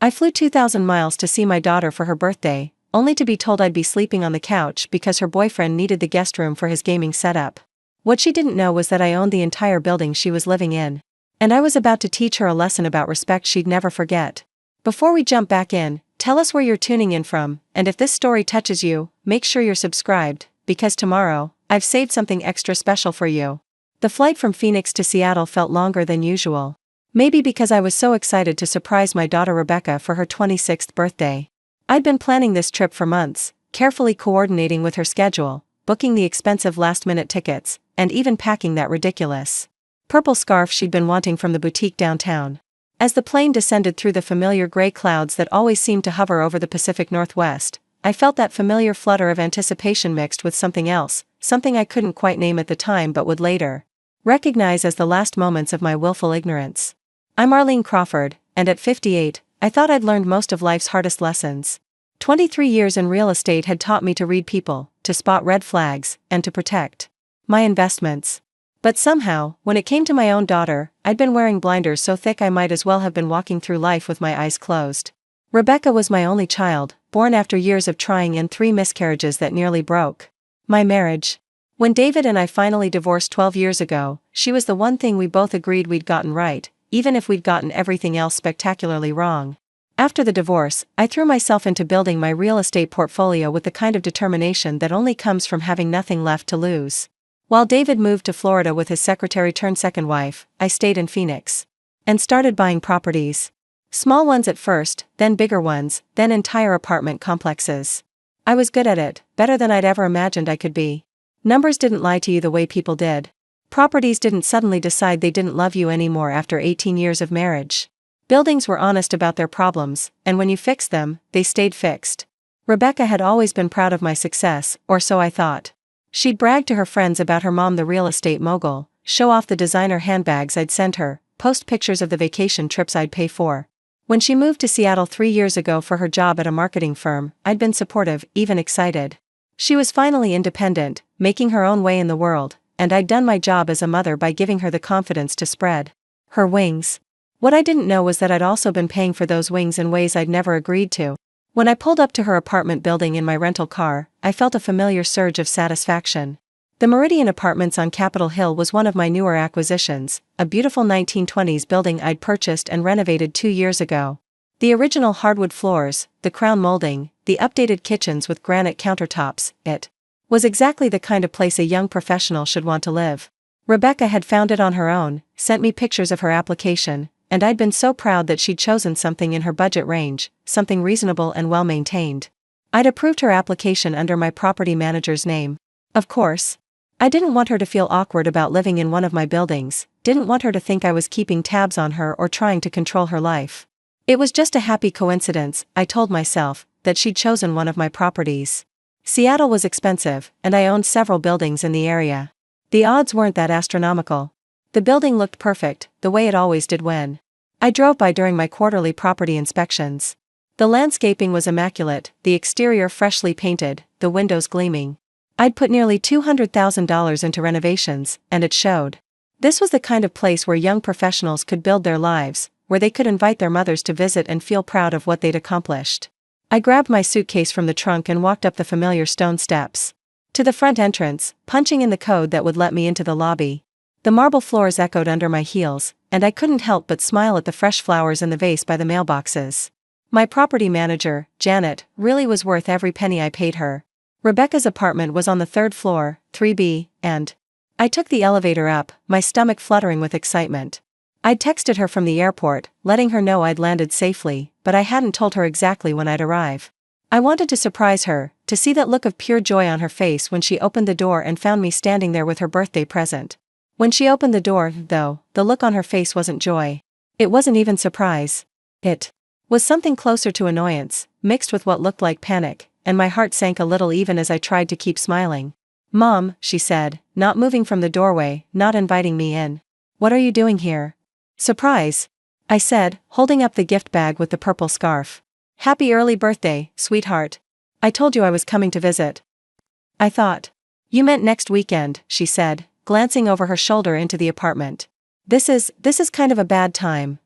I flew 2,000 miles to see my daughter for her birthday, only to be told I'd be sleeping on the couch because her boyfriend needed the guest room for his gaming setup. What she didn't know was that I owned the entire building she was living in. And I was about to teach her a lesson about respect she'd never forget. Before we jump back in, tell us where you're tuning in from, and if this story touches you, make sure you're subscribed, because tomorrow, I've saved something extra special for you. The flight from Phoenix to Seattle felt longer than usual. Maybe because I was so excited to surprise my daughter Rebecca for her 26th birthday. I'd been planning this trip for months, carefully coordinating with her schedule, booking the expensive last-minute tickets, and even packing that ridiculous purple scarf she'd been wanting from the boutique downtown. As the plane descended through the familiar gray clouds that always seemed to hover over the Pacific Northwest, I felt that familiar flutter of anticipation mixed with something else, something I couldn't quite name at the time but would later recognize as the last moments of my willful ignorance. I'm Arlene Crawford, and at 58, I thought I'd learned most of life's hardest lessons. 23 years in real estate had taught me to read people, to spot red flags, and to protect my investments. But somehow, when it came to my own daughter, I'd been wearing blinders so thick I might as well have been walking through life with my eyes closed. Rebecca was my only child, born after years of trying and 3 miscarriages that nearly broke my marriage. When David and I finally divorced 12 years ago, she was the one thing we both agreed we'd gotten right, even if we'd gotten everything else spectacularly wrong. After the divorce, I threw myself into building my real estate portfolio with the kind of determination that only comes from having nothing left to lose. While David moved to Florida with his secretary-turned-second wife, I stayed in Phoenix and started buying properties. Small ones at first, then bigger ones, then entire apartment complexes. I was good at it, better than I'd ever imagined I could be. Numbers didn't lie to you the way people did. Properties didn't suddenly decide they didn't love you anymore after 18 years of marriage. Buildings were honest about their problems, and when you fixed them, they stayed fixed. Rebecca had always been proud of my success, or so I thought. She'd brag to her friends about her mom, the real estate mogul, show off the designer handbags I'd send her, post pictures of the vacation trips I'd pay for. When she moved to Seattle 3 years ago for her job at a marketing firm, I'd been supportive, even excited. She was finally independent, making her own way in the world, and I'd done my job as a mother by giving her the confidence to spread her wings. What I didn't know was that I'd also been paying for those wings in ways I'd never agreed to. When I pulled up to her apartment building in my rental car, I felt a familiar surge of satisfaction. The Meridian Apartments on Capitol Hill was one of my newer acquisitions, a beautiful 1920s building I'd purchased and renovated 2 years ago. The original hardwood floors, the crown molding, the updated kitchens with granite countertops, it was exactly the kind of place a young professional should want to live. Rebecca had found it on her own, sent me pictures of her application, and I'd been so proud that she'd chosen something in her budget range, something reasonable and well-maintained. I'd approved her application under my property manager's name. Of course. I didn't want her to feel awkward about living in one of my buildings, didn't want her to think I was keeping tabs on her or trying to control her life. It was just a happy coincidence, I told myself, that she'd chosen one of my properties. Seattle was expensive, and I owned several buildings in the area. The odds weren't that astronomical. The building looked perfect, the way it always did when I drove by during my quarterly property inspections. The landscaping was immaculate, the exterior freshly painted, the windows gleaming. I'd put nearly $200,000 into renovations, and it showed. This was the kind of place where young professionals could build their lives, where they could invite their mothers to visit and feel proud of what they'd accomplished. I grabbed my suitcase from the trunk and walked up the familiar stone steps to the front entrance, punching in the code that would let me into the lobby. The marble floors echoed under my heels, and I couldn't help but smile at the fresh flowers in the vase by the mailboxes. My property manager, Janet, really was worth every penny I paid her. Rebecca's apartment was on the 3rd floor, 3B, and I took the elevator up, my stomach fluttering with excitement. I'd texted her from the airport, letting her know I'd landed safely, but I hadn't told her exactly when I'd arrive. I wanted to surprise her, to see that look of pure joy on her face when she opened the door and found me standing there with her birthday present. When she opened the door, though, the look on her face wasn't joy. It wasn't even surprise. It was something closer to annoyance, mixed with what looked like panic, and my heart sank a little even as I tried to keep smiling. "Mom," she said, not moving from the doorway, not inviting me in. "What are you doing here?" "Surprise," I said, holding up the gift bag with the purple scarf. "Happy early birthday, sweetheart. I told you I was coming to visit." "I thought you meant next weekend," she said, glancing over her shoulder into the apartment. This is kind of a bad time."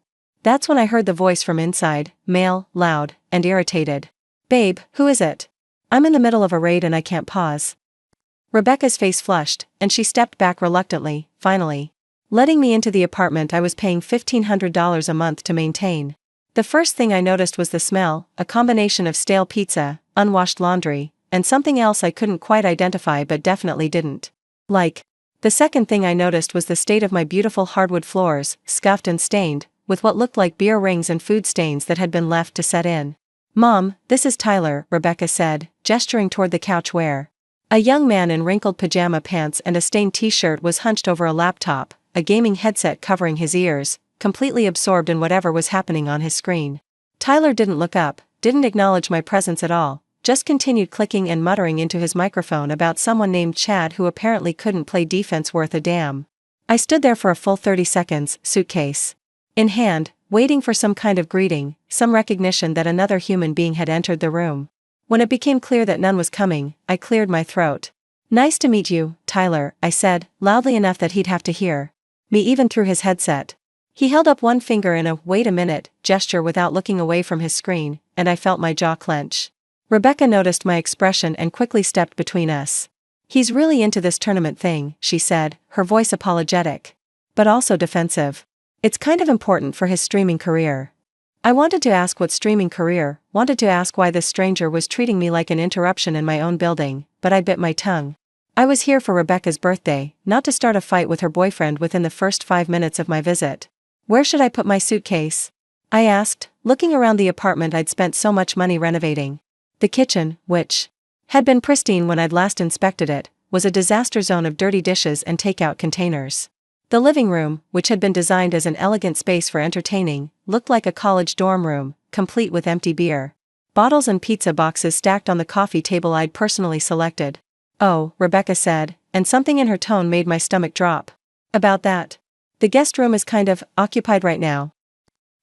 That's when I heard the voice from inside, male, loud, and irritated. Babe, who is it? I'm in the middle of a raid and I can't pause. Rebecca's face flushed, and she stepped back reluctantly, finally letting me into the apartment I was paying $1,500 a month to maintain. The first thing I noticed was the smell, a combination of stale pizza, unwashed laundry, and something else I couldn't quite identify but definitely didn't like. The second thing I noticed was the state of my beautiful hardwood floors, scuffed and stained, with what looked like beer rings and food stains that had been left to set in. Mom, this is Tyler, Rebecca said, gesturing toward the couch where a young man in wrinkled pajama pants and a stained t-shirt was hunched over a laptop, a gaming headset covering his ears, completely absorbed in whatever was happening on his screen. Tyler didn't look up, didn't acknowledge my presence at all, just continued clicking and muttering into his microphone about someone named Chad who apparently couldn't play defense worth a damn. I stood there for a full 30 seconds, suitcase in hand, waiting for some kind of greeting, some recognition that another human being had entered the room. When it became clear that none was coming, I cleared my throat. Nice to meet you, Tyler, I said, loudly enough that he'd have to hear me even through his headset. He held up one finger in a "wait a minute" gesture without looking away from his screen, and I felt my jaw clench. Rebecca noticed my expression and quickly stepped between us. He's really into this tournament thing, she said, her voice apologetic. But also defensive. It's kind of important for his streaming career. I wanted to ask what streaming career, wanted to ask why this stranger was treating me like an interruption in my own building, but I bit my tongue. I was here for Rebecca's birthday, not to start a fight with her boyfriend within the first 5 minutes of my visit. Where should I put my suitcase? I asked, looking around the apartment I'd spent so much money renovating. The kitchen, which had been pristine when I'd last inspected it, was a disaster zone of dirty dishes and takeout containers. The living room, which had been designed as an elegant space for entertaining, looked like a college dorm room, complete with empty beer bottles and pizza boxes stacked on the coffee table I'd personally selected. Oh, Rebecca said, and something in her tone made my stomach drop. About that. The guest room is kind of occupied right now.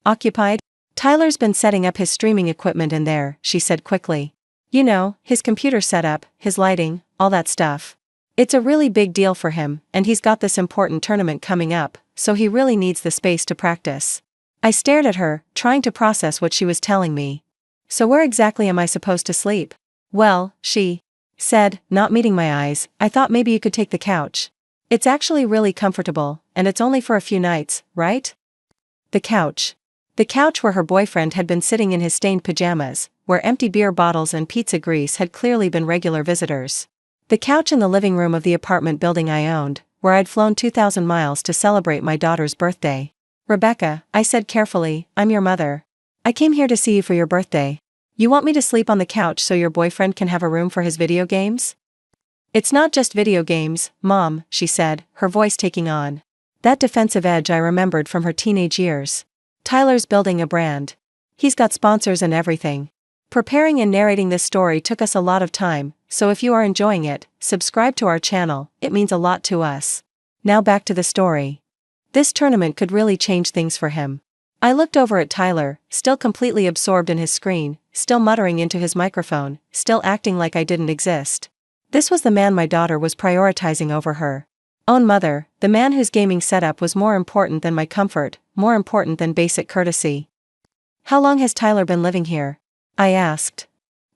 Occupied? Tyler's been setting up his streaming equipment in there, she said quickly. You know, his computer setup, his lighting, all that stuff. It's a really big deal for him, and he's got this important tournament coming up, so he really needs the space to practice. I stared at her, trying to process what she was telling me. So where exactly am I supposed to sleep? Well, she said, not meeting my eyes, I thought maybe you could take the couch. It's actually really comfortable, and it's only for a few nights, right? The couch. The couch where her boyfriend had been sitting in his stained pajamas, where empty beer bottles and pizza grease had clearly been regular visitors. The couch in the living room of the apartment building I owned, where I'd flown 2,000 miles to celebrate my daughter's birthday. Rebecca, I said carefully, I'm your mother. I came here to see you for your birthday. You want me to sleep on the couch so your boyfriend can have a room for his video games? It's not just video games, Mom, she said, her voice taking on that defensive edge I remembered from her teenage years. Tyler's building a brand. He's got sponsors and everything. Preparing and narrating this story took us a lot of time, so if you are enjoying it, subscribe to our channel, it means a lot to us. Now back to the story. This tournament could really change things for him. I looked over at Tyler, still completely absorbed in his screen, still muttering into his microphone, still acting like I didn't exist. This was the man my daughter was prioritizing over her own mother, the man whose gaming setup was more important than my comfort, more important than basic courtesy. How long has Tyler been living here? I asked.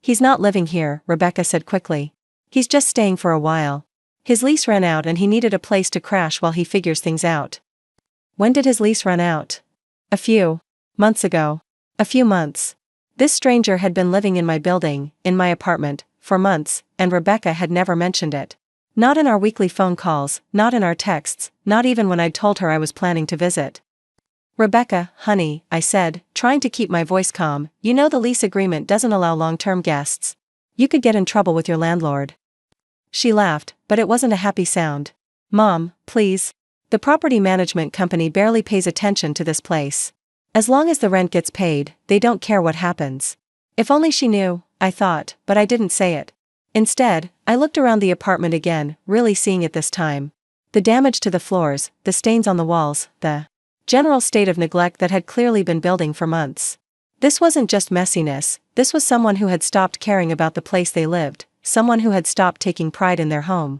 He's not living here, Rebecca said quickly. He's just staying for a while. His lease ran out and he needed a place to crash while he figures things out. When did his lease run out? A few months ago. A few months. This stranger had been living in my building, in my apartment, for months, and Rebecca had never mentioned it. Not in our weekly phone calls, not in our texts, not even when I'd told her I was planning to visit. Rebecca, honey, I said, trying to keep my voice calm, you know the lease agreement doesn't allow long-term guests. You could get in trouble with your landlord. She laughed, but it wasn't a happy sound. Mom, please. The property management company barely pays attention to this place. As long as the rent gets paid, they don't care what happens. If only she knew, I thought, but I didn't say it. Instead, I looked around the apartment again, really seeing it this time. The damage to the floors, the stains on the walls, the general state of neglect that had clearly been building for months. This wasn't just messiness, this was someone who had stopped caring about the place they lived, someone who had stopped taking pride in their home.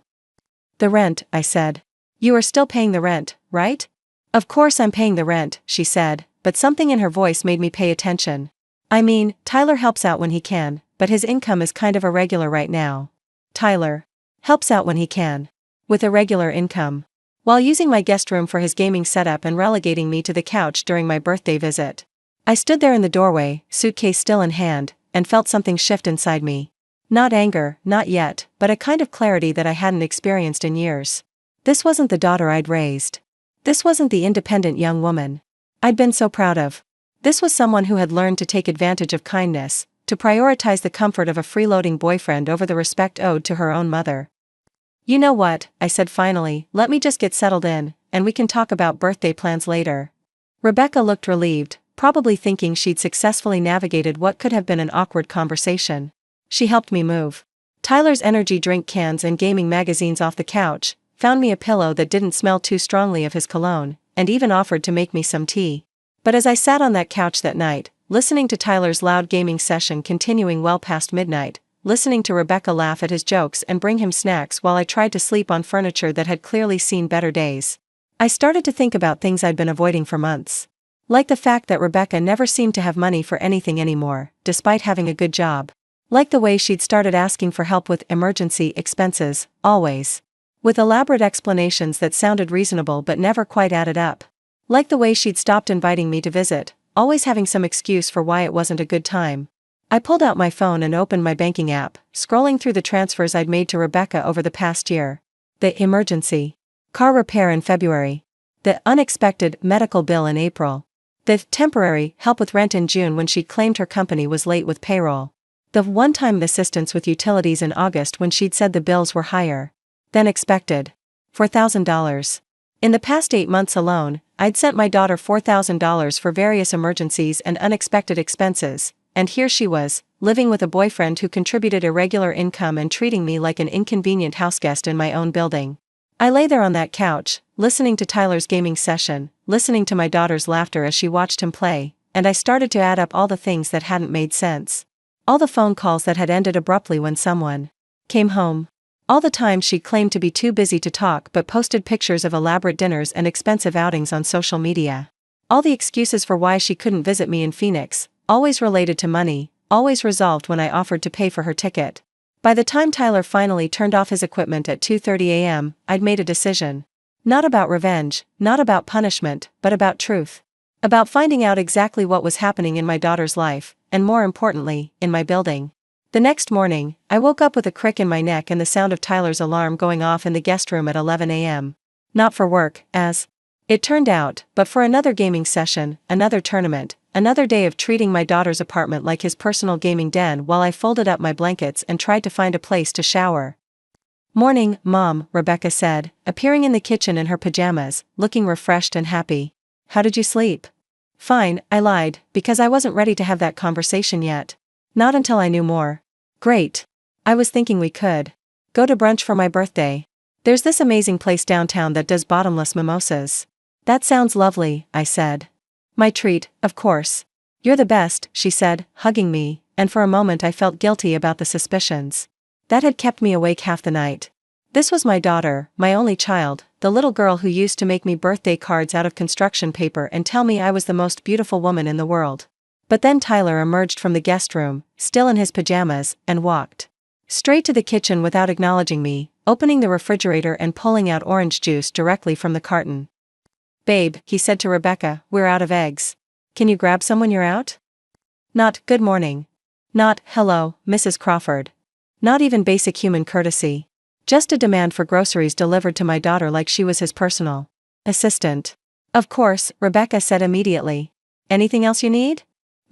The rent, I said. You are still paying the rent, right? Of course I'm paying the rent, she said, but something in her voice made me pay attention. I mean, Tyler helps out when he can, but his income is kind of irregular right now. Tyler helps out when he can. With irregular income. While using my guest room for his gaming setup and relegating me to the couch during my birthday visit. I stood there in the doorway, suitcase still in hand, and felt something shift inside me. Not anger, not yet, but a kind of clarity that I hadn't experienced in years. This wasn't the daughter I'd raised. This wasn't the independent young woman I'd been so proud of. This was someone who had learned to take advantage of kindness, to prioritize the comfort of a freeloading boyfriend over the respect owed to her own mother. "You know what," I said finally, "let me just get settled in, and we can talk about birthday plans later." Rebecca looked relieved, probably thinking she'd successfully navigated what could have been an awkward conversation. She helped me move Tyler's energy drink cans and gaming magazines off the couch, found me a pillow that didn't smell too strongly of his cologne, and even offered to make me some tea. But as I sat on that couch that night, listening to Tyler's loud gaming session continuing well past midnight, listening to Rebecca laugh at his jokes and bring him snacks while I tried to sleep on furniture that had clearly seen better days, I started to think about things I'd been avoiding for months. Like the fact that Rebecca never seemed to have money for anything anymore, despite having a good job. Like the way she'd started asking for help with emergency expenses, always. With elaborate explanations that sounded reasonable but never quite added up. Like the way she'd stopped inviting me to visit, always having some excuse for why it wasn't a good time. I pulled out my phone and opened my banking app, scrolling through the transfers I'd made to Rebecca over the past year. The emergency car repair in February. The unexpected medical bill in April. The temporary help with rent in June when she'd claimed her company was late with payroll. The one-time assistance with utilities in August when she'd said the bills were higher than expected. $4,000. In the past 8 months alone, I'd sent my daughter $4,000 for various emergencies and unexpected expenses, and here she was, living with a boyfriend who contributed irregular income and treating me like an inconvenient houseguest in my own building. I lay there on that couch, listening to Tyler's gaming session, listening to my daughter's laughter as she watched him play, and I started to add up all the things that hadn't made sense. All the phone calls that had ended abruptly when someone came home. All the times she claimed to be too busy to talk but posted pictures of elaborate dinners and expensive outings on social media. All the excuses for why she couldn't visit me in Phoenix, always related to money, always resolved when I offered to pay for her ticket. By the time Tyler finally turned off his equipment at 2:30 a.m., I'd made a decision. Not about revenge, not about punishment, but about truth. About finding out exactly what was happening in my daughter's life, and more importantly, in my building. The next morning, I woke up with a crick in my neck and the sound of Tyler's alarm going off in the guest room at 11 a.m. Not for work, as it turned out, but for another gaming session, another tournament, another day of treating my daughter's apartment like his personal gaming den while I folded up my blankets and tried to find a place to shower. "Morning, Mom," Rebecca said, appearing in the kitchen in her pajamas, looking refreshed and happy. "How did you sleep?" "Fine," I lied, because I wasn't ready to have that conversation yet. Not until I knew more. "Great. I was thinking we could go to brunch for my birthday. There's this amazing place downtown that does bottomless mimosas." "That sounds lovely," I said. "My treat, of course." "You're the best," she said, hugging me, and for a moment I felt guilty about the suspicions that had kept me awake half the night. This was my daughter, my only child, the little girl who used to make me birthday cards out of construction paper and tell me I was the most beautiful woman in the world. But then Tyler emerged from the guest room, still in his pajamas, and walked straight to the kitchen without acknowledging me, opening the refrigerator and pulling out orange juice directly from the carton. "Babe," he said to Rebecca, "we're out of eggs. Can you grab some when you're out?" Not, "Good morning." Not, "Hello, Mrs. Crawford." Not even basic human courtesy. Just a demand for groceries delivered to my daughter like she was his personal assistant. "Of course," Rebecca said immediately. "Anything else you need?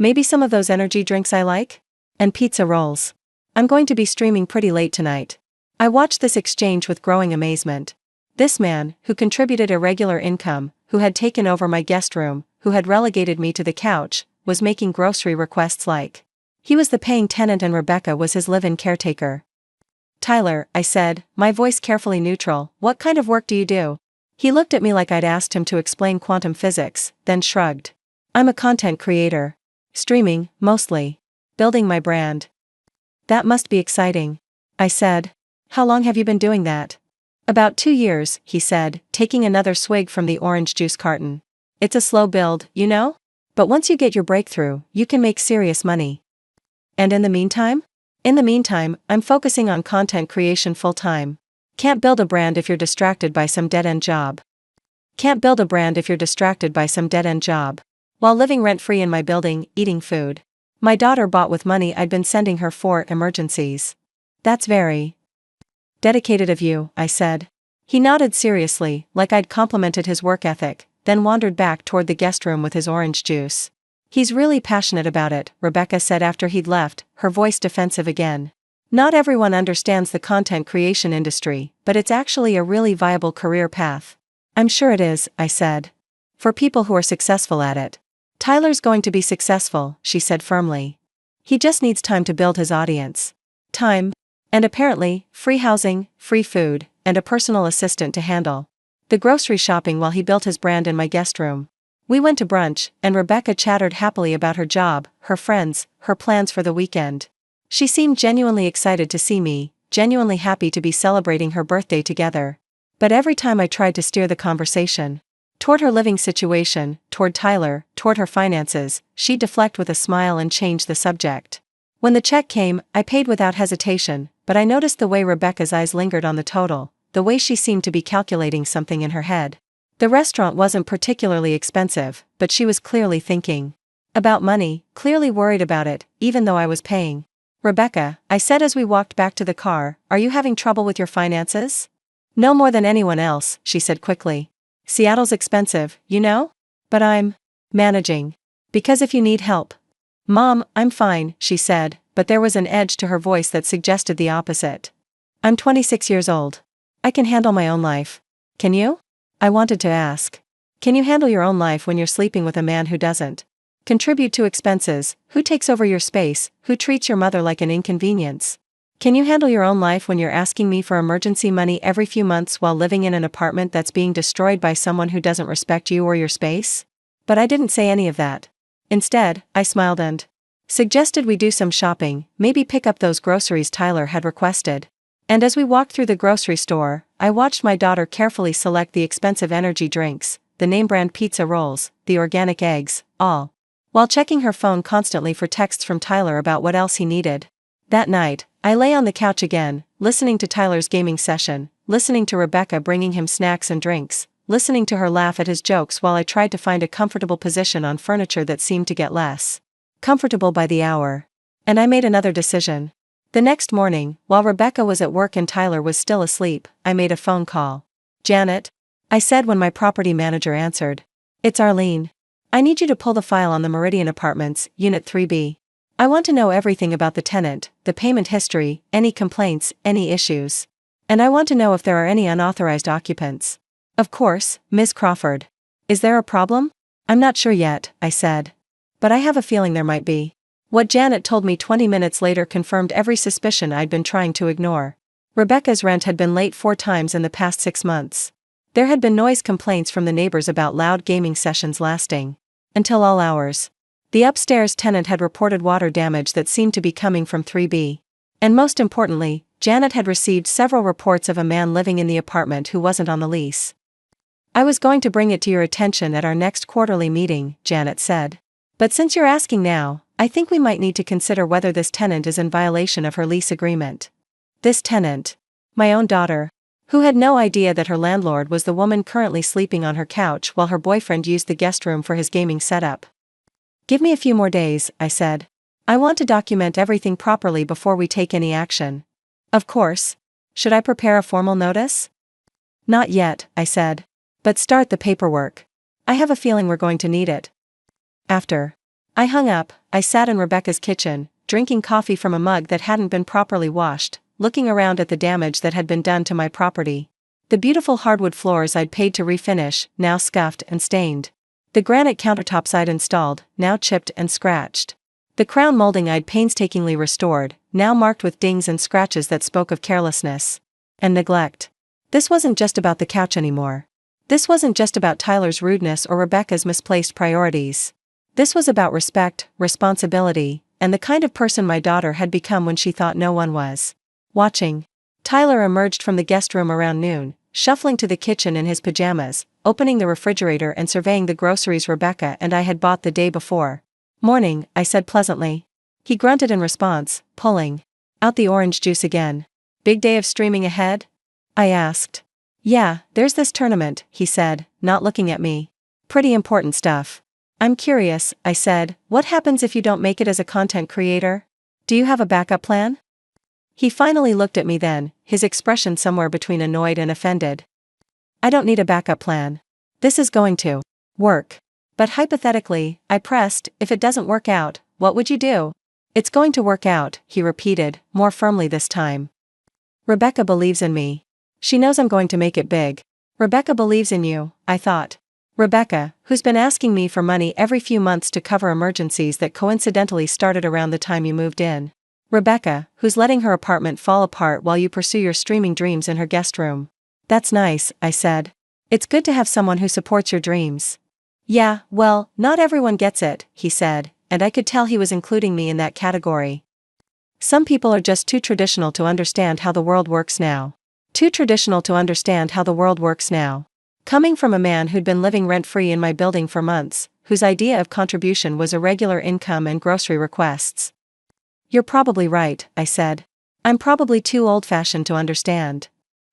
Maybe some of those energy drinks I like? And pizza rolls. I'm going to be streaming pretty late tonight." I watched this exchange with growing amazement. This man, who contributed irregular income, who had taken over my guest room, who had relegated me to the couch, was making grocery requests like he was the paying tenant and Rebecca was his live-in caretaker. "Tyler," I said, my voice carefully neutral, "what kind of work do you do?" He looked at me like I'd asked him to explain quantum physics, then shrugged. "I'm a content creator. Streaming, mostly. Building my brand." "That must be exciting," I said. "How long have you been doing that?" "About 2 years," he said, taking another swig from the orange juice carton. "It's a slow build, you know? But once you get your breakthrough, you can make serious money. And in the meantime? In the meantime, I'm focusing on content creation full-time. Can't build a brand if you're distracted by some dead-end job. Can't build a brand if you're distracted by some dead-end job. While living rent-free in my building, eating food my daughter bought with money I'd been sending her for emergencies. That's very dedicated of you, I said. He nodded seriously, like I'd complimented his work ethic, then wandered back toward the guest room with his orange juice. He's really passionate about it, Rebecca said after he'd left, her voice defensive again. Not everyone understands the content creation industry, but it's actually a really viable career path. I'm sure it is, I said. For people who are successful at it. Tyler's going to be successful, she said firmly. He just needs time to build his audience. Time. And apparently, free housing, free food, and a personal assistant to handle the grocery shopping while he built his brand in my guest room. We went to brunch, and Rebecca chattered happily about her job, her friends, her plans for the weekend. She seemed genuinely excited to see me, genuinely happy to be celebrating her birthday together. But every time I tried to steer the conversation toward her living situation, toward Tyler, toward her finances, she'd deflect with a smile and change the subject. When the check came, I paid without hesitation, but I noticed the way Rebecca's eyes lingered on the total, the way she seemed to be calculating something in her head. The restaurant wasn't particularly expensive, but she was clearly thinking about money, clearly worried about it, even though I was paying. Rebecca, I said as we walked back to the car, are you having trouble with your finances? No more than anyone else, she said quickly. Seattle's expensive, you know? But I'm managing. Because if you need help. Mom, I'm fine, she said, but there was an edge to her voice that suggested the opposite. I'm 26 years old. I can handle my own life. Can you? I wanted to ask. Can you handle your own life when you're sleeping with a man who doesn't contribute to expenses, who takes over your space, who treats your mother like an inconvenience? Can you handle your own life when you're asking me for emergency money every few months while living in an apartment that's being destroyed by someone who doesn't respect you or your space? But I didn't say any of that. Instead, I smiled and suggested we do some shopping, maybe pick up those groceries Tyler had requested. And as we walked through the grocery store, I watched my daughter carefully select the expensive energy drinks, the name-brand pizza rolls, the organic eggs, all while checking her phone constantly for texts from Tyler about what else he needed. That night, I lay on the couch again, listening to Tyler's gaming session, listening to Rebecca bringing him snacks and drinks, listening to her laugh at his jokes while I tried to find a comfortable position on furniture that seemed to get less comfortable by the hour. And I made another decision. The next morning, while Rebecca was at work and Tyler was still asleep, I made a phone call. Janet? I said when my property manager answered. It's Arlene. I need you to pull the file on the Meridian Apartments, Unit 3B. I want to know everything about the tenant, the payment history, any complaints, any issues. And I want to know if there are any unauthorized occupants. Of course, Ms. Crawford. Is there a problem? I'm not sure yet, I said. But I have a feeling there might be. What Janet told me 20 minutes later confirmed every suspicion I'd been trying to ignore. Rebecca's rent had been late 4 times in the past 6 months. There had been noise complaints from the neighbors about loud gaming sessions lasting until all hours. The upstairs tenant had reported water damage that seemed to be coming from 3B. And most importantly, Janet had received several reports of a man living in the apartment who wasn't on the lease. I was going to bring it to your attention at our next quarterly meeting, Janet said. But since you're asking now, I think we might need to consider whether this tenant is in violation of her lease agreement. This tenant, my own daughter, who had no idea that her landlord was the woman currently sleeping on her couch while her boyfriend used the guest room for his gaming setup. Give me a few more days, I said. I want to document everything properly before we take any action. Of course. Should I prepare a formal notice? Not yet, I said. But start the paperwork. I have a feeling we're going to need it. After I hung up, I sat in Rebecca's kitchen, drinking coffee from a mug that hadn't been properly washed, looking around at the damage that had been done to my property. The beautiful hardwood floors I'd paid to refinish, now scuffed and stained. The granite countertops I'd installed, now chipped and scratched. The crown molding I'd painstakingly restored, now marked with dings and scratches that spoke of carelessness and neglect. This wasn't just about the couch anymore. This wasn't just about Tyler's rudeness or Rebecca's misplaced priorities. This was about respect, responsibility, and the kind of person my daughter had become when she thought no one was watching. Tyler emerged from the guest room around noon, shuffling to the kitchen in his pajamas, opening the refrigerator and surveying the groceries Rebecca and I had bought the day before. "Morning," I said pleasantly. He grunted in response, pulling out the orange juice again. "Big day of streaming ahead?" I asked. "Yeah, there's this tournament," he said, not looking at me. "Pretty important stuff." "I'm curious," I said, "what happens if you don't make it as a content creator? Do you have a backup plan?" He finally looked at me then, his expression somewhere between annoyed and offended. "I don't need a backup plan. This is going to work." "But hypothetically," I pressed, "if it doesn't work out, what would you do?" "It's going to work out," he repeated, more firmly this time. "Rebecca believes in me. She knows I'm going to make it big." "Rebecca believes in you," I thought. Rebecca, who's been asking me for money every few months to cover emergencies that coincidentally started around the time you moved in. Rebecca, who's letting her apartment fall apart while you pursue your streaming dreams in her guest room. "That's nice," I said. "It's good to have someone who supports your dreams." "Yeah, well, not everyone gets it," he said, and I could tell he was including me in that category. "Some people are just too traditional to understand how the world works now. Too traditional to understand how the world works now." Coming from a man who'd been living rent-free in my building for months, whose idea of contribution was irregular income and grocery requests. "You're probably right," I said. "I'm probably too old-fashioned to understand."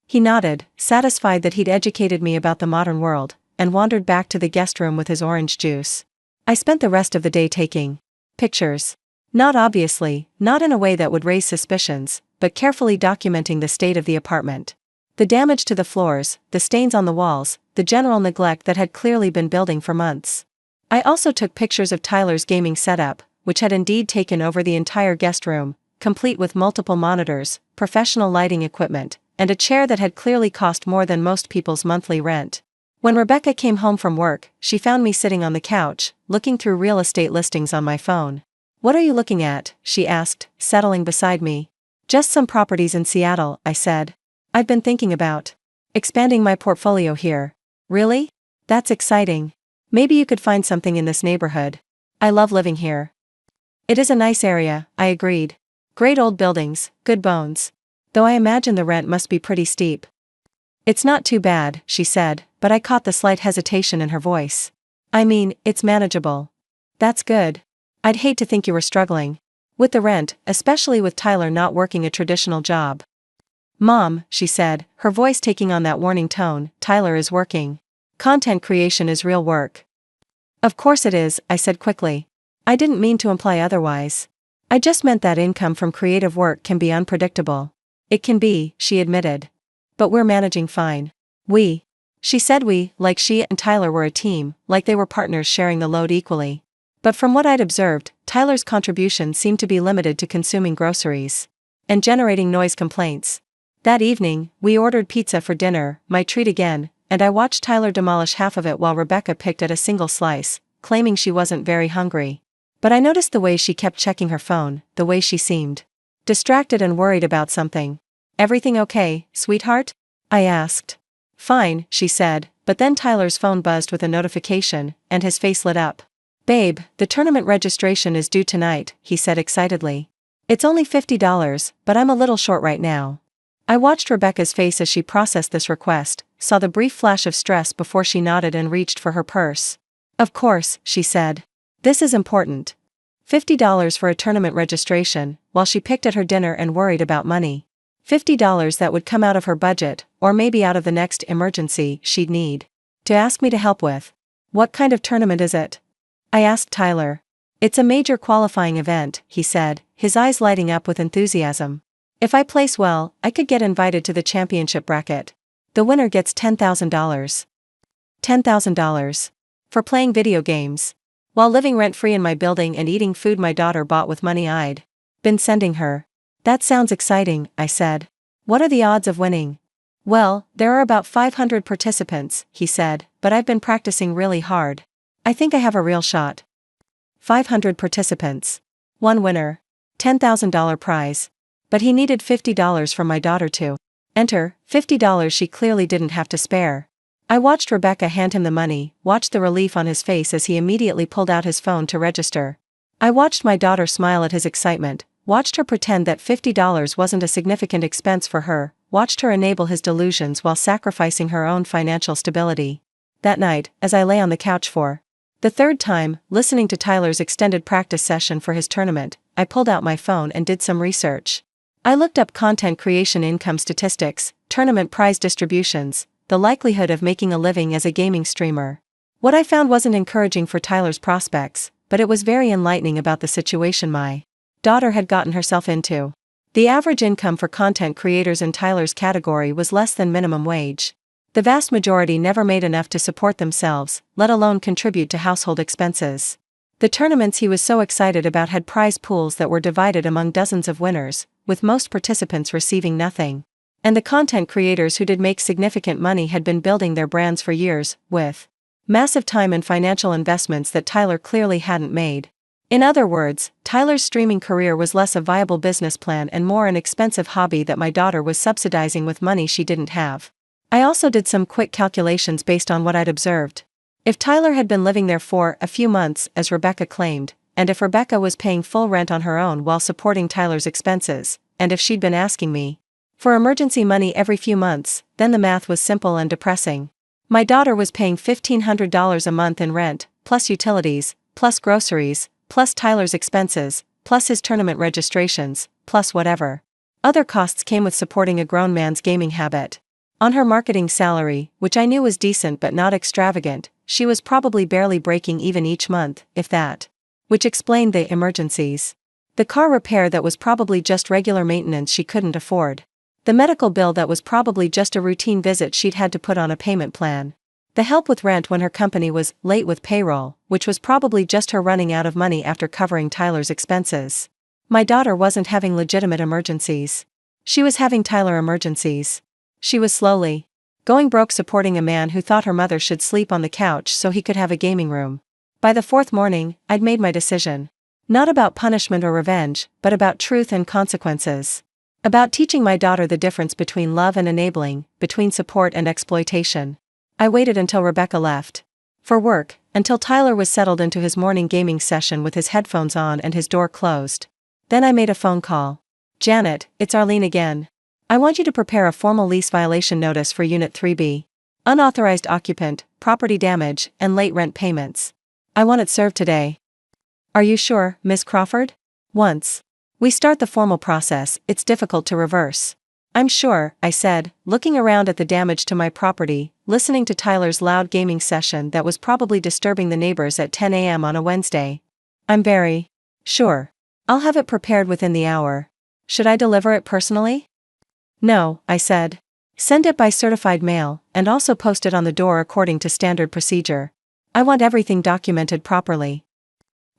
He nodded, satisfied that he'd educated me about the modern world, and wandered back to the guest room with his orange juice. I spent the rest of the day taking pictures. Not obviously, not in a way that would raise suspicions, but carefully documenting the state of the apartment. The damage to the floors, the stains on the walls, the general neglect that had clearly been building for months. I also took pictures of Tyler's gaming setup, which had indeed taken over the entire guest room, complete with multiple monitors, professional lighting equipment, and a chair that had clearly cost more than most people's monthly rent. When Rebecca came home from work, she found me sitting on the couch, looking through real estate listings on my phone. "What are you looking at?" she asked, settling beside me. "Just some properties in Seattle," I said. "I've been thinking about expanding my portfolio here." "Really? That's exciting. Maybe you could find something in this neighborhood. I love living here." "It is a nice area," I agreed. "Great old buildings, good bones. Though I imagine the rent must be pretty steep." "It's not too bad," she said, but I caught the slight hesitation in her voice. "I mean, it's manageable." "That's good. I'd hate to think you were struggling with the rent, especially with Tyler not working a traditional job." "Mom," she said, her voice taking on that warning tone, "Tyler is working. Content creation is real work." "Of course it is," I said quickly. I didn't mean to imply otherwise. I just meant that income from creative work can be unpredictable. "It can be," she admitted. "But we're managing fine." "We." She said we, like she and Tyler were a team, like they were partners sharing the load equally. But from what I'd observed, Tyler's contribution seemed to be limited to consuming groceries and generating noise complaints. That evening, we ordered pizza for dinner, my treat again, and I watched Tyler demolish half of it while Rebecca picked at a single slice, claiming she wasn't very hungry. But I noticed the way she kept checking her phone, the way she seemed distracted and worried about something. "Everything okay, sweetheart?" I asked. "Fine," she said, but then Tyler's phone buzzed with a notification, and his face lit up. "Babe, the tournament registration is due tonight," he said excitedly. "It's only $50, but I'm a little short right now." I watched Rebecca's face as she processed this request, saw the brief flash of stress before she nodded and reached for her purse. "Of course," she said. "This is important." $50 for a tournament registration, while she picked at her dinner and worried about money. $50 that would come out of her budget, or maybe out of the next emergency she'd need to ask me to help with. "What kind of tournament is it?" I asked Tyler. "It's a major qualifying event," he said, his eyes lighting up with enthusiasm. "If I place well, I could get invited to the championship bracket. The winner gets $10,000. $10,000. For playing video games. While living rent-free in my building and eating food my daughter bought with money I'd been sending her." "That sounds exciting," I said. "What are the odds of winning?" "Well, there are about 500 participants," he said, "but I've been practicing really hard. I think I have a real shot." 500 participants. One winner. $10,000 prize. But he needed $50 from my daughter to enter, $50 she clearly didn't have to spare. I watched Rebecca hand him the money, watched the relief on his face as he immediately pulled out his phone to register. I watched my daughter smile at his excitement, watched her pretend that $50 wasn't a significant expense for her, watched her enable his delusions while sacrificing her own financial stability. That night, as I lay on the couch for the third time, listening to Tyler's extended practice session for his tournament, I pulled out my phone and did some research. I looked up content creation income statistics, tournament prize distributions, the likelihood of making a living as a gaming streamer. What I found wasn't encouraging for Tyler's prospects, but it was very enlightening about the situation my daughter had gotten herself into. The average income for content creators in Tyler's category was less than minimum wage. The vast majority never made enough to support themselves, let alone contribute to household expenses. The tournaments he was so excited about had prize pools that were divided among dozens of winners, with most participants receiving nothing. And the content creators who did make significant money had been building their brands for years, with massive time and financial investments that Tyler clearly hadn't made. In other words, Tyler's streaming career was less a viable business plan and more an expensive hobby that my daughter was subsidizing with money she didn't have. I also did some quick calculations based on what I'd observed. If Tyler had been living there for a few months, as Rebecca claimed, and if Rebecca was paying full rent on her own while supporting Tyler's expenses, and if she'd been asking me for emergency money every few months, then the math was simple and depressing. My daughter was paying $1,500 a month in rent, plus utilities, plus groceries, plus Tyler's expenses, plus his tournament registrations, plus whatever other costs came with supporting a grown man's gaming habit. On her marketing salary, which I knew was decent but not extravagant, she was probably barely breaking even each month, if that. Which explained the emergencies. The car repair that was probably just regular maintenance she couldn't afford. The medical bill that was probably just a routine visit she'd had to put on a payment plan. The help with rent when her company was late with payroll, which was probably just her running out of money after covering Tyler's expenses. My daughter wasn't having legitimate emergencies. She was having Tyler emergencies. She was slowly going broke supporting a man who thought her mother should sleep on the couch so he could have a gaming room. By the fourth morning, I'd made my decision. Not about punishment or revenge, but about truth and consequences. About teaching my daughter the difference between love and enabling, between support and exploitation. I waited until Rebecca left for work, until Tyler was settled into his morning gaming session with his headphones on and his door closed. Then I made a phone call. Janet, it's Arlene again. I want you to prepare a formal lease violation notice for Unit 3B. Unauthorized occupant, property damage, and late rent payments. I want it served today. Are you sure, Miss Crawford? Once we start the formal process, it's difficult to reverse. I'm sure, I said, looking around at the damage to my property, listening to Tyler's loud gaming session that was probably disturbing the neighbors at 10 a.m. on a Wednesday. I'm very sure. I'll have it prepared within the hour. Should I deliver it personally? No, I said. Send it by certified mail, and also post it on the door according to standard procedure. I want everything documented properly.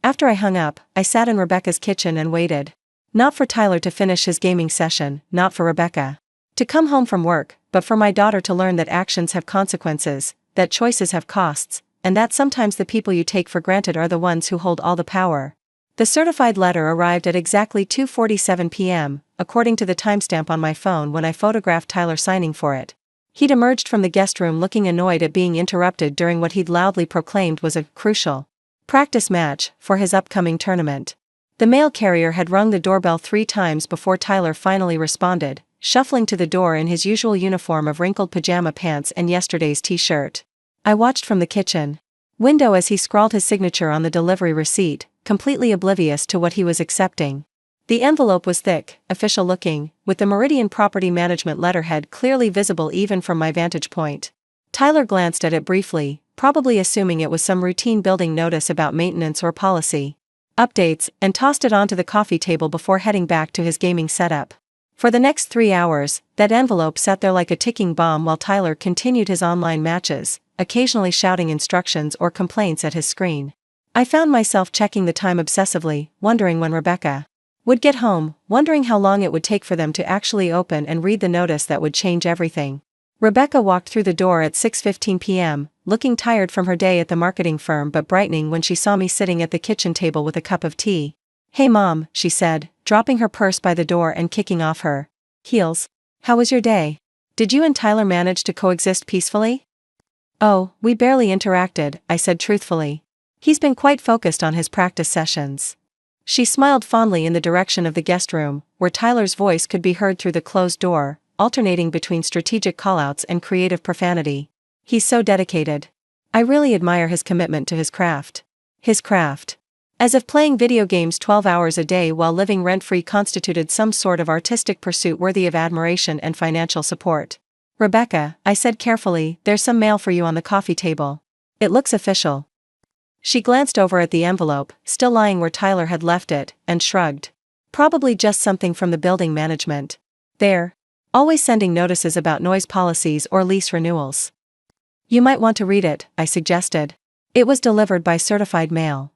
After I hung up, I sat in Rebecca's kitchen and waited. Not for Tyler to finish his gaming session, not for Rebecca to come home from work, but for my daughter to learn that actions have consequences, that choices have costs, and that sometimes the people you take for granted are the ones who hold all the power. The certified letter arrived at exactly 2:47 p.m., according to the timestamp on my phone when I photographed Tyler signing for it. He'd emerged from the guest room looking annoyed at being interrupted during what he'd loudly proclaimed was a crucial practice match for his upcoming tournament. The mail carrier had rung the doorbell 3 times before Tyler finally responded, shuffling to the door in his usual uniform of wrinkled pajama pants and yesterday's t-shirt. I watched from the kitchen window as he scrawled his signature on the delivery receipt, completely oblivious to what he was accepting. The envelope was thick, official-looking, with the Meridian Property Management letterhead clearly visible even from my vantage point. Tyler glanced at it briefly, probably assuming it was some routine building notice about maintenance or policy updates, and tossed it onto the coffee table before heading back to his gaming setup. For the next 3 hours, that envelope sat there like a ticking bomb while Tyler continued his online matches, occasionally shouting instructions or complaints at his screen. I found myself checking the time obsessively, wondering when Rebecca would get home, wondering how long it would take for them to actually open and read the notice that would change everything. Rebecca walked through the door at 6:15 p.m., looking tired from her day at the marketing firm but brightening when she saw me sitting at the kitchen table with a cup of tea. "Hey Mom," she said, dropping her purse by the door and kicking off her heels. "How was your day? Did you and Tyler manage to coexist peacefully?" "Oh, we barely interacted," I said truthfully. "He's been quite focused on his practice sessions." She smiled fondly in the direction of the guest room, where Tyler's voice could be heard through the closed door, alternating between strategic callouts and creative profanity. "He's so dedicated. I really admire his commitment to his craft. His craft. As if playing video games 12 hours a day while living rent-free constituted some sort of artistic pursuit worthy of admiration and financial support. Rebecca, I said carefully, there's some mail for you on the coffee table. It looks official. She glanced over at the envelope, still lying where Tyler had left it, and shrugged. Probably just something from the building management. They're always sending notices about noise policies or lease renewals. You might want to read it, I suggested. It was delivered by certified mail.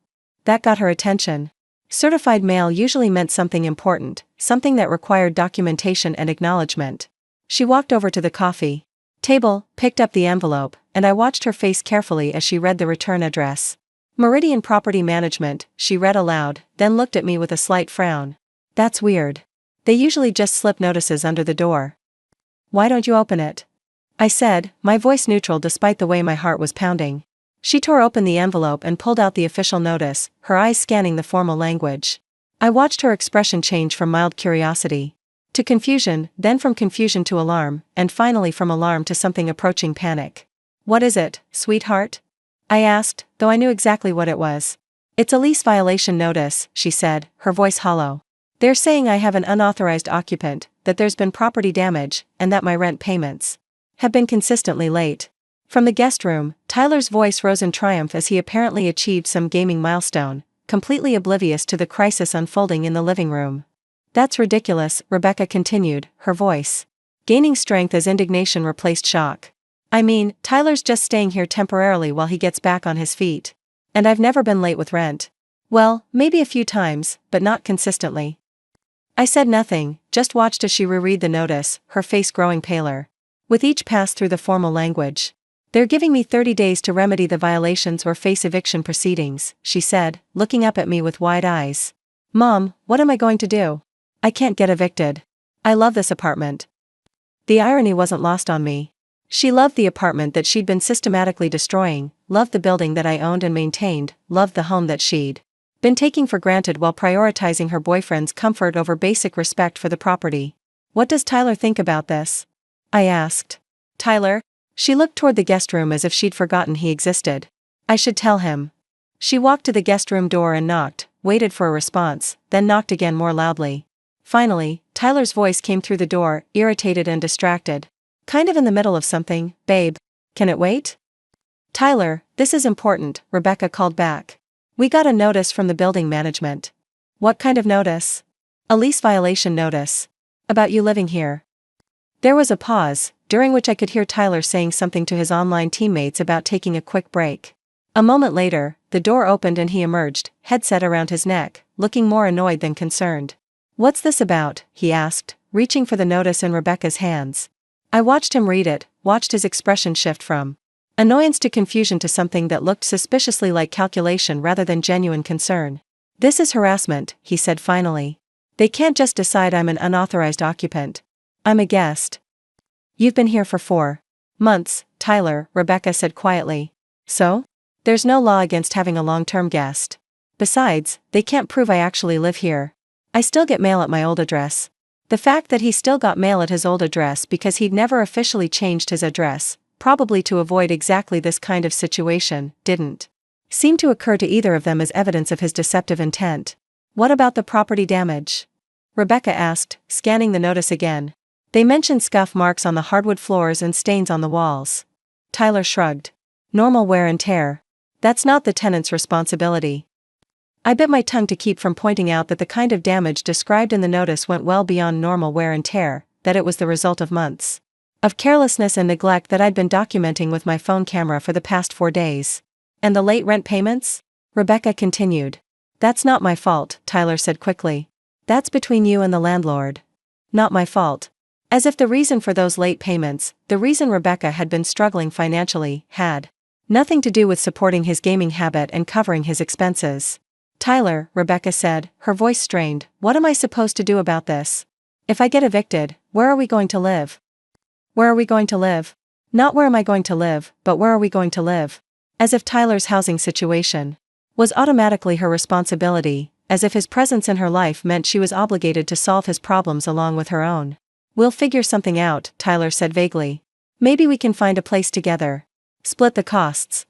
That got her attention. Certified mail usually meant something important, something that required documentation and acknowledgement. She walked over to the coffee table, picked up the envelope, and I watched her face carefully as she read the return address. Meridian Property Management, she read aloud, then looked at me with a slight frown. That's weird. They usually just slip notices under the door. Why don't you open it? I said, my voice neutral despite the way my heart was pounding. She tore open the envelope and pulled out the official notice, her eyes scanning the formal language. I watched her expression change from mild curiosity to confusion, then from confusion to alarm, and finally from alarm to something approaching panic. What is it, sweetheart? I asked, though I knew exactly what it was. It's a lease violation notice, she said, her voice hollow. They're saying I have an unauthorized occupant, that there's been property damage, and that my rent payments have been consistently late. From the guest room, Tyler's voice rose in triumph as he apparently achieved some gaming milestone, completely oblivious to the crisis unfolding in the living room. That's ridiculous, Rebecca continued, her voice gaining strength as indignation replaced shock. I mean, Tyler's just staying here temporarily while he gets back on his feet. And I've never been late with rent. Well, maybe a few times, but not consistently. I said nothing, just watched as she reread the notice, her face growing paler. With each pass through the formal language. They're giving me 30 days to remedy the violations or face eviction proceedings, she said, looking up at me with wide eyes. Mom, what am I going to do? I can't get evicted. I love this apartment. The irony wasn't lost on me. She loved the apartment that she'd been systematically destroying, loved the building that I owned and maintained, loved the home that she'd been taking for granted while prioritizing her boyfriend's comfort over basic respect for the property. What does Tyler think about this? I asked. Tyler? She looked toward the guest room as if she'd forgotten he existed. I should tell him. She walked to the guest room door and knocked, waited for a response, then knocked again more loudly. Finally, Tyler's voice came through the door, irritated and distracted. Kind of in the middle of something, babe. Can it wait? Tyler, this is important, Rebecca called back. We got a notice from the building management. What kind of notice? A lease violation notice. About you living here. There was a pause, during which I could hear Tyler saying something to his online teammates about taking a quick break. A moment later, the door opened and he emerged, headset around his neck, looking more annoyed than concerned. What's this about? He asked, reaching for the notice in Rebecca's hands. I watched him read it, watched his expression shift from annoyance to confusion to something that looked suspiciously like calculation rather than genuine concern. This is harassment, he said finally. They can't just decide I'm an unauthorized occupant. I'm a guest. You've been here for 4 months, Tyler, Rebecca said quietly. So? There's no law against having a long-term guest. Besides, they can't prove I actually live here. I still get mail at my old address. The fact that he still got mail at his old address because he'd never officially changed his address, probably to avoid exactly this kind of situation, didn't seem to occur to either of them as evidence of his deceptive intent. What about the property damage? Rebecca asked, scanning the notice again. They mentioned scuff marks on the hardwood floors and stains on the walls. Tyler shrugged. Normal wear and tear. That's not the tenant's responsibility. I bit my tongue to keep from pointing out that the kind of damage described in the notice went well beyond normal wear and tear, that it was the result of months of carelessness and neglect that I'd been documenting with my phone camera for the past 4 days. And the late rent payments? Rebecca continued. That's not my fault, Tyler said quickly. That's between you and the landlord. Not my fault. As if the reason for those late payments, the reason Rebecca had been struggling financially, had nothing to do with supporting his gaming habit and covering his expenses. Tyler, Rebecca said, her voice strained, what am I supposed to do about this? If I get evicted, where are we going to live? Where are we going to live? Not where am I going to live, but where are we going to live? As if Tyler's housing situation was automatically her responsibility, as if his presence in her life meant she was obligated to solve his problems along with her own. We'll figure something out, Tyler said vaguely. Maybe we can find a place together. Split the costs.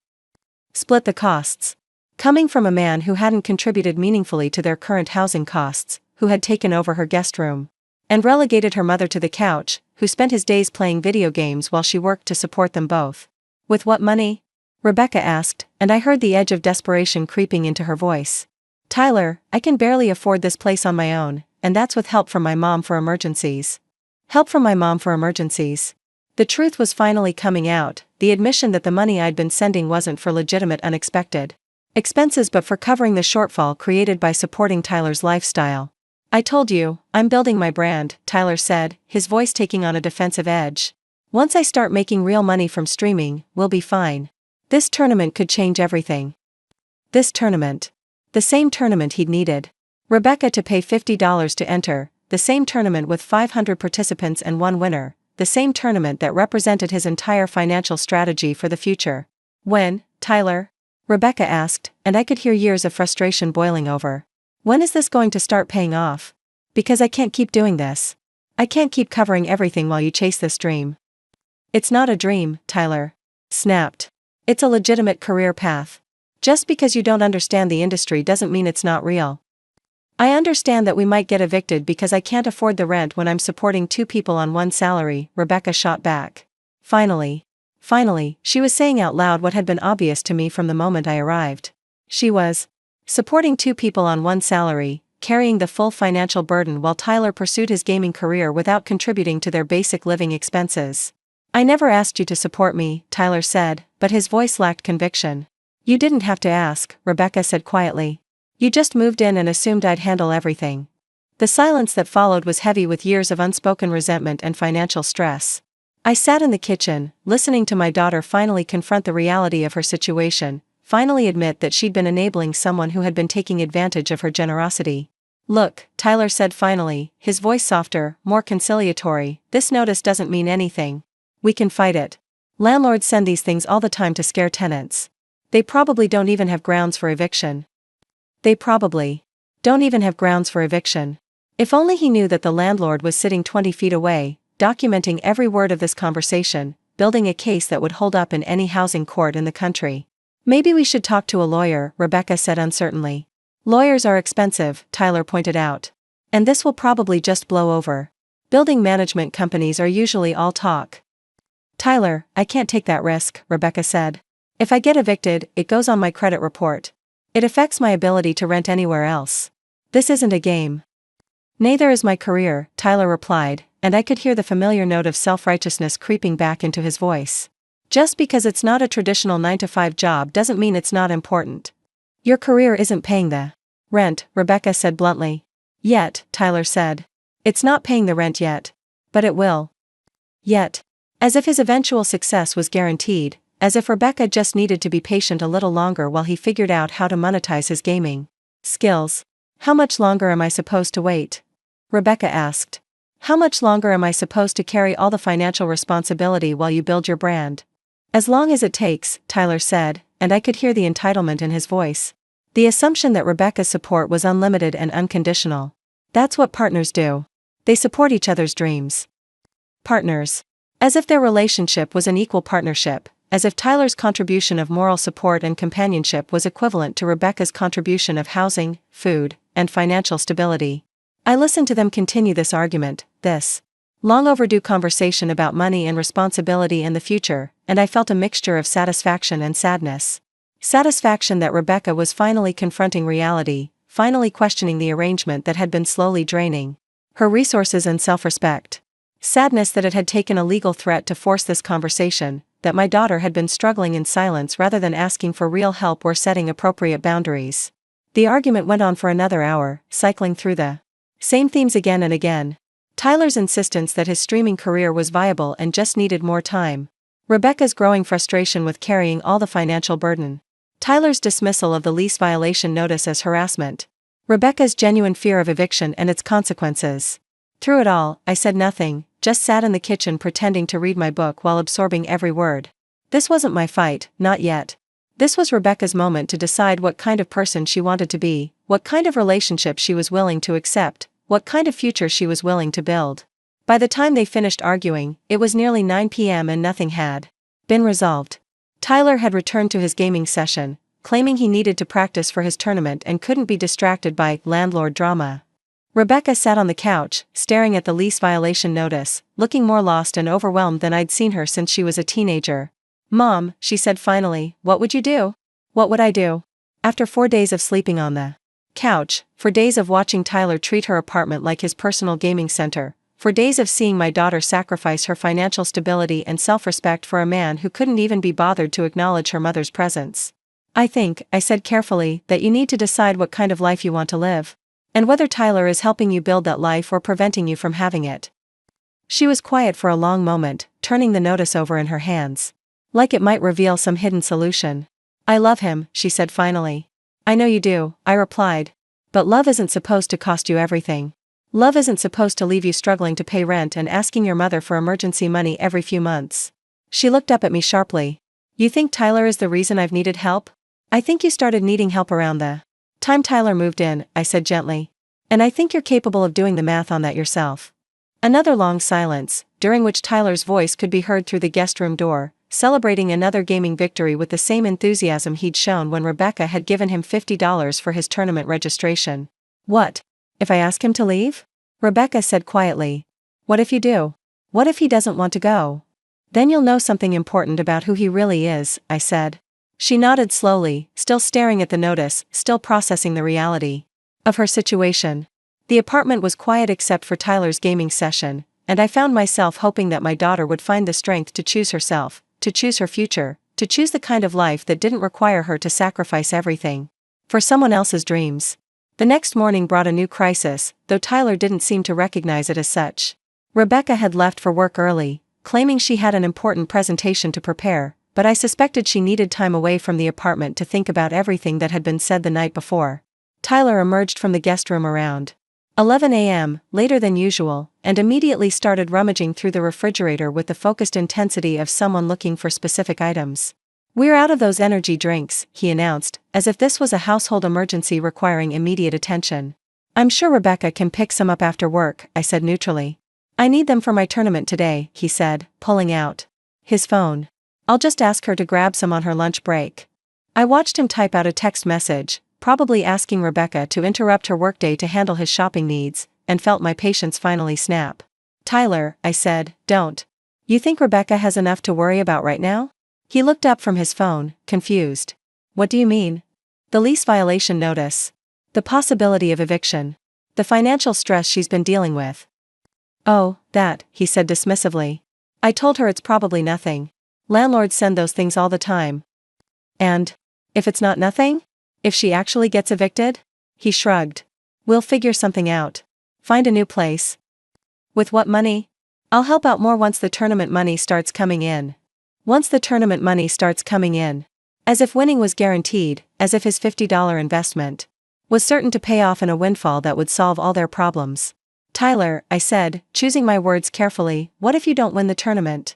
Split the costs. Coming from a man who hadn't contributed meaningfully to their current housing costs, who had taken over her guest room and relegated her mother to the couch, who spent his days playing video games while she worked to support them both. With what money? Rebecca asked, and I heard the edge of desperation creeping into her voice. Tyler, I can barely afford this place on my own, and that's with help from my mom for emergencies. Help from my mom for emergencies. The truth was finally coming out, the admission that the money I'd been sending wasn't for legitimate unexpected expenses but for covering the shortfall created by supporting Tyler's lifestyle. I told you, I'm building my brand, Tyler said, his voice taking on a defensive edge. Once I start making real money from streaming, we'll be fine. This tournament could change everything. This tournament. The same tournament he'd needed Rebecca to pay $50 to enter, the same tournament with 500 participants and one winner, the same tournament that represented his entire financial strategy for the future. When, Tyler? Rebecca asked, and I could hear years of frustration boiling over. When is this going to start paying off? Because I can't keep doing this. I can't keep covering everything while you chase this dream. It's not a dream, Tyler snapped. It's a legitimate career path. Just because you don't understand the industry doesn't mean it's not real. I understand that we might get evicted because I can't afford the rent when I'm supporting two people on one salary, Rebecca shot back. Finally, she was saying out loud what had been obvious to me from the moment I arrived. She was supporting two people on one salary, carrying the full financial burden while Tyler pursued his gaming career without contributing to their basic living expenses. I never asked you to support me, Tyler said, but his voice lacked conviction. You didn't have to ask, Rebecca said quietly. You just moved in and assumed I'd handle everything. The silence that followed was heavy with years of unspoken resentment and financial stress. I sat in the kitchen, listening to my daughter finally confront the reality of her situation, finally admit that she'd been enabling someone who had been taking advantage of her generosity. Look, Tyler said finally, his voice softer, more conciliatory, this notice doesn't mean anything. We can fight it. Landlords send these things all the time to scare tenants. They probably don't even have grounds for eviction. They probably don't even have grounds for eviction. If only he knew that the landlord was sitting 20 feet away, documenting every word of this conversation, building a case that would hold up in any housing court in the country. Maybe we should talk to a lawyer, Rebecca said uncertainly. Lawyers are expensive, Tyler pointed out. And this will probably just blow over. Building management companies are usually all talk. Tyler, I can't take that risk, Rebecca said. If I get evicted, it goes on my credit report. It affects my ability to rent anywhere else. This isn't a game. Neither is my career, Tyler replied, and I could hear the familiar note of self-righteousness creeping back into his voice. Just because it's not a traditional 9-to-5 job doesn't mean it's not important. Your career isn't paying the rent, Rebecca said bluntly. Yet, Tyler said. It's not paying the rent yet. But it will. Yet. As if his eventual success was guaranteed, as if Rebecca just needed to be patient a little longer while he figured out how to monetize his gaming skills. How much longer am I supposed to wait? Rebecca asked. How much longer am I supposed to carry all the financial responsibility while you build your brand? As long as it takes, Tyler said, and I could hear the entitlement in his voice. The assumption that Rebecca's support was unlimited and unconditional. That's what partners do. They support each other's dreams. Partners. As if their relationship was an equal partnership, as if Tyler's contribution of moral support and companionship was equivalent to Rebecca's contribution of housing, food, and financial stability. I listened to them continue this argument, this long overdue conversation about money and responsibility and the future, and I felt a mixture of satisfaction and sadness. Satisfaction that Rebecca was finally confronting reality, finally questioning the arrangement that had been slowly draining her resources and self-respect. Sadness that it had taken a legal threat to force this conversation, that my daughter had been struggling in silence rather than asking for real help or setting appropriate boundaries. The argument went on for another hour, cycling through the same themes again and again. Tyler's insistence that his streaming career was viable and just needed more time. Rebecca's growing frustration with carrying all the financial burden. Tyler's dismissal of the lease violation notice as harassment. Rebecca's genuine fear of eviction and its consequences. Through it all, I said nothing, just sat in the kitchen pretending to read my book while absorbing every word. This wasn't my fight, not yet. This was Rebecca's moment to decide what kind of person she wanted to be, what kind of relationship she was willing to accept, what kind of future she was willing to build. By the time they finished arguing, it was nearly 9 p.m. and nothing had been resolved. Tyler had returned to his gaming session, claiming he needed to practice for his tournament and couldn't be distracted by landlord drama. Rebecca sat on the couch, staring at the lease violation notice, looking more lost and overwhelmed than I'd seen her since she was a teenager. "Mom," she said finally, "what would you do?" "What would I do?" After 4 days of sleeping on the couch, for days of watching Tyler treat her apartment like his personal gaming center, for days of seeing my daughter sacrifice her financial stability and self-respect for a man who couldn't even be bothered to acknowledge her mother's presence. "I think," I said carefully, "that you need to decide what kind of life you want to live. And whether Tyler is helping you build that life or preventing you from having it." She was quiet for a long moment, turning the notice over in her hands. Like it might reveal some hidden solution. "I love him," she said finally. "I know you do," I replied. "But love isn't supposed to cost you everything. Love isn't supposed to leave you struggling to pay rent and asking your mother for emergency money every few months." She looked up at me sharply. "You think Tyler is the reason I've needed help?" "I think you started needing help around the time Tyler moved in," I said gently. "And I think you're capable of doing the math on that yourself." Another long silence, during which Tyler's voice could be heard through the guest room door, celebrating another gaming victory with the same enthusiasm he'd shown when Rebecca had given him $50 for his tournament registration. "What if I ask him to leave?" Rebecca said quietly. "What if you do? What if he doesn't want to go?" "Then you'll know something important about who he really is," I said. She nodded slowly, still staring at the notice, still processing the reality of her situation. The apartment was quiet except for Tyler's gaming session, and I found myself hoping that my daughter would find the strength to choose herself, to choose her future, to choose the kind of life that didn't require her to sacrifice everything for someone else's dreams. The next morning brought a new crisis, though Tyler didn't seem to recognize it as such. Rebecca had left for work early, claiming she had an important presentation to prepare, but I suspected she needed time away from the apartment to think about everything that had been said the night before. Tyler emerged from the guest room around 11 a.m., later than usual, and immediately started rummaging through the refrigerator with the focused intensity of someone looking for specific items. "We're out of those energy drinks," he announced, as if this was a household emergency requiring immediate attention. "I'm sure Rebecca can pick some up after work," I said neutrally. "I need them for my tournament today," he said, pulling out his phone. "I'll just ask her to grab some on her lunch break." I watched him type out a text message, probably asking Rebecca to interrupt her workday to handle his shopping needs, and felt my patience finally snap. "Tyler," I said, "don't you think Rebecca has enough to worry about right now?" He looked up from his phone, confused. "What do you mean?" "The lease violation notice. The possibility of eviction. The financial stress she's been dealing with." "Oh, that," he said dismissively. "I told her it's probably nothing. Landlords send those things all the time." "And if it's not nothing? If she actually gets evicted?" He shrugged. "We'll figure something out. Find a new place." "With what money?" "I'll help out more once the tournament money starts coming in." Once the tournament money starts coming in. As if winning was guaranteed, as if his $50 investment was certain to pay off in a windfall that would solve all their problems. "Tyler," I said, choosing my words carefully, "what if you don't win the tournament?"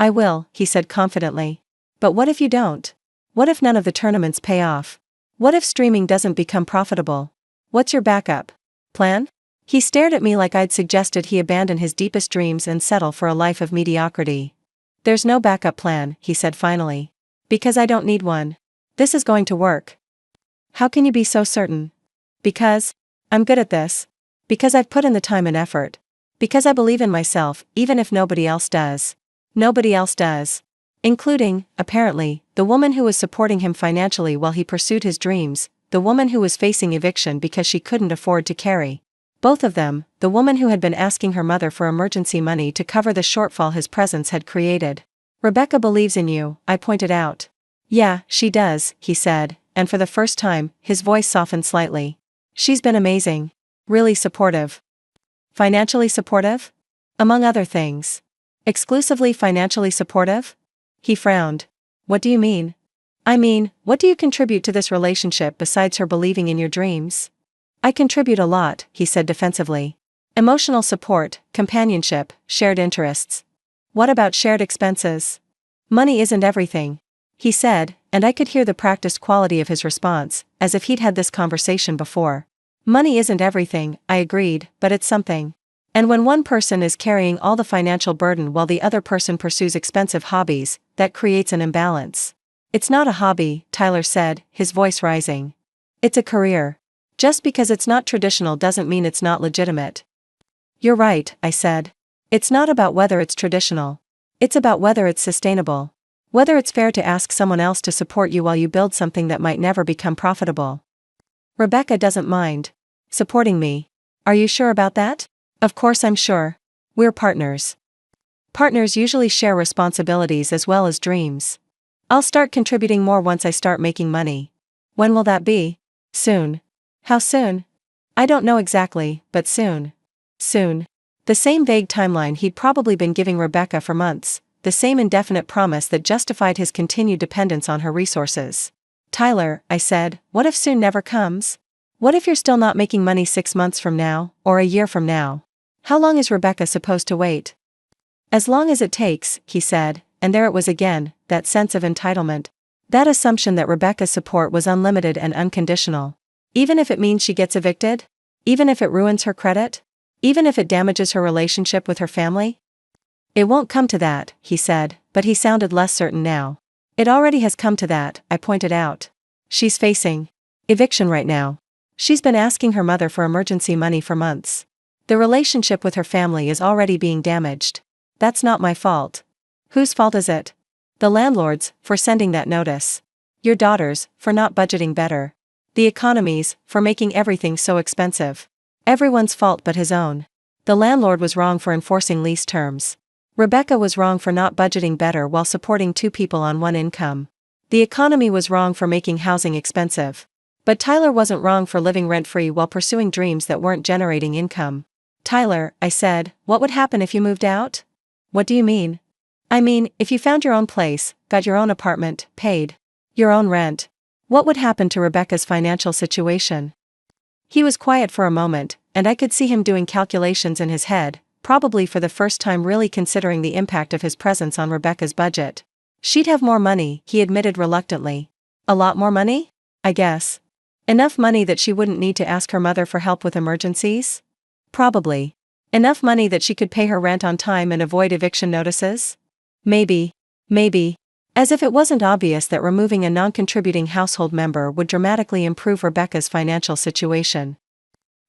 "I will," he said confidently. "But what if you don't? What if none of the tournaments pay off? What if streaming doesn't become profitable? What's your backup plan?" He stared at me like I'd suggested he abandon his deepest dreams and settle for a life of mediocrity. "There's no backup plan," he said finally. "Because I don't need one. This is going to work." "How can you be so certain?" "Because I'm good at this. Because I've put in the time and effort. Because I believe in myself, even if nobody else does." Nobody else does. Including, apparently, the woman who was supporting him financially while he pursued his dreams, the woman who was facing eviction because she couldn't afford to carry both of them, the woman who had been asking her mother for emergency money to cover the shortfall his presence had created. "Rebecca believes in you," I pointed out. "Yeah, she does," he said, and for the first time, his voice softened slightly. "She's been amazing. Really supportive." "Financially supportive?" "Among other things." "Exclusively financially supportive?" He frowned. "What do you mean?" "I mean, what do you contribute to this relationship besides her believing in your dreams?" "I contribute a lot," he said defensively. "Emotional support, companionship, shared interests." "What about shared expenses?" "Money isn't everything," he said, and I could hear the practiced quality of his response, as if he'd had this conversation before. "Money isn't everything," I agreed, "but it's something. And when one person is carrying all the financial burden while the other person pursues expensive hobbies, that creates an imbalance." It's not a hobby, Tyler said, his voice rising. It's a career. Just because it's not traditional doesn't mean it's not legitimate. You're right, I said. It's not about whether it's traditional. It's about whether it's sustainable. Whether it's fair to ask someone else to support you while you build something that might never become profitable. Rebecca doesn't mind supporting me. Are you sure about that? Of course I'm sure. We're partners. Partners usually share responsibilities as well as dreams. I'll start contributing more once I start making money. When will that be? Soon. How soon? I don't know exactly, but soon. Soon. The same vague timeline he'd probably been giving Rebecca for months, the same indefinite promise that justified his continued dependence on her resources. Tyler, I said, what if soon never comes? What if you're still not making money 6 months from now, or a year from now? How long is Rebecca supposed to wait? As long as it takes, he said, and there it was again, that sense of entitlement. That assumption that Rebecca's support was unlimited and unconditional. Even if it means she gets evicted? Even if it ruins her credit? Even if it damages her relationship with her family? It won't come to that, he said, but he sounded less certain now. It already has come to that, I pointed out. She's facing eviction right now. She's been asking her mother for emergency money for months. The relationship with her family is already being damaged. That's not my fault. Whose fault is it? The landlord's, for sending that notice. Your daughter's, for not budgeting better. The economy's, for making everything so expensive. Everyone's fault but his own. The landlord was wrong for enforcing lease terms. Rebecca was wrong for not budgeting better while supporting 2 people on 1 income. The economy was wrong for making housing expensive. But Tyler wasn't wrong for living rent-free while pursuing dreams that weren't generating income. Tyler, I said, what would happen if you moved out? What do you mean? I mean, if you found your own place, got your own apartment, paid your own rent. What would happen to Rebecca's financial situation? He was quiet for a moment, and I could see him doing calculations in his head, probably for the first time really considering the impact of his presence on Rebecca's budget. She'd have more money, he admitted reluctantly. A lot more money? I guess. Enough money that she wouldn't need to ask her mother for help with emergencies? Probably. Enough money that she could pay her rent on time and avoid eviction notices? Maybe. Maybe. As if it wasn't obvious that removing a non-contributing household member would dramatically improve Rebecca's financial situation.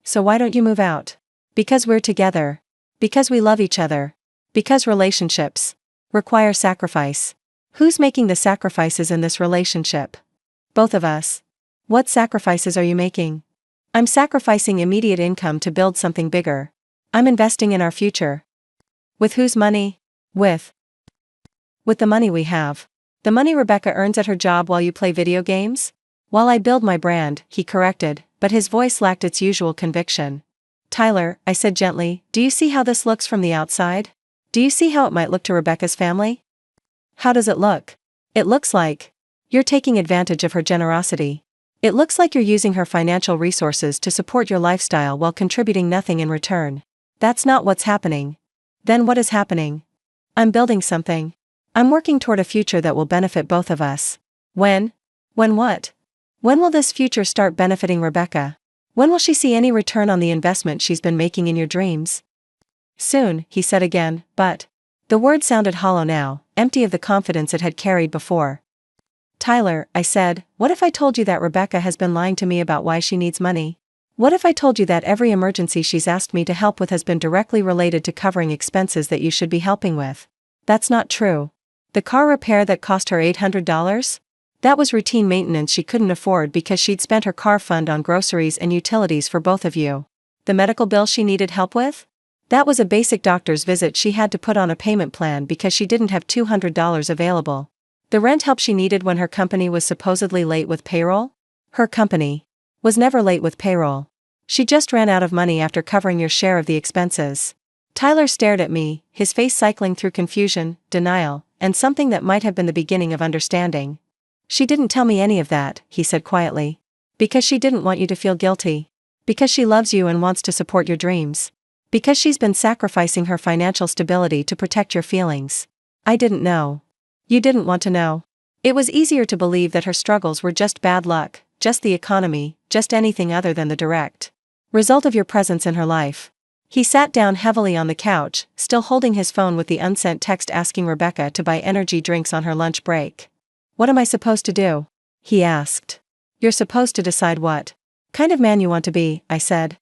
So why don't you move out? Because we're together. Because we love each other. Because relationships require sacrifice. Who's making the sacrifices in this relationship? Both of us. What sacrifices are you making? I'm sacrificing immediate income to build something bigger. I'm investing in our future. With whose money? With the money we have. The money Rebecca earns at her job while you play video games? While I build my brand, he corrected, but his voice lacked its usual conviction. Tyler, I said gently, do you see how this looks from the outside? Do you see how it might look to Rebecca's family? How does it look? It looks like you're taking advantage of her generosity. It looks like you're using her financial resources to support your lifestyle while contributing nothing in return. That's not what's happening. Then what is happening? I'm building something. I'm working toward a future that will benefit both of us. When? When what? When will this future start benefiting Rebecca? When will she see any return on the investment she's been making in your dreams? Soon, he said again, but the word sounded hollow now, empty of the confidence it had carried before. Tyler, I said, what if I told you that Rebecca has been lying to me about why she needs money? What if I told you that every emergency she's asked me to help with has been directly related to covering expenses that you should be helping with? That's not true. The car repair that cost her $800? That was routine maintenance she couldn't afford because she'd spent her car fund on groceries and utilities for both of you. The medical bill she needed help with? That was a basic doctor's visit she had to put on a payment plan because she didn't have $200 available. The rent help she needed when her company was supposedly late with payroll? Her company was never late with payroll. She just ran out of money after covering your share of the expenses. Tyler stared at me, his face cycling through confusion, denial, and something that might have been the beginning of understanding. She didn't tell me any of that, he said quietly. Because she didn't want you to feel guilty. Because she loves you and wants to support your dreams. Because she's been sacrificing her financial stability to protect your feelings. I didn't know. You didn't want to know. It was easier to believe that her struggles were just bad luck, just the economy, just anything other than the direct result of your presence in her life. He sat down heavily on the couch, still holding his phone with the unsent text asking Rebecca to buy energy drinks on her lunch break. What am I supposed to do? He asked. You're supposed to decide what kind of man you want to be, I said.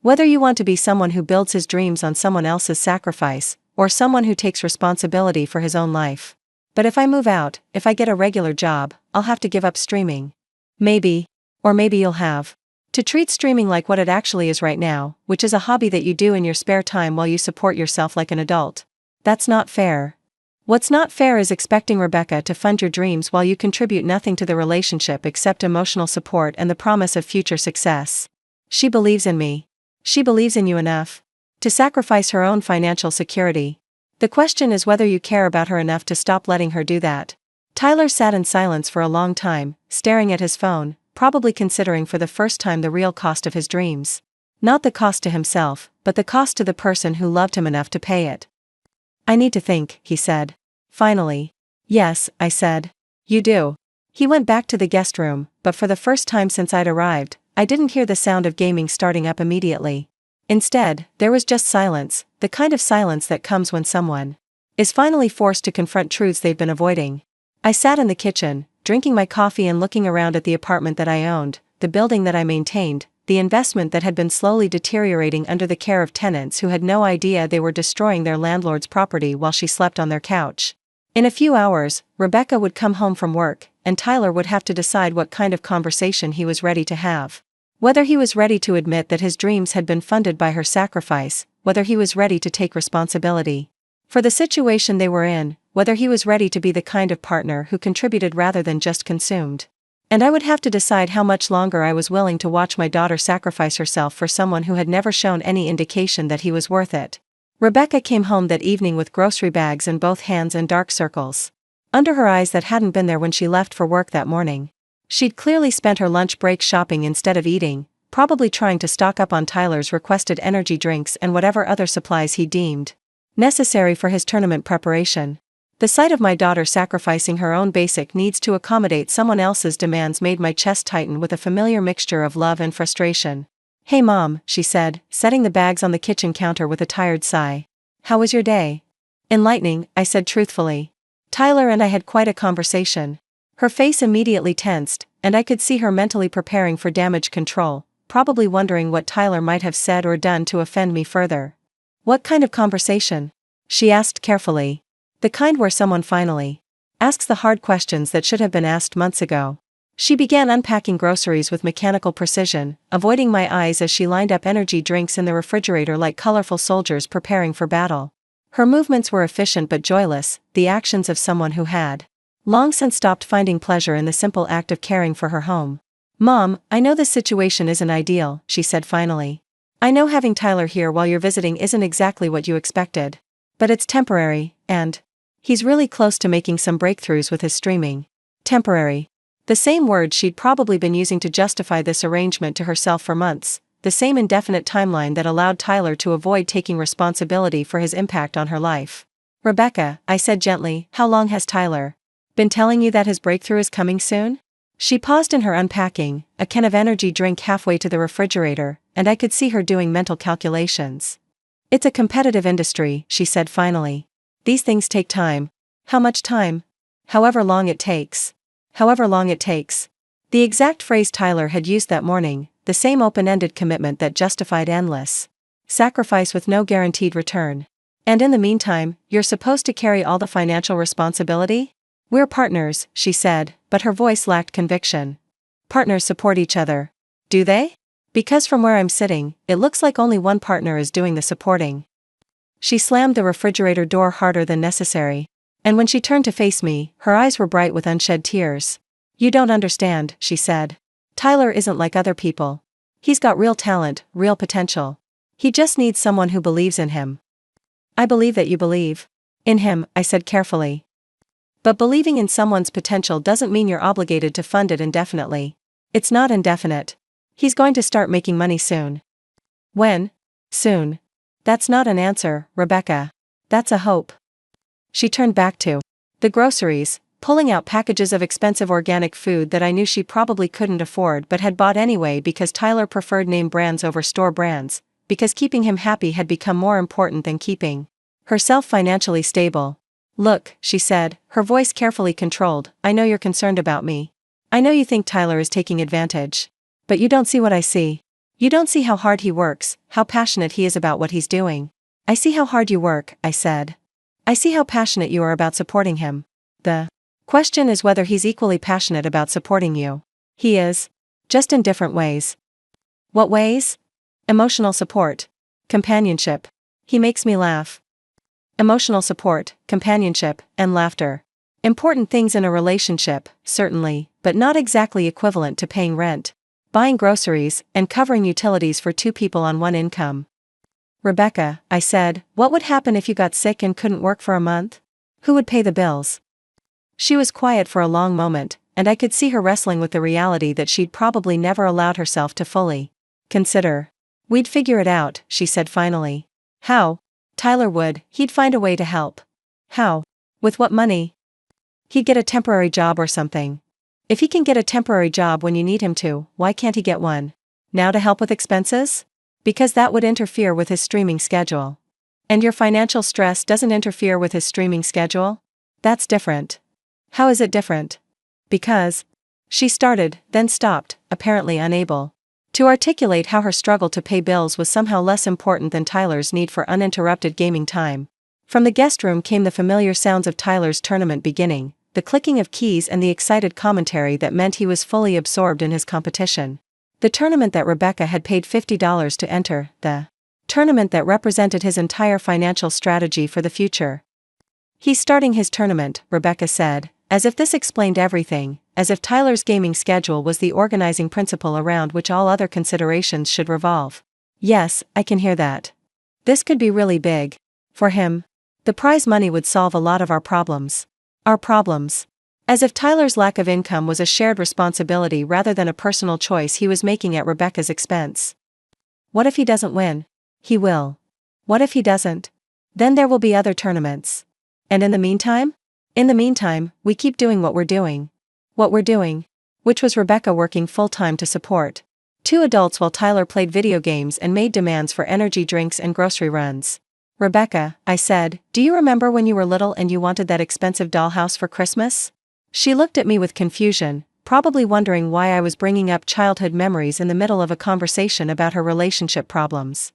Whether you want to be someone who builds his dreams on someone else's sacrifice, or someone who takes responsibility for his own life. But if I move out, if I get a regular job, I'll have to give up streaming. Maybe. Or maybe you'll have to treat streaming like what it actually is right now, which is a hobby that you do in your spare time while you support yourself like an adult. That's not fair. What's not fair is expecting Rebecca to fund your dreams while you contribute nothing to the relationship except emotional support and the promise of future success. She believes in me. She believes in you enough to sacrifice her own financial security. The question is whether you care about her enough to stop letting her do that. Tyler sat in silence for a long time, staring at his phone, probably considering for the first time the real cost of his dreams. Not the cost to himself, but the cost to the person who loved him enough to pay it. I need to think, he said. Finally. Yes, I said. You do. He went back to the guest room, but for the first time since I'd arrived, I didn't hear the sound of gaming starting up immediately. Instead, there was just silence, the kind of silence that comes when someone is finally forced to confront truths they've been avoiding. I sat in the kitchen, drinking my coffee and looking around at the apartment that I owned, the building that I maintained, the investment that had been slowly deteriorating under the care of tenants who had no idea they were destroying their landlord's property while she slept on their couch. In a few hours, Rebecca would come home from work, and Tyler would have to decide what kind of conversation he was ready to have. Whether he was ready to admit that his dreams had been funded by her sacrifice, whether he was ready to take responsibility for the situation they were in, whether he was ready to be the kind of partner who contributed rather than just consumed. And I would have to decide how much longer I was willing to watch my daughter sacrifice herself for someone who had never shown any indication that he was worth it. Rebecca came home that evening with grocery bags in both hands and dark circles under her eyes that hadn't been there when she left for work that morning. She'd clearly spent her lunch break shopping instead of eating, probably trying to stock up on Tyler's requested energy drinks and whatever other supplies he deemed necessary for his tournament preparation. The sight of my daughter sacrificing her own basic needs to accommodate someone else's demands made my chest tighten with a familiar mixture of love and frustration. Hey Mom, she said, setting the bags on the kitchen counter with a tired sigh. How was your day? Enlightening, I said truthfully. Tyler and I had quite a conversation. Her face immediately tensed, and I could see her mentally preparing for damage control, probably wondering what Tyler might have said or done to offend me further. What kind of conversation? She asked carefully. The kind where someone finally asks the hard questions that should have been asked months ago. She began unpacking groceries with mechanical precision, avoiding my eyes as she lined up energy drinks in the refrigerator like colorful soldiers preparing for battle. Her movements were efficient but joyless, the actions of someone who had long since stopped finding pleasure in the simple act of caring for her home. Mom, I know this situation isn't ideal, she said finally. I know having Tyler here while you're visiting isn't exactly what you expected. But it's temporary, and he's really close to making some breakthroughs with his streaming. Temporary. The same word she'd probably been using to justify this arrangement to herself for months, the same indefinite timeline that allowed Tyler to avoid taking responsibility for his impact on her life. Rebecca, I said gently, how long has Tyler been telling you that his breakthrough is coming soon? She paused in her unpacking, a can of energy drink halfway to the refrigerator, and I could see her doing mental calculations. It's a competitive industry, she said finally. These things take time. How much time? However long it takes. However long it takes. The exact phrase Tyler had used that morning, the same open-ended commitment that justified endless sacrifice with no guaranteed return. And in the meantime, you're supposed to carry all the financial responsibility? We're partners, she said, but her voice lacked conviction. Partners support each other. Do they? Because from where I'm sitting, it looks like only one partner is doing the supporting. She slammed the refrigerator door harder than necessary. And when she turned to face me, her eyes were bright with unshed tears. You don't understand, she said. Tyler isn't like other people. He's got real talent, real potential. He just needs someone who believes in him. I believe that you believe in him, I said carefully. But believing in someone's potential doesn't mean you're obligated to fund it indefinitely. It's not indefinite. He's going to start making money soon. When? Soon. That's not an answer, Rebecca. That's a hope. She turned back to the groceries, pulling out packages of expensive organic food that I knew she probably couldn't afford but had bought anyway because Tyler preferred name brands over store brands, because keeping him happy had become more important than keeping herself financially stable. Look, she said, her voice carefully controlled, I know you're concerned about me. I know you think Tyler is taking advantage. But you don't see what I see. You don't see how hard he works, how passionate he is about what he's doing. I see how hard you work, I said. I see how passionate you are about supporting him. The question is whether he's equally passionate about supporting you. He is. Just in different ways. What ways? Emotional support. Companionship. He makes me laugh. Emotional support, companionship, and laughter. Important things in a relationship, certainly, but not exactly equivalent to paying rent, buying groceries, and covering utilities for two people on one income. Rebecca, I said, what would happen if you got sick and couldn't work for a month? Who would pay the bills? She was quiet for a long moment, and I could see her wrestling with the reality that she'd probably never allowed herself to fully consider. We'd figure it out, she said finally. How? Tyler would, he'd find a way to help. How? With what money? He'd get a temporary job or something. If he can get a temporary job when you need him to, why can't he get one? Now to help with expenses? Because that would interfere with his streaming schedule. And your financial stress doesn't interfere with his streaming schedule? That's different. How is it different? Because. She started, then stopped, apparently unable to articulate how her struggle to pay bills was somehow less important than Tyler's need for uninterrupted gaming time. From the guest room came the familiar sounds of Tyler's tournament beginning, the clicking of keys and the excited commentary that meant he was fully absorbed in his competition. The tournament that Rebecca had paid $50 to enter, the tournament that represented his entire financial strategy for the future. He's starting his tournament, Rebecca said, as if this explained everything, as if Tyler's gaming schedule was the organizing principle around which all other considerations should revolve. Yes, I can hear that. This could be really big. For him. The prize money would solve a lot of our problems. Our problems. As if Tyler's lack of income was a shared responsibility rather than a personal choice he was making at Rebecca's expense. What if he doesn't win? He will. What if he doesn't? Then there will be other tournaments. And in the meantime? In the meantime, we keep doing what we're doing. What we're doing. Which was Rebecca working full-time to support two adults while Tyler played video games and made demands for energy drinks and grocery runs. Rebecca, I said, do you remember when you were little and you wanted that expensive dollhouse for Christmas? She looked at me with confusion, probably wondering why I was bringing up childhood memories in the middle of a conversation about her relationship problems.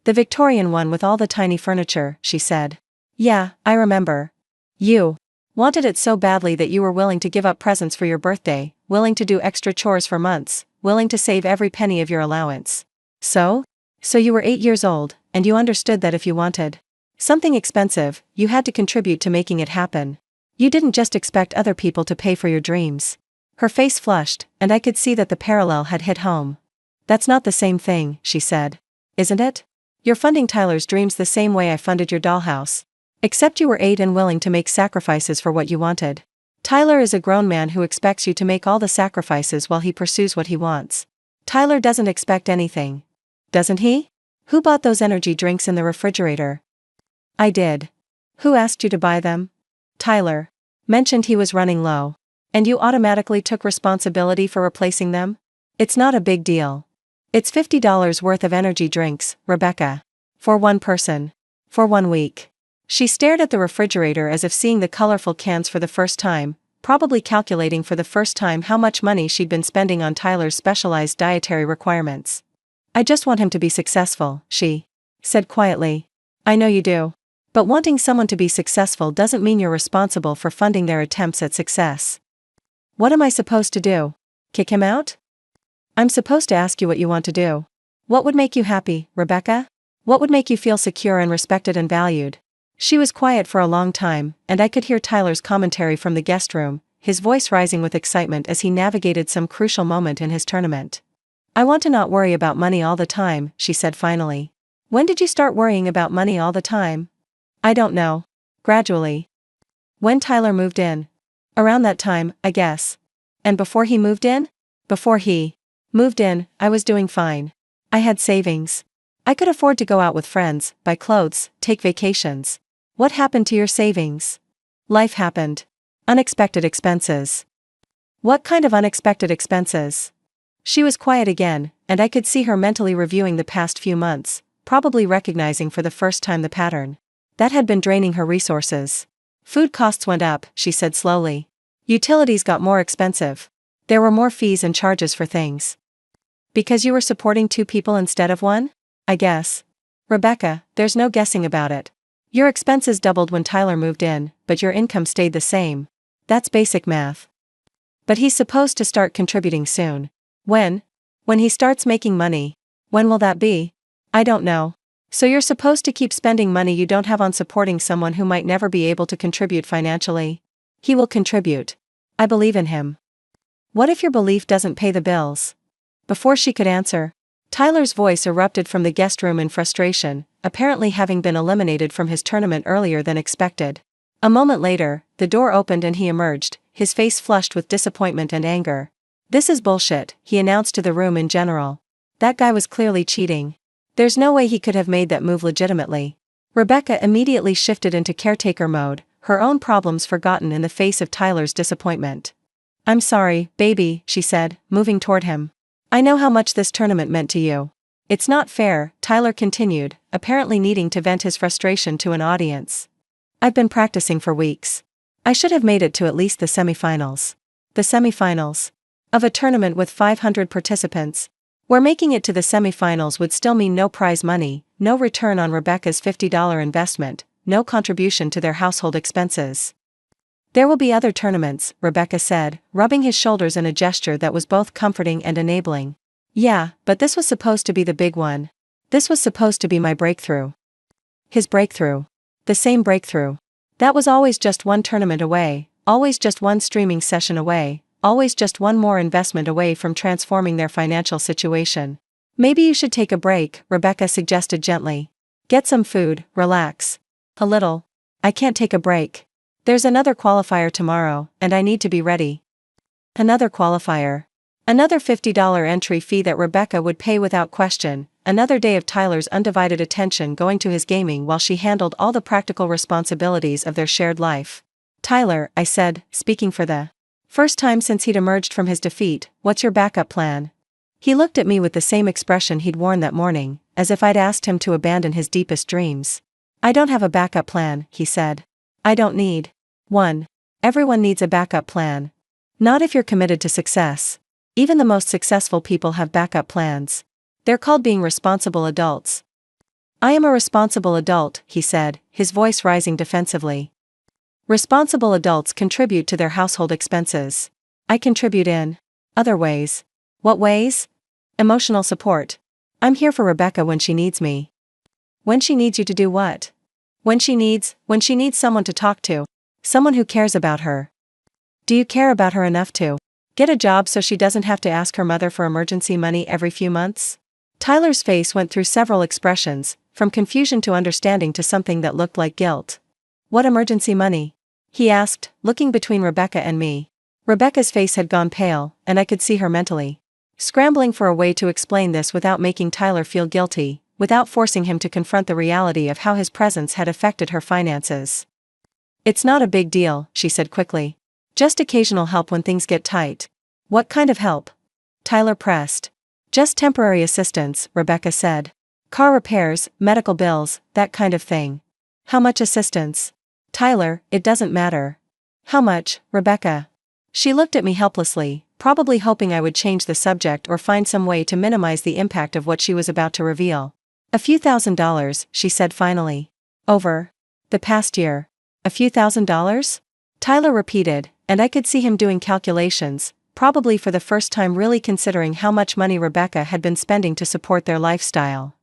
The Victorian one with all the tiny furniture, she said. Yeah, I remember. You wanted it so badly that you were willing to give up presents for your birthday, willing to do extra chores for months, willing to save every penny of your allowance. So you were 8 years old, and you understood that if you wanted something expensive, you had to contribute to making it happen. You didn't just expect other people to pay for your dreams. Her face flushed, and I could see that the parallel had hit home. That's not the same thing, she said. Isn't it? You're funding Tyler's dreams the same way I funded your dollhouse. Except you were 8 and willing to make sacrifices for what you wanted. Tyler is a grown man who expects you to make all the sacrifices while he pursues what he wants. Tyler doesn't expect anything. Doesn't he? Who bought those energy drinks in the refrigerator? I did. Who asked you to buy them? Tyler. Mentioned he was running low. And you automatically took responsibility for replacing them? It's not a big deal. It's $50 worth of energy drinks, Rebecca. For one person. For 1 week. She stared at the refrigerator as if seeing the colorful cans for the first time, probably calculating for the first time how much money she'd been spending on Tyler's specialized dietary requirements. I just want him to be successful, she said quietly. I know you do. But wanting someone to be successful doesn't mean you're responsible for funding their attempts at success. What am I supposed to do? Kick him out? I'm supposed to ask you what you want to do. What would make you happy, Rebecca? What would make you feel secure and respected and valued? She was quiet for a long time, and I could hear Tyler's commentary from the guest room, his voice rising with excitement as he navigated some crucial moment in his tournament. I want to not worry about money all the time, she said finally. When did you start worrying about money all the time? I don't know. Gradually. When Tyler moved in. Around that time, I guess. And before he moved in? Before he moved in, I was doing fine. I had savings. I could afford to go out with friends, buy clothes, take vacations. What happened to your savings? Life happened. Unexpected expenses. What kind of unexpected expenses? She was quiet again, and I could see her mentally reviewing the past few months, probably recognizing for the first time the pattern that had been draining her resources. Food costs went up, she said slowly. Utilities got more expensive. There were more fees and charges for things. Because you were supporting 2 people instead of 1? I guess. Rebecca, there's no guessing about it. Your expenses doubled when Tyler moved in, but your income stayed the same. That's basic math. But he's supposed to start contributing soon. When? When he starts making money. When will that be? I don't know. So you're supposed to keep spending money you don't have on supporting someone who might never be able to contribute financially? He will contribute. I believe in him. What if your belief doesn't pay the bills? Before she could answer, Tyler's voice erupted from the guest room in frustration, apparently having been eliminated from his tournament earlier than expected. A moment later, the door opened and he emerged, his face flushed with disappointment and anger. This is bullshit, he announced to the room in general. That guy was clearly cheating. There's no way he could have made that move legitimately. Rebecca immediately shifted into caretaker mode, her own problems forgotten in the face of Tyler's disappointment. I'm sorry, baby, she said, moving toward him. I know how much this tournament meant to you. It's not fair, Tyler continued, apparently needing to vent his frustration to an audience. I've been practicing for weeks. I should have made it to at least the semifinals. The semifinals? Of a tournament with 500 participants, where making it to the semifinals would still mean no prize money, no return on Rebecca's $50 investment, no contribution to their household expenses. There will be other tournaments, Rebecca said, rubbing his shoulders in a gesture that was both comforting and enabling. Yeah, but this was supposed to be the big one. This was supposed to be my breakthrough. His breakthrough. The same breakthrough. That was always just one tournament away, always just one streaming session away, always just one more investment away from transforming their financial situation. Maybe you should take a break, Rebecca suggested gently. Get some food, relax. A little. I can't take a break. There's another qualifier tomorrow, and I need to be ready. Another qualifier. Another $50 entry fee that Rebecca would pay without question, another day of Tyler's undivided attention going to his gaming while she handled all the practical responsibilities of their shared life. Tyler, I said, speaking for the first time since he'd emerged from his defeat, what's your backup plan? He looked at me with the same expression he'd worn that morning, as if I'd asked him to abandon his deepest dreams. I don't have a backup plan, he said. I don't need one. Everyone needs a backup plan. Not if you're committed to success. Even the most successful people have backup plans. They're called being responsible adults. I am a responsible adult, he said, his voice rising defensively. Responsible adults contribute to their household expenses. I contribute in other ways. What ways? Emotional support. I'm here for Rebecca when she needs me. When she needs you to do what? When she needs someone to talk to. Someone who cares about her. Do you care about her enough to get a job so she doesn't have to ask her mother for emergency money every few months? Tyler's face went through several expressions, from confusion to understanding to something that looked like guilt. What emergency money? He asked, looking between Rebecca and me. Rebecca's face had gone pale, and I could see her mentally scrambling for a way to explain this without making Tyler feel guilty, without forcing him to confront the reality of how his presence had affected her finances. It's not a big deal, she said quickly. Just occasional help when things get tight. What kind of help? Tyler pressed. Just temporary assistance, Rebecca said. Car repairs, medical bills, that kind of thing. How much assistance? Tyler, it doesn't matter. How much, Rebecca? She looked at me helplessly, probably hoping I would change the subject or find some way to minimize the impact of what she was about to reveal. A few $1,000s, she said finally. Over the past year. A few $1,000s? Tyler repeated, and I could see him doing calculations, probably for the first time really considering how much money Rebecca had been spending to support their lifestyle.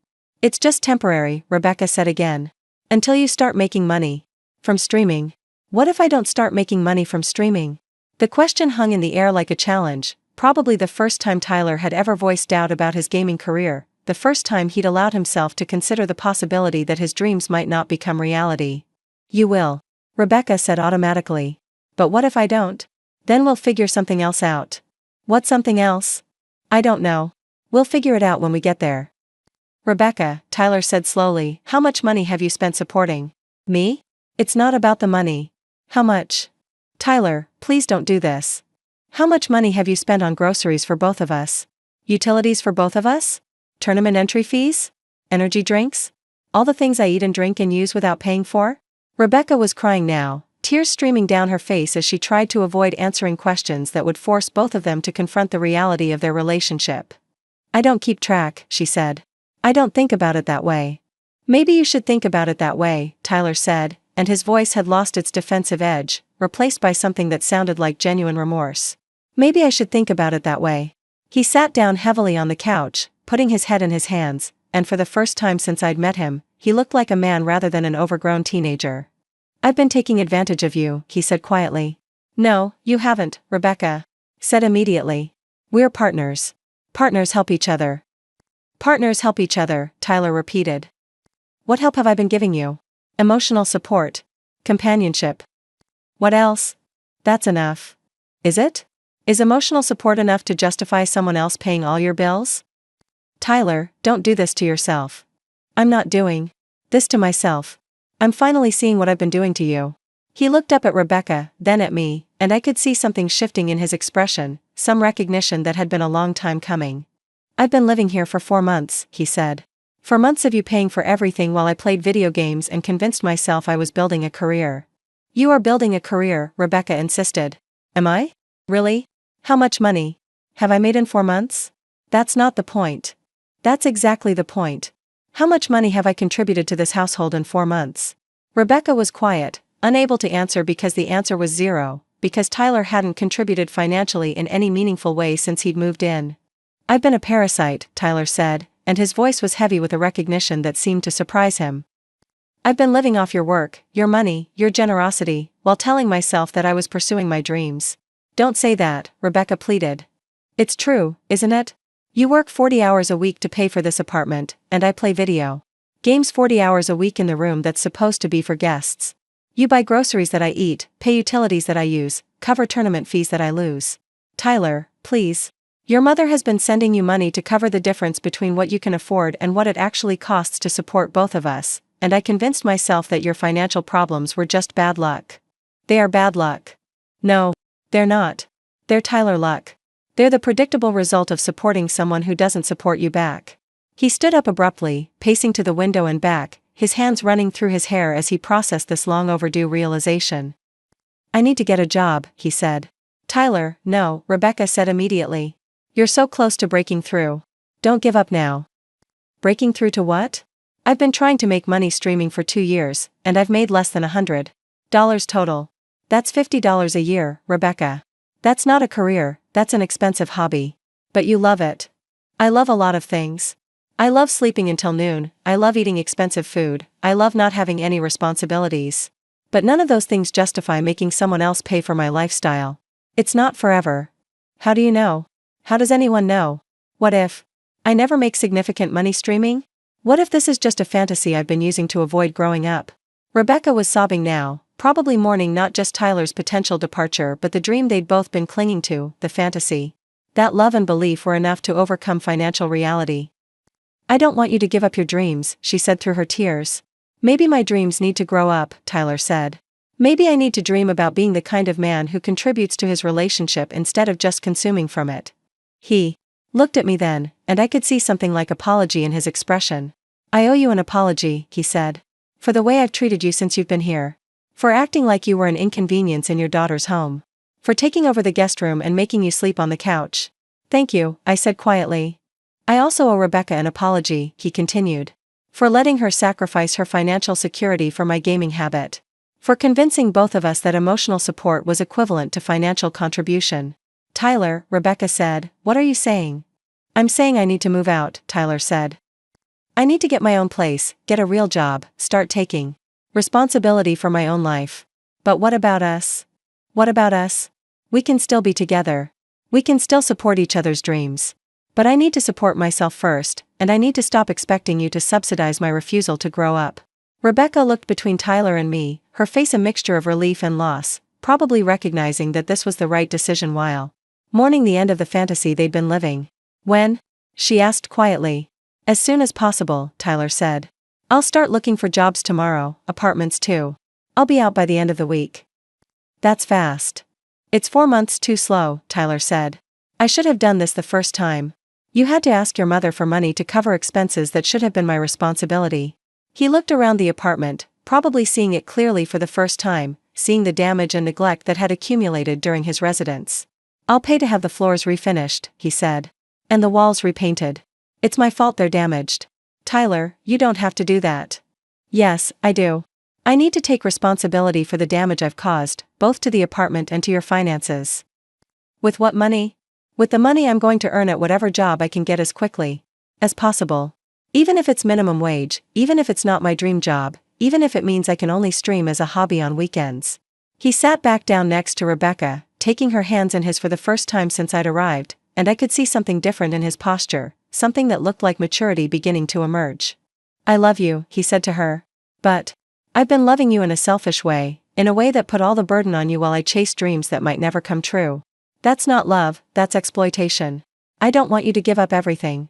It's just temporary, Rebecca said again. Until you start making money. From streaming. What if I don't start making money from streaming? The question hung in the air like a challenge, probably the first time Tyler had ever voiced doubt about his gaming career, the first time he'd allowed himself to consider the possibility that his dreams might not become reality. You will. Rebecca said automatically. But what if I don't? Then we'll figure something else out. What something else? I don't know. We'll figure it out when we get there. Rebecca, Tyler said slowly, how much money have you spent supporting me? It's not about the money. How much? Tyler, please don't do this. How much money have you spent on groceries for both of us? Utilities for both of us? Tournament entry fees? Energy drinks? All the things I eat and drink and use without paying for? Rebecca was crying now, tears streaming down her face as she tried to avoid answering questions that would force both of them to confront the reality of their relationship. I don't keep track, she said. I don't think about it that way. Maybe you should think about it that way, Tyler said, and his voice had lost its defensive edge, replaced by something that sounded like genuine remorse. Maybe I should think about it that way. He sat down heavily on the couch, putting his head in his hands, and for the first time since I'd met him, he looked like a man rather than an overgrown teenager. I've been taking advantage of you, he said quietly. No, you haven't, Rebecca said immediately. We're partners. Partners help each other. Partners help each other, Tyler repeated. What help have I been giving you? Emotional support. Companionship. What else? That's enough. Is it? Is emotional support enough to justify someone else paying all your bills? Tyler, don't do this to yourself. I'm not doing this to myself. I'm finally seeing what I've been doing to you. He looked up at Rebecca, then at me, and I could see something shifting in his expression, some recognition that had been a long time coming. I've been living here for 4 months, he said. 4 months of you paying for everything while I played video games and convinced myself I was building a career. You are building a career, Rebecca insisted. Am I? Really? How much money have I made in 4 months? That's not the point. That's exactly the point. How much money have I contributed to this household in 4 months? Rebecca was quiet, unable to answer because the answer was zero, because Tyler hadn't contributed financially in any meaningful way since he'd moved in. I've been a parasite, Tyler said, and his voice was heavy with a recognition that seemed to surprise him. I've been living off your work, your money, your generosity, while telling myself that I was pursuing my dreams. Don't say that, Rebecca pleaded. It's true, isn't it? You work 40 hours a week to pay for this apartment, and I play video games 40 hours a week in the room that's supposed to be for guests. You buy groceries that I eat, pay utilities that I use, cover tournament fees that I lose. Tyler, please. Your mother has been sending you money to cover the difference between what you can afford and what it actually costs to support both of us, and I convinced myself that your financial problems were just bad luck. They are bad luck. No, they're not. They're Tyler luck. They're the predictable result of supporting someone who doesn't support you back. He stood up abruptly, pacing to the window and back, his hands running through his hair as he processed this long overdue realization. I need to get a job, he said. Tyler, no, Rebecca said immediately. You're so close to breaking through. Don't give up now. Breaking through to what? I've been trying to make money streaming for 2 years, and I've made less than $100 total. That's $50 a year, Rebecca. That's not a career, that's an expensive hobby. But you love it. I love a lot of things. I love sleeping until noon, I love eating expensive food, I love not having any responsibilities. But none of those things justify making someone else pay for my lifestyle. It's not forever. How do you know? How does anyone know? What if I never make significant money streaming? What if this is just a fantasy I've been using to avoid growing up? Rebecca was sobbing now, probably mourning not just Tyler's potential departure but the dream they'd both been clinging to, the fantasy. That love and belief were enough to overcome financial reality. I don't want you to give up your dreams, she said through her tears. Maybe my dreams need to grow up, Tyler said. Maybe I need to dream about being the kind of man who contributes to his relationship instead of just consuming from it. He looked at me then, and I could see something like apology in his expression. I owe you an apology, he said. For the way I've treated you since you've been here. For acting like you were an inconvenience in your daughter's home. For taking over the guest room and making you sleep on the couch. Thank you, I said quietly. I also owe Rebecca an apology, he continued. For letting her sacrifice her financial security for my gaming habit. For convincing both of us that emotional support was equivalent to financial contribution. Tyler, Rebecca said, what are you saying? I'm saying I need to move out, Tyler said. I need to get my own place, get a real job, start taking responsibility for my own life. But what about us? What about us? We can still be together. We can still support each other's dreams. But I need to support myself first, and I need to stop expecting you to subsidize my refusal to grow up. Rebecca looked between Tyler and me, her face a mixture of relief and loss, probably recognizing that this was the right decision while mourning the end of the fantasy they'd been living. When? She asked quietly. As soon as possible, Tyler said. I'll start looking for jobs tomorrow, apartments too. I'll be out by the end of the week. That's fast. It's 4 months too slow, Tyler said. I should have done this the first time. You had to ask your mother for money to cover expenses that should have been my responsibility. He looked around the apartment, probably seeing it clearly for the first time, seeing the damage and neglect that had accumulated during his residence. "I'll pay to have the floors refinished," he said. "And the walls repainted. It's my fault they're damaged." "Tyler, you don't have to do that." "Yes, I do. I need to take responsibility for the damage I've caused, both to the apartment and to your finances." "With what money?" "With the money I'm going to earn at whatever job I can get as quickly as possible. Even if it's minimum wage, even if it's not my dream job, even if it means I can only stream as a hobby on weekends." He sat back down next to Rebecca, taking her hands in his for the first time since I'd arrived, and I could see something different in his posture, something that looked like maturity beginning to emerge. "I love you," he said to her. "But I've been loving you in a selfish way, in a way that put all the burden on you while I chased dreams that might never come true. That's not love, that's exploitation. I don't want you to give up everything."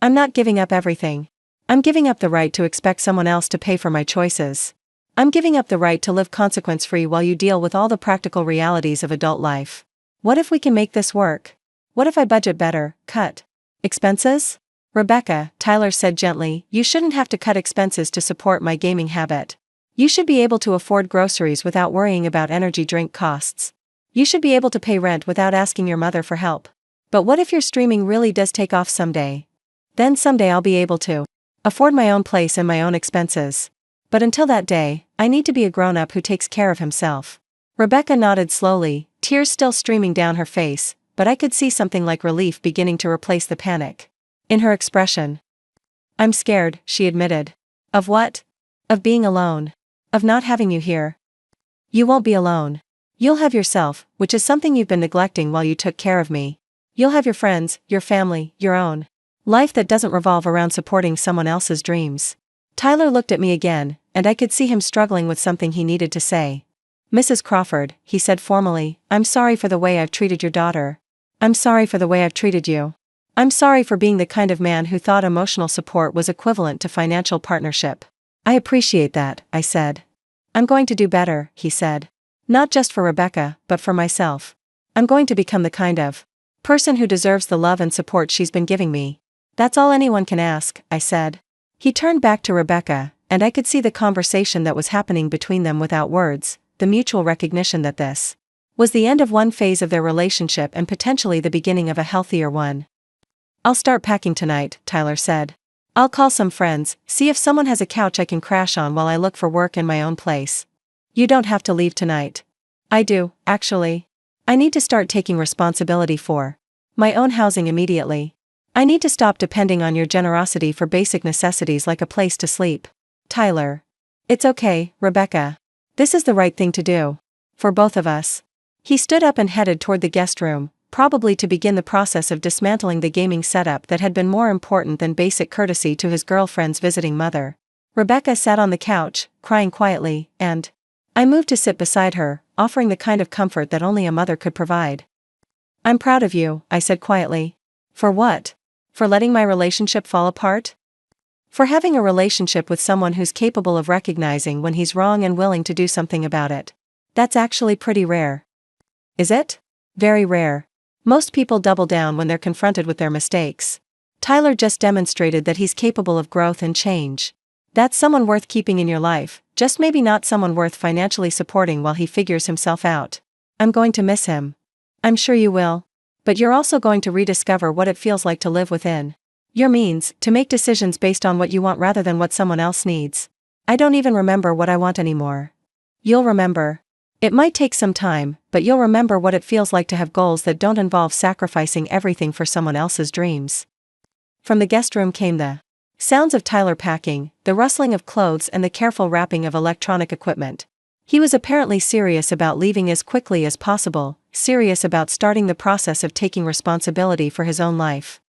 "I'm not giving up everything. I'm giving up the right to expect someone else to pay for my choices. I'm giving up the right to live consequence-free while you deal with all the practical realities of adult life. What if we can make this work? What if I budget better, cut expenses?" "Rebecca," Tyler said gently, "you shouldn't have to cut expenses to support my gaming habit. You should be able to afford groceries without worrying about energy drink costs. You should be able to pay rent without asking your mother for help. But what if your streaming really does take off someday? Then someday I'll be able to afford my own place and my own expenses. But until that day, I need to be a grown-up who takes care of himself." Rebecca nodded slowly, tears still streaming down her face, but I could see something like relief beginning to replace the panic in her expression. "I'm scared," she admitted. "Of what?" "Of being alone. Of not having you here." "You won't be alone. You'll have yourself, which is something you've been neglecting while you took care of me. You'll have your friends, your family, your own life that doesn't revolve around supporting someone else's dreams." Tyler looked at me again, and I could see him struggling with something he needed to say. "Mrs. Crawford," he said formally, "I'm sorry for the way I've treated your daughter. I'm sorry for the way I've treated you. I'm sorry for being the kind of man who thought emotional support was equivalent to financial partnership." "I appreciate that," I said. "I'm going to do better," he said. "Not just for Rebecca, but for myself. I'm going to become the kind of person who deserves the love and support she's been giving me. That's all anyone can ask," I said. He turned back to Rebecca, and I could see the conversation that was happening between them without words, the mutual recognition that this was the end of one phase of their relationship and potentially the beginning of a healthier one. "I'll start packing tonight," Tyler said. "I'll call some friends, see if someone has a couch I can crash on while I look for work in my own place." "You don't have to leave tonight." "I do, actually. I need to start taking responsibility for my own housing immediately. I need to stop depending on your generosity for basic necessities like a place to sleep." "Tyler." "It's okay, Rebecca. This is the right thing to do. For both of us." He stood up and headed toward the guest room, probably to begin the process of dismantling the gaming setup that had been more important than basic courtesy to his girlfriend's visiting mother. Rebecca sat on the couch, crying quietly, and I moved to sit beside her, offering the kind of comfort that only a mother could provide. "I'm proud of you," I said quietly. "For what? For letting my relationship fall apart? For having a relationship with someone who's capable of recognizing when he's wrong and willing to do something about it. That's actually pretty rare." "Is it?" "Very rare. Most people double down when they're confronted with their mistakes. Tyler just demonstrated that he's capable of growth and change. That's someone worth keeping in your life, just maybe not someone worth financially supporting while he figures himself out. I'm going to miss him." "I'm sure you will. But you're also going to rediscover what it feels like to live within your means, to make decisions based on what you want rather than what someone else needs. I don't even remember what I want anymore." "You'll remember. It might take some time, but you'll remember what it feels like to have goals that don't involve sacrificing everything for someone else's dreams." From the guest room came the sounds of Tyler packing, the rustling of clothes and the careful wrapping of electronic equipment. He was apparently serious about leaving as quickly as possible, serious about starting the process of taking responsibility for his own life.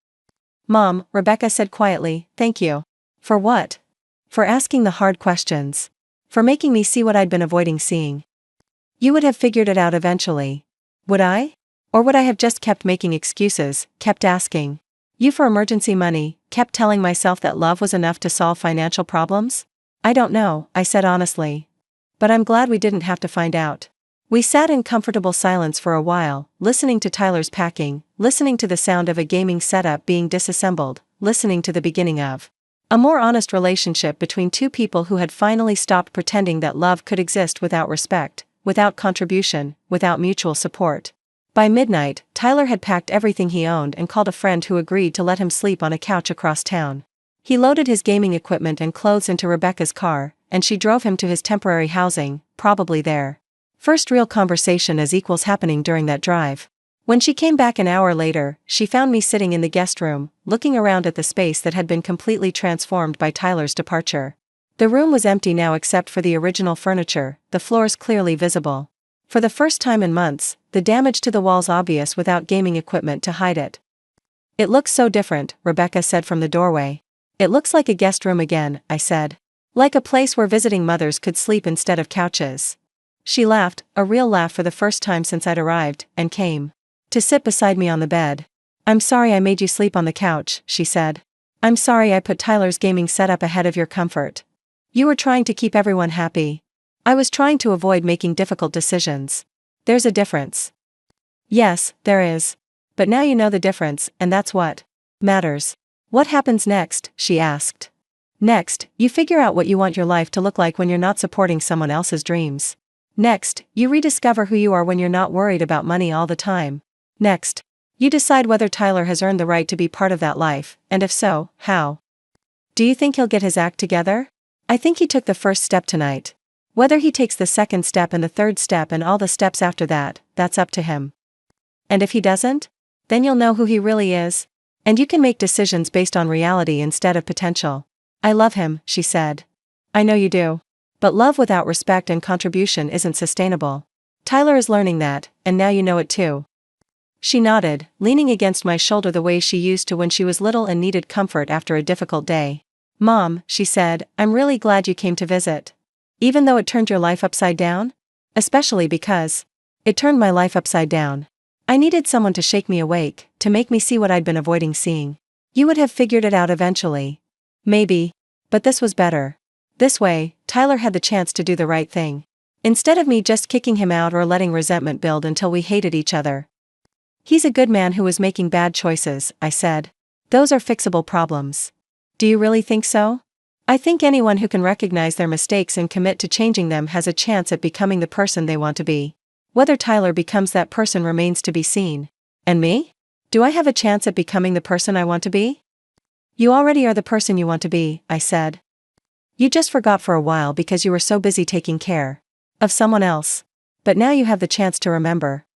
"Mom," Rebecca said quietly, "thank you." "For what?" "For asking the hard questions. For making me see what I'd been avoiding seeing." "You would have figured it out eventually." "Would I? Or would I have just kept making excuses, kept asking you for emergency money, kept telling myself that love was enough to solve financial problems?" "I don't know," I said honestly. "But I'm glad we didn't have to find out." We sat in comfortable silence for a while, listening to Tyler's packing, listening to the sound of a gaming setup being disassembled, listening to the beginning of a more honest relationship between two people who had finally stopped pretending that love could exist without respect, without contribution, without mutual support. By midnight, Tyler had packed everything he owned and called a friend who agreed to let him sleep on a couch across town. He loaded his gaming equipment and clothes into Rebecca's car, and she drove him to his temporary housing, probably there. First real conversation as equals happening during that drive. When she came back an hour later, she found me sitting in the guest room, looking around at the space that had been completely transformed by Tyler's departure. The room was empty now except for the original furniture, the floors clearly visible. For the first time in months, the damage to the walls obvious without gaming equipment to hide it. "It looks so different," Rebecca said from the doorway. "It looks like a guest room again," I said. "Like a place where visiting mothers could sleep instead of couches." She laughed, a real laugh for the first time since I'd arrived, and came to sit beside me on the bed. "I'm sorry I made you sleep on the couch," she said. "I'm sorry I put Tyler's gaming setup ahead of your comfort. You were trying to keep everyone happy. I was trying to avoid making difficult decisions. There's a difference." "Yes, there is. But now you know the difference, and that's what matters." "What happens next?" she asked. "Next, you figure out what you want your life to look like when you're not supporting someone else's dreams. Next, you rediscover who you are when you're not worried about money all the time. Next, you decide whether Tyler has earned the right to be part of that life, and if so, how. Do you think he'll get his act together? I think he took the first step tonight. Whether he takes the second step and the third step and all the steps after that, that's up to him. And if he doesn't? Then you'll know who he really is. And you can make decisions based on reality instead of potential." "I love him," she said. "I know you do. But love without respect and contribution isn't sustainable. Tyler is learning that, and now you know it too." She nodded, leaning against my shoulder the way she used to when she was little and needed comfort after a difficult day. "Mom," she said, "I'm really glad you came to visit. Even though it turned your life upside down? Especially because it turned my life upside down. I needed someone to shake me awake, to make me see what I'd been avoiding seeing. You would have figured it out eventually. Maybe. But this was better. This way, Tyler had the chance to do the right thing. Instead of me just kicking him out or letting resentment build until we hated each other. He's a good man who was making bad choices," I said. "Those are fixable problems." "Do you really think so?" "I think anyone who can recognize their mistakes and commit to changing them has a chance at becoming the person they want to be. Whether Tyler becomes that person remains to be seen. And me? Do I have a chance at becoming the person I want to be?" "You already are the person you want to be," I said. "You just forgot for a while because you were so busy taking care of someone else. But now you have the chance to remember."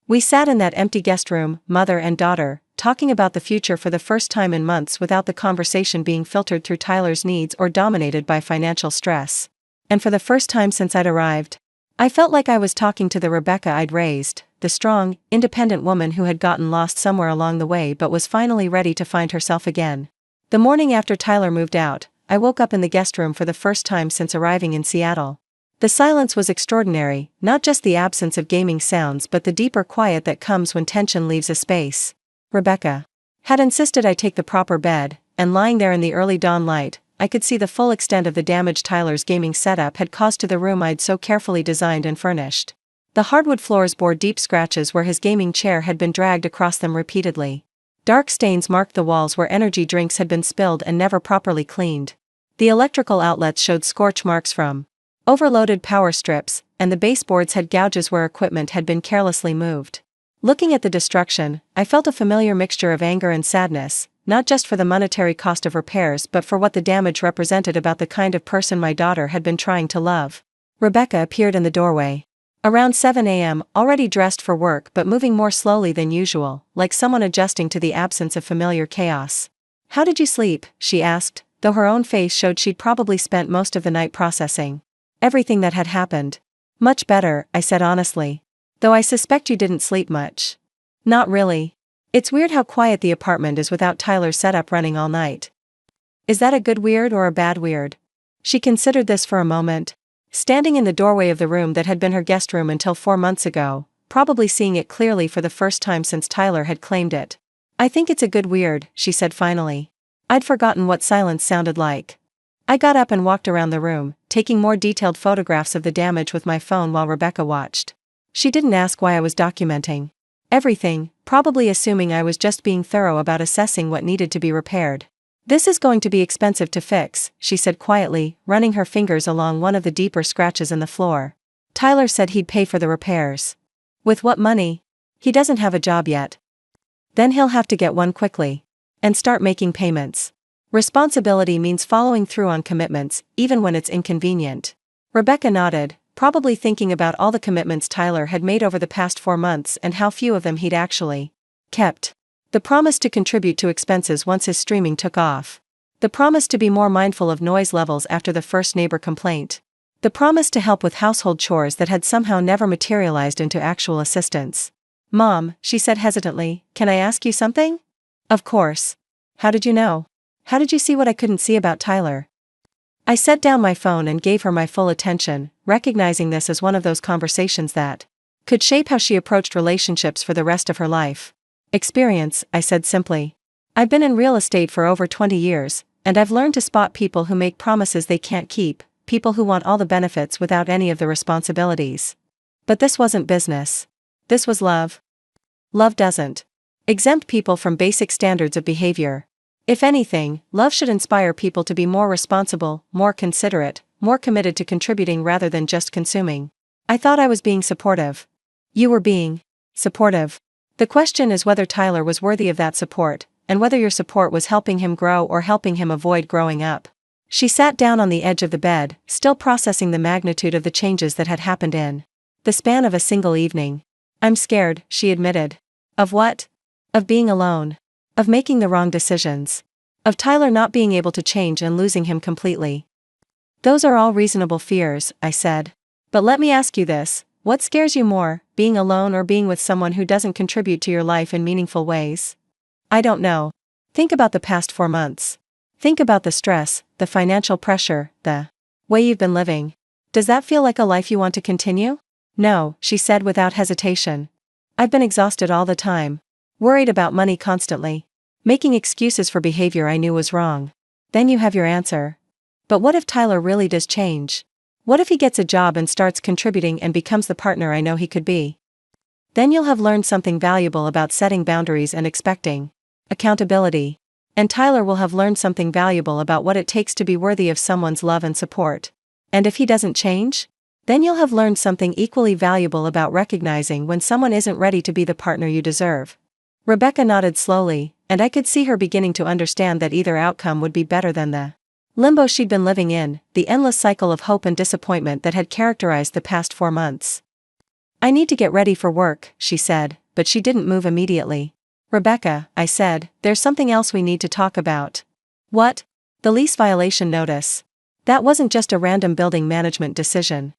We sat in that empty guest room, mother and daughter, talking about the future for the first time in months without the conversation being filtered through Tyler's needs or dominated by financial stress. And for the first time since I'd arrived, I felt like I was talking to the Rebecca I'd raised, the strong, independent woman who had gotten lost somewhere along the way but was finally ready to find herself again. The morning after Tyler moved out, I woke up in the guest room for the first time since arriving in Seattle. The silence was extraordinary, not just the absence of gaming sounds but the deeper quiet that comes when tension leaves a space. Rebecca had insisted I take the proper bed, and lying there in the early dawn light, I could see the full extent of the damage Tyler's gaming setup had caused to the room I'd so carefully designed and furnished. The hardwood floors bore deep scratches where his gaming chair had been dragged across them repeatedly. Dark stains marked the walls where energy drinks had been spilled and never properly cleaned. The electrical outlets showed scorch marks from overloaded power strips, and the baseboards had gouges where equipment had been carelessly moved. Looking at the destruction, I felt a familiar mixture of anger and sadness, not just for the monetary cost of repairs but for what the damage represented about the kind of person my daughter had been trying to love. Rebecca appeared in the doorway. Around 7 a.m., already dressed for work but moving more slowly than usual, like someone adjusting to the absence of familiar chaos. "How did you sleep?" she asked, though her own face showed she'd probably spent most of the night processing everything that had happened. "Much better," I said honestly. "Though I suspect you didn't sleep much." "Not really. It's weird how quiet the apartment is without Tyler's setup running all night." "Is that a good weird or a bad weird?" She considered this for a moment, standing in the doorway of the room that had been her guest room until 4 months ago, probably seeing it clearly for the first time since Tyler had claimed it. "I think it's a good weird," she said finally. I'd forgotten what silence sounded like. I got up and walked around the room, taking more detailed photographs of the damage with my phone while Rebecca watched. She didn't ask why I was documenting everything, probably assuming I was just being thorough about assessing what needed to be repaired. "This is going to be expensive to fix," she said quietly, running her fingers along one of the deeper scratches in the floor. Tyler said he'd pay for the repairs. With what money? He doesn't have a job yet. Then he'll have to get one quickly. And start making payments. Responsibility means following through on commitments, even when it's inconvenient. Rebecca nodded, probably thinking about all the commitments Tyler had made over the past 4 months and how few of them he'd actually kept. The promise to contribute to expenses once his streaming took off. The promise to be more mindful of noise levels after the first neighbor complaint. The promise to help with household chores that had somehow never materialized into actual assistance. "Mom," she said hesitantly, "can I ask you something?" "Of course. How did you know? How did you see what I couldn't see about Tyler?" I set down my phone and gave her my full attention, recognizing this as one of those conversations that could shape how she approached relationships for the rest of her life. "Experience," I said simply. "I've been in real estate for over 20 years, and I've learned to spot people who make promises they can't keep, people who want all the benefits without any of the responsibilities. But this wasn't business. This was love. Love doesn't exempt people from basic standards of behavior. If anything, love should inspire people to be more responsible, more considerate, more committed to contributing rather than just consuming." I thought I was being supportive. "You were being supportive. The question is whether Tyler was worthy of that support, and whether your support was helping him grow or helping him avoid growing up." She sat down on the edge of the bed, still processing the magnitude of the changes that had happened in the span of a single evening. "I'm scared," she admitted. "Of what?" "Of being alone. Of making the wrong decisions. Of Tyler not being able to change and losing him completely." "Those are all reasonable fears," I said. "But let me ask you this, what scares you more, being alone or being with someone who doesn't contribute to your life in meaningful ways?" "I don't know. Think about the past 4 months. Think about the stress, the financial pressure, the way you've been living. Does that feel like a life you want to continue?" "No," she said without hesitation. "I've been exhausted all the time. Worried about money constantly. Making excuses for behavior I knew was wrong." "Then you have your answer. But what if Tyler really does change? What if he gets a job and starts contributing and becomes the partner I know he could be? Then you'll have learned something valuable about setting boundaries and expecting accountability. And Tyler will have learned something valuable about what it takes to be worthy of someone's love and support. And if he doesn't change? Then you'll have learned something equally valuable about recognizing when someone isn't ready to be the partner you deserve." Rebecca nodded slowly, and I could see her beginning to understand that either outcome would be better than the limbo she'd been living in, the endless cycle of hope and disappointment that had characterized the past 4 months. "I need to get ready for work," she said, but she didn't move immediately. "Rebecca," I said, "there's something else we need to talk about." "What?" "The lease violation notice. That wasn't just a random building management decision."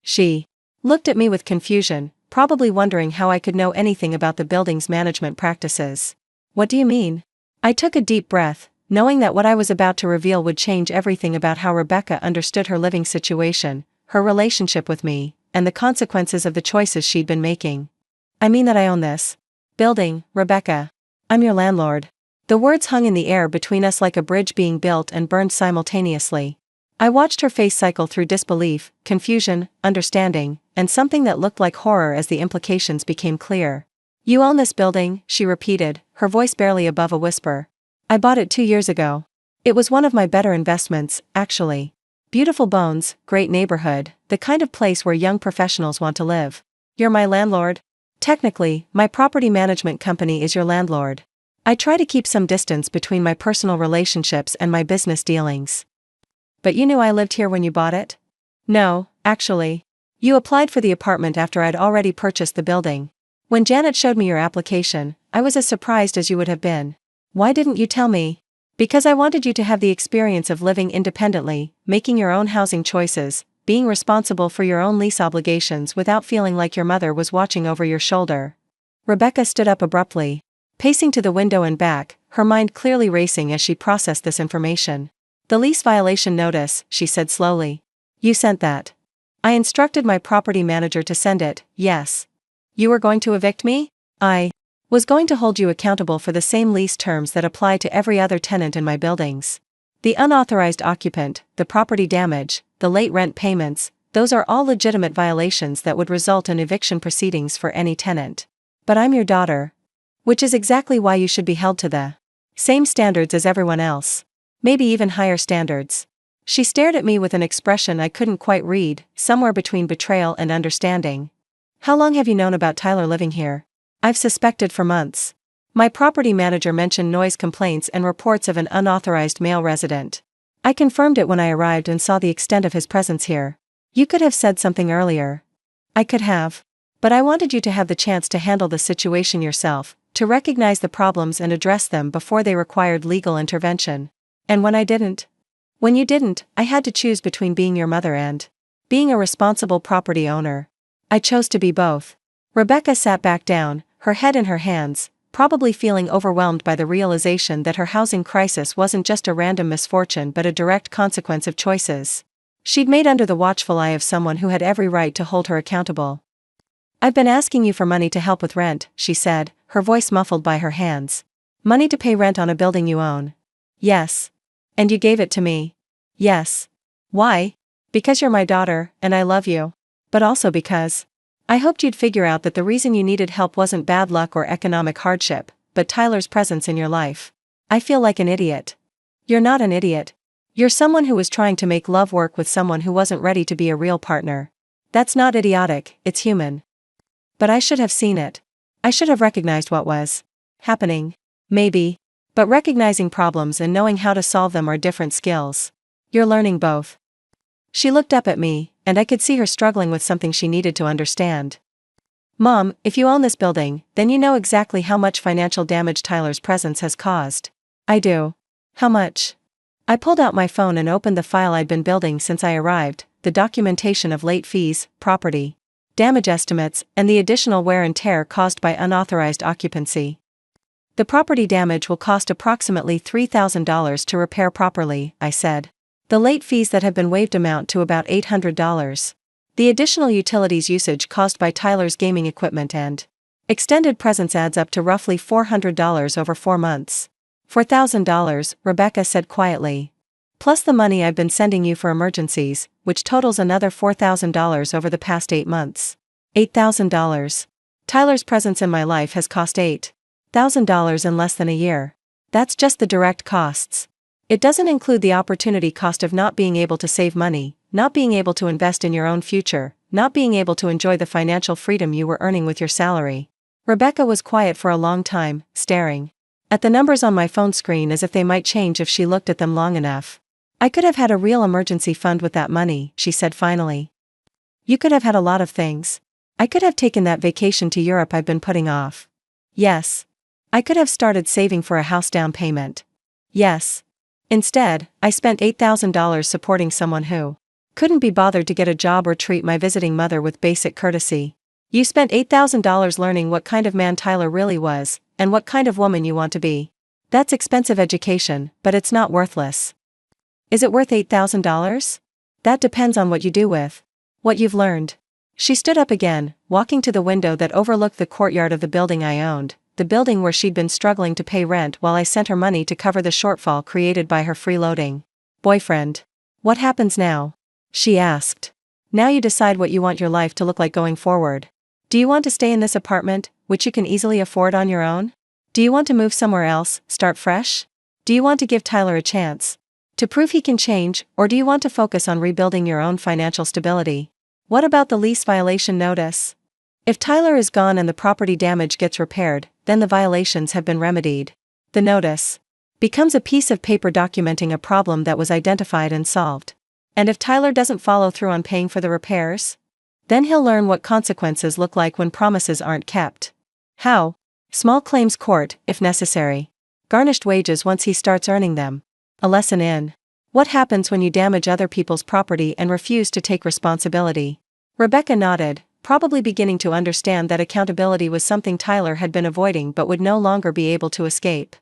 She looked at me with confusion, probably wondering how I could know anything about the building's management practices. "What do you mean?" I took a deep breath, knowing that what I was about to reveal would change everything about how Rebecca understood her living situation, her relationship with me, and the consequences of the choices she'd been making. "I mean that I own this building, Rebecca. I'm your landlord." The words hung in the air between us like a bridge being built and burned simultaneously. I watched her face cycle through disbelief, confusion, understanding, and something that looked like horror as the implications became clear. "You own this building," she repeated, her voice barely above a whisper. "I bought it 2 years ago. It was one of my better investments, actually. Beautiful bones, great neighborhood, the kind of place where young professionals want to live. You're my landlord?" "Technically, my property management company is your landlord. I try to keep some distance between my personal relationships and my business dealings." "But you knew I lived here when you bought it?" "No, actually. You applied for the apartment after I'd already purchased the building. When Janet showed me your application, I was as surprised as you would have been." "Why didn't you tell me?" "Because I wanted you to have the experience of living independently, making your own housing choices, being responsible for your own lease obligations without feeling like your mother was watching over your shoulder." Rebecca stood up abruptly, pacing to the window and back, her mind clearly racing as she processed this information. "The lease violation notice," she said slowly. "You sent that?" "I instructed my property manager to send it, yes." "You were going to evict me?" "I was going to hold you accountable for the same lease terms that apply to every other tenant in my buildings. The unauthorized occupant, the property damage, the late rent payments, those are all legitimate violations that would result in eviction proceedings for any tenant. But I'm your daughter. Which is exactly why you should be held to the same standards as everyone else. Maybe even higher standards." She stared at me with an expression I couldn't quite read, somewhere between betrayal and understanding. How long have you known about Tyler living here? I've suspected for months. My property manager mentioned noise complaints and reports of an unauthorized male resident. I confirmed it when I arrived and saw the extent of his presence here. You could have said something earlier. I could have. But I wanted you to have the chance to handle the situation yourself, to recognize the problems and address them before they required legal intervention. And when I didn't? When you didn't, I had to choose between being your mother and being a responsible property owner. I chose to be both. Rebecca sat back down, her head in her hands, probably feeling overwhelmed by the realization that her housing crisis wasn't just a random misfortune but a direct consequence of choices she'd made under the watchful eye of someone who had every right to hold her accountable. I've been asking you for money to help with rent, she said, her voice muffled by her hands. Money to pay rent on a building you own. Yes. And you gave it to me. Yes. Why? Because you're my daughter, and I love you. But also because I hoped you'd figure out that the reason you needed help wasn't bad luck or economic hardship, but Tyler's presence in your life. I feel like an idiot. You're not an idiot. You're someone who was trying to make love work with someone who wasn't ready to be a real partner. That's not idiotic, it's human. But I should have seen it. I should have recognized what was happening. Maybe. But recognizing problems and knowing how to solve them are different skills. You're learning both. She looked up at me, and I could see her struggling with something she needed to understand. Mom, if you own this building, then you know exactly how much financial damage Tyler's presence has caused. I do. How much? I pulled out my phone and opened the file I'd been building since I arrived, the documentation of late fees, property damage estimates, and the additional wear and tear caused by unauthorized occupancy. The property damage will cost approximately $3,000 to repair properly, I said. The late fees that have been waived amount to about $800. The additional utilities usage caused by Tyler's gaming equipment and extended presence adds up to roughly $400 over 4 months. $4,000, Rebecca said quietly. Plus the money I've been sending you for emergencies, which totals another $4,000 over the past 8 months. $8,000. Tyler's presence in my life has cost $8,000 in less than a year. That's just the direct costs. It doesn't include the opportunity cost of not being able to save money, not being able to invest in your own future, not being able to enjoy the financial freedom you were earning with your salary. Rebecca was quiet for a long time, staring at the numbers on my phone screen as if they might change if she looked at them long enough. I could have had a real emergency fund with that money, she said finally. You could have had a lot of things. I could have taken that vacation to Europe I've been putting off. Yes. I could have started saving for a house down payment. Yes. Instead, I spent $8,000 supporting someone who couldn't be bothered to get a job or treat my visiting mother with basic courtesy. You spent $8,000 learning what kind of man Tyler really was, and what kind of woman you want to be. That's expensive education, but it's not worthless. Is it worth $8,000? That depends on what you do with what you've learned. She stood up again, walking to the window that overlooked the courtyard of the building I owned, the building where she'd been struggling to pay rent while I sent her money to cover the shortfall created by her freeloading boyfriend. What happens now? She asked. Now you decide what you want your life to look like going forward. Do you want to stay in this apartment, which you can easily afford on your own? Do you want to move somewhere else, start fresh? Do you want to give Tyler a chance to prove he can change, or do you want to focus on rebuilding your own financial stability? What about the lease violation notice? If Tyler is gone and the property damage gets repaired, then the violations have been remedied. The notice becomes a piece of paper documenting a problem that was identified and solved. And if Tyler doesn't follow through on paying for the repairs? Then he'll learn what consequences look like when promises aren't kept. How? Small claims court, if necessary. Garnished wages once he starts earning them. A lesson in what happens when you damage other people's property and refuse to take responsibility. Rebecca nodded, probably beginning to understand that accountability was something Tyler had been avoiding but would no longer be able to escape.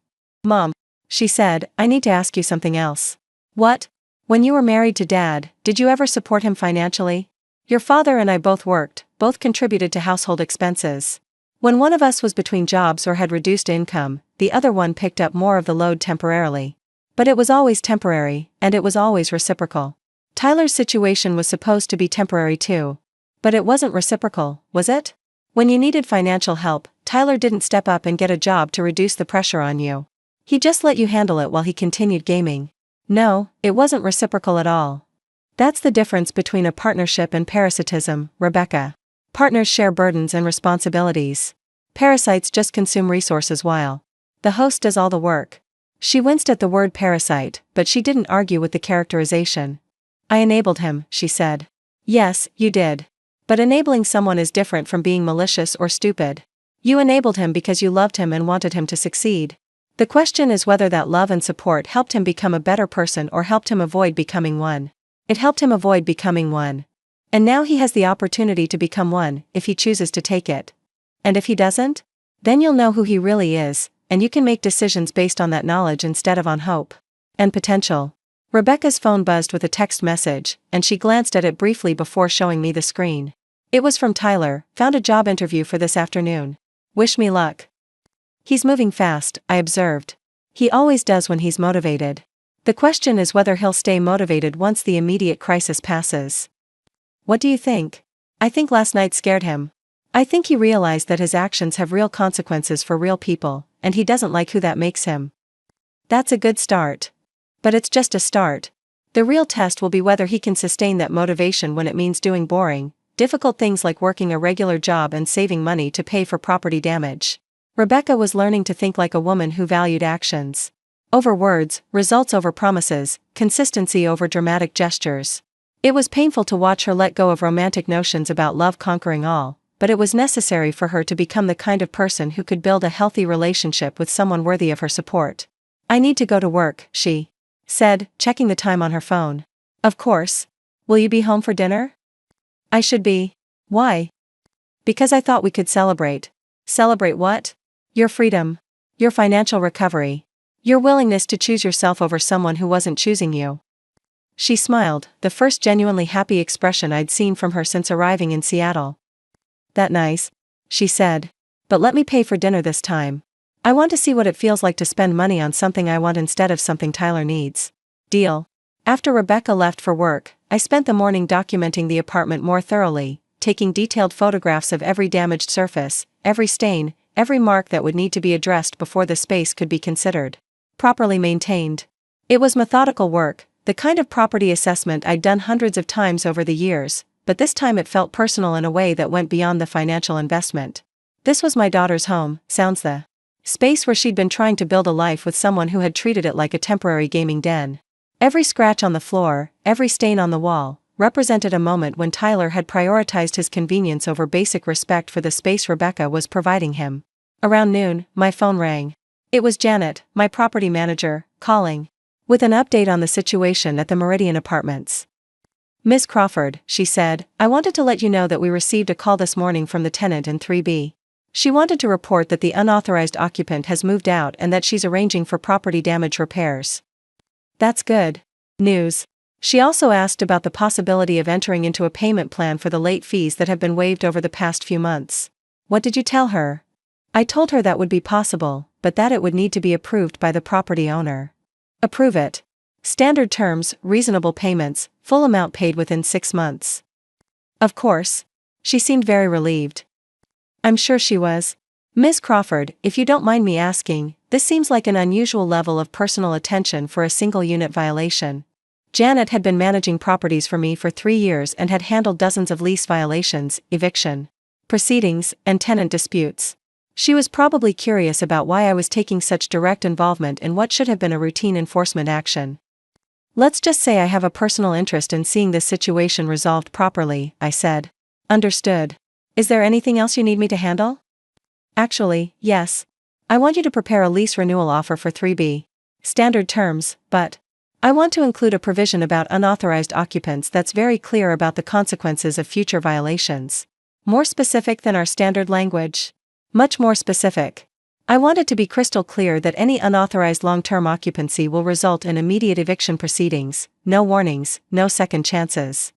Mom, she said, I need to ask you something else. What? When you were married to Dad, did you ever support him financially? Your father and I both worked, both contributed to household expenses. When one of us was between jobs or had reduced income, the other one picked up more of the load temporarily. But it was always temporary, and it was always reciprocal. Tyler's situation was supposed to be temporary too. But it wasn't reciprocal, was it? When you needed financial help, Tyler didn't step up and get a job to reduce the pressure on you. He just let you handle it while he continued gaming. No, it wasn't reciprocal at all. That's the difference between a partnership and parasitism, Rebecca. Partners share burdens and responsibilities. Parasites just consume resources while the host does all the work. She winced at the word parasite, but she didn't argue with the characterization. I enabled him, she said. Yes, you did. But enabling someone is different from being malicious or stupid. You enabled him because you loved him and wanted him to succeed. The question is whether that love and support helped him become a better person or helped him avoid becoming one. It helped him avoid becoming one. And now he has the opportunity to become one, if he chooses to take it. And if he doesn't? Then you'll know who he really is, and you can make decisions based on that knowledge instead of on hope and potential. Rebecca's phone buzzed with a text message, and she glanced at it briefly before showing me the screen. It was from Tyler. Found a job interview for this afternoon. Wish me luck. He's moving fast, I observed. He always does when he's motivated. The question is whether he'll stay motivated once the immediate crisis passes. What do you think? I think last night scared him. I think he realized that his actions have real consequences for real people, and he doesn't like who that makes him. That's a good start. But it's just a start. The real test will be whether he can sustain that motivation when it means doing boring, difficult things like working a regular job and saving money to pay for property damage. Rebecca was learning to think like a woman who valued actions over words, results over promises, consistency over dramatic gestures. It was painful to watch her let go of romantic notions about love conquering all, but it was necessary for her to become the kind of person who could build a healthy relationship with someone worthy of her support. I need to go to work, she said, checking the time on her phone. Of course. Will you be home for dinner? I should be. Why? Because I thought we could celebrate. Celebrate what? Your freedom. Your financial recovery. Your willingness to choose yourself over someone who wasn't choosing you. She smiled, the first genuinely happy expression I'd seen from her since arriving in Seattle. That nice, she said. But let me pay for dinner this time. I want to see what it feels like to spend money on something I want instead of something Tyler needs. Deal. After Rebecca left for work, I spent the morning documenting the apartment more thoroughly, taking detailed photographs of every damaged surface, every stain, every mark that would need to be addressed before the space could be considered properly maintained. It was methodical work, the kind of property assessment I'd done hundreds of times over the years, but this time it felt personal in a way that went beyond the financial investment. This was my daughter's home, sounds the space where she'd been trying to build a life with someone who had treated it like a temporary gaming den. Every scratch on the floor, every stain on the wall, represented a moment when Tyler had prioritized his convenience over basic respect for the space Rebecca was providing him. Around noon, my phone rang. It was Janet, my property manager, calling with an update on the situation at the Meridian Apartments. Miss Crawford, she said, I wanted to let you know that we received a call this morning from the tenant in 3B. She wanted to report that the unauthorized occupant has moved out and that she's arranging for property damage repairs. That's good news. She also asked about the possibility of entering into a payment plan for the late fees that have been waived over the past few months. What did you tell her? I told her that would be possible, but that it would need to be approved by the property owner. Approve it. Standard terms, reasonable payments, full amount paid within 6 months. Of course. She seemed very relieved. I'm sure she was. Miss Crawford, if you don't mind me asking, this seems like an unusual level of personal attention for a single unit violation. Janet had been managing properties for me for 3 years and had handled dozens of lease violations, eviction proceedings, and tenant disputes. She was probably curious about why I was taking such direct involvement in what should have been a routine enforcement action. Let's just say I have a personal interest in seeing this situation resolved properly, I said. Understood. Is there anything else you need me to handle? Actually, yes. I want you to prepare a lease renewal offer for 3B. Standard terms, but I want to include a provision about unauthorized occupants that's very clear about the consequences of future violations. More specific than our standard language. Much more specific. I want it to be crystal clear that any unauthorized long-term occupancy will result in immediate eviction proceedings, no warnings, no second chances.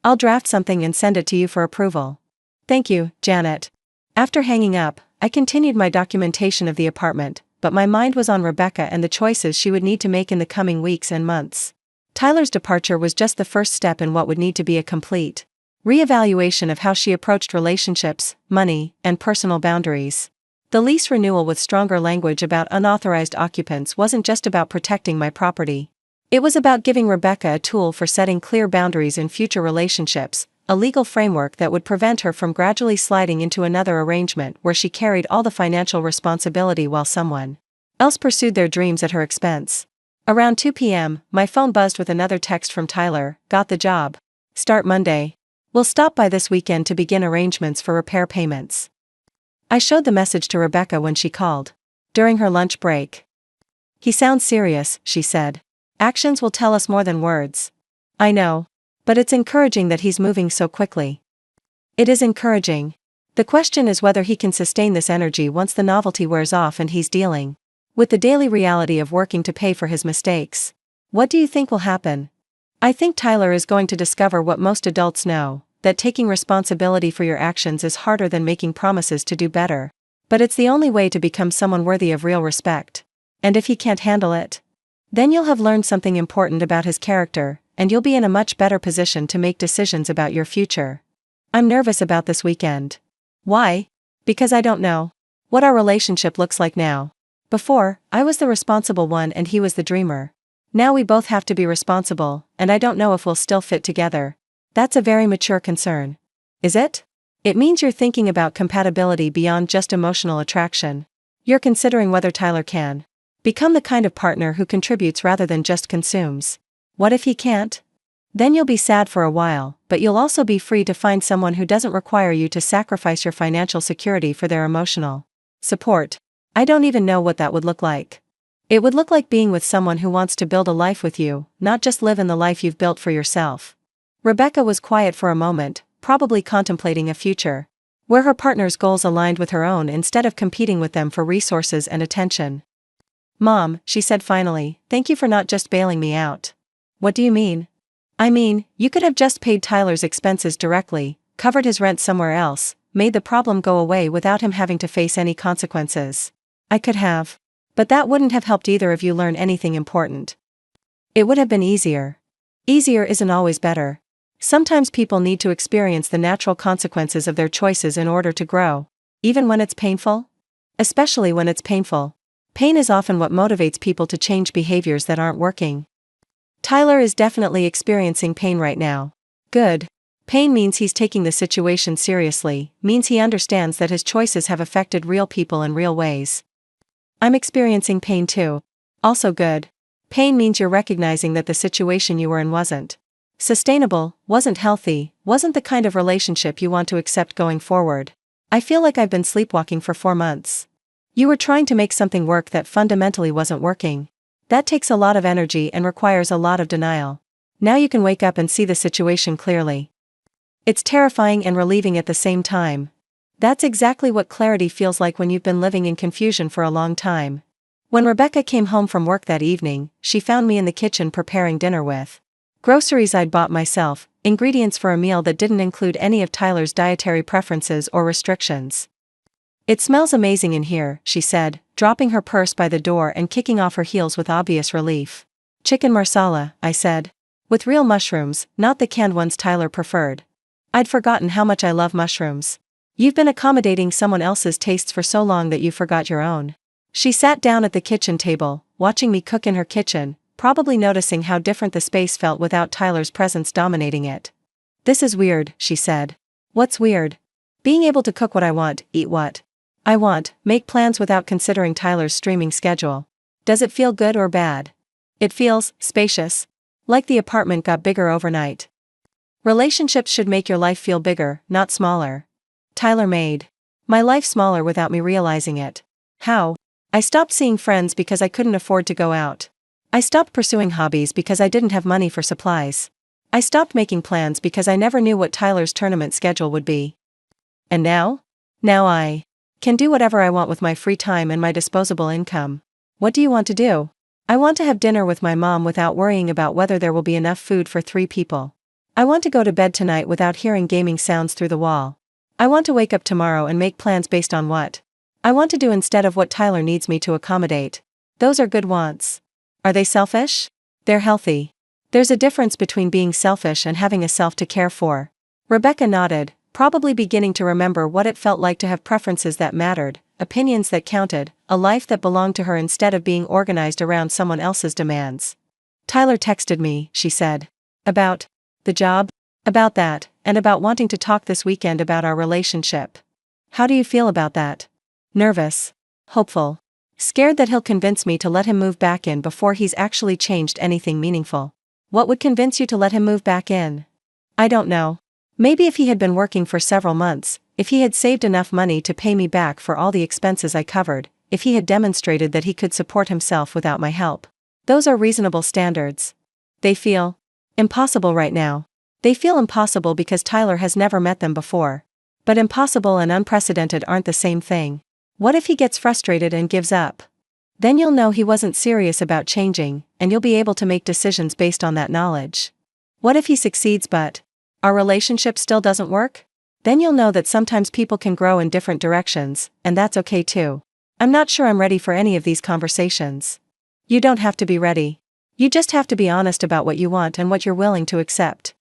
I'll draft something and send it to you for approval. Thank you, Janet. After hanging up, I continued my documentation of the apartment, but my mind was on Rebecca and the choices she would need to make in the coming weeks and months. Tyler's departure was just the first step in what would need to be a complete reevaluation of how she approached relationships, money, and personal boundaries. The lease renewal with stronger language about unauthorized occupants wasn't just about protecting my property. It was about giving Rebecca a tool for setting clear boundaries in future relationships, a legal framework that would prevent her from gradually sliding into another arrangement where she carried all the financial responsibility while someone else pursued their dreams at her expense. Around 2 p.m., my phone buzzed with another text from Tyler. Got the job. Start Monday. We'll stop by this weekend to begin arrangements for repair payments. I showed the message to Rebecca when she called. During her lunch break. He sounds serious, she said. Actions will tell us more than words. I know. But it's encouraging that he's moving so quickly. It is encouraging. The question is whether he can sustain this energy once the novelty wears off and he's dealing with the daily reality of working to pay for his mistakes. What do you think will happen? I think Tyler is going to discover what most adults know, that taking responsibility for your actions is harder than making promises to do better. But it's the only way to become someone worthy of real respect. And if he can't handle it, then you'll have learned something important about his character, and you'll be in a much better position to make decisions about your future. I'm nervous about this weekend. Why? Because I don't know what our relationship looks like now. Before, I was the responsible one and he was the dreamer. Now we both have to be responsible, and I don't know if we'll still fit together. That's a very mature concern. Is it? It means you're thinking about compatibility beyond just emotional attraction. You're considering whether Tyler can become the kind of partner who contributes rather than just consumes. What if he can't? Then you'll be sad for a while, but you'll also be free to find someone who doesn't require you to sacrifice your financial security for their emotional support. I don't even know what that would look like. It would look like being with someone who wants to build a life with you, not just live in the life you've built for yourself. Rebecca was quiet for a moment, probably contemplating a future where her partner's goals aligned with her own instead of competing with them for resources and attention. Mom, she said finally, thank you for not just bailing me out. What do you mean? I mean, you could have just paid Tyler's expenses directly, covered his rent somewhere else, made the problem go away without him having to face any consequences. I could have. But that wouldn't have helped either of you learn anything important. It would have been easier. Easier isn't always better. Sometimes people need to experience the natural consequences of their choices in order to grow. Even when it's painful? Especially when it's painful. Pain is often what motivates people to change behaviors that aren't working. Tyler is definitely experiencing pain right now. Good. Pain means he's taking the situation seriously, means he understands that his choices have affected real people in real ways. I'm experiencing pain too. Also good. Pain means you're recognizing that the situation you were in wasn't sustainable, wasn't healthy, wasn't the kind of relationship you want to accept going forward. I feel like I've been sleepwalking for 4 months. You were trying to make something work that fundamentally wasn't working. That takes a lot of energy and requires a lot of denial. Now you can wake up and see the situation clearly. It's terrifying and relieving at the same time. That's exactly what clarity feels like when you've been living in confusion for a long time. When Rebecca came home from work that evening, she found me in the kitchen preparing dinner with groceries I'd bought myself, ingredients for a meal that didn't include any of Tyler's dietary preferences or restrictions. It smells amazing in here, she said, dropping her purse by the door and kicking off her heels with obvious relief. Chicken marsala, I said. With real mushrooms, not the canned ones Tyler preferred. I'd forgotten how much I love mushrooms. You've been accommodating someone else's tastes for so long that you forgot your own. She sat down at the kitchen table, watching me cook in her kitchen, probably noticing how different the space felt without Tyler's presence dominating it. This is weird, she said. What's weird? Being able to cook what I want, eat what I want, make plans without considering Tyler's streaming schedule. Does it feel good or bad? It feels spacious. Like the apartment got bigger overnight. Relationships should make your life feel bigger, not smaller. Tyler made my life smaller without me realizing it. How? I stopped seeing friends because I couldn't afford to go out. I stopped pursuing hobbies because I didn't have money for supplies. I stopped making plans because I never knew what Tyler's tournament schedule would be. And now? Now I can do whatever I want with my free time and my disposable income. What do you want to do? I want to have dinner with my mom without worrying about whether there will be enough food for 3 people. I want to go to bed tonight without hearing gaming sounds through the wall. I want to wake up tomorrow and make plans based on what I want to do instead of what Tyler needs me to accommodate. Those are good wants. Are they selfish? They're healthy. There's a difference between being selfish and having a self to care for. Rebecca nodded, probably beginning to remember what it felt like to have preferences that mattered, opinions that counted, a life that belonged to her instead of being organized around someone else's demands. Tyler texted me, she said. About the job? About that, and about wanting to talk this weekend about our relationship. How do you feel about that? Nervous. Hopeful. Scared that he'll convince me to let him move back in before he's actually changed anything meaningful. What would convince you to let him move back in? I don't know. Maybe if he had been working for several months, if he had saved enough money to pay me back for all the expenses I covered, if he had demonstrated that he could support himself without my help. Those are reasonable standards. They feel impossible right now. They feel impossible because Tyler has never met them before. But impossible and unprecedented aren't the same thing. What if he gets frustrated and gives up? Then you'll know he wasn't serious about changing, and you'll be able to make decisions based on that knowledge. What if he succeeds but our relationship still doesn't work? Then you'll know that sometimes people can grow in different directions, and that's okay too. I'm not sure I'm ready for any of these conversations. You don't have to be ready. You just have to be honest about what you want and what you're willing to accept.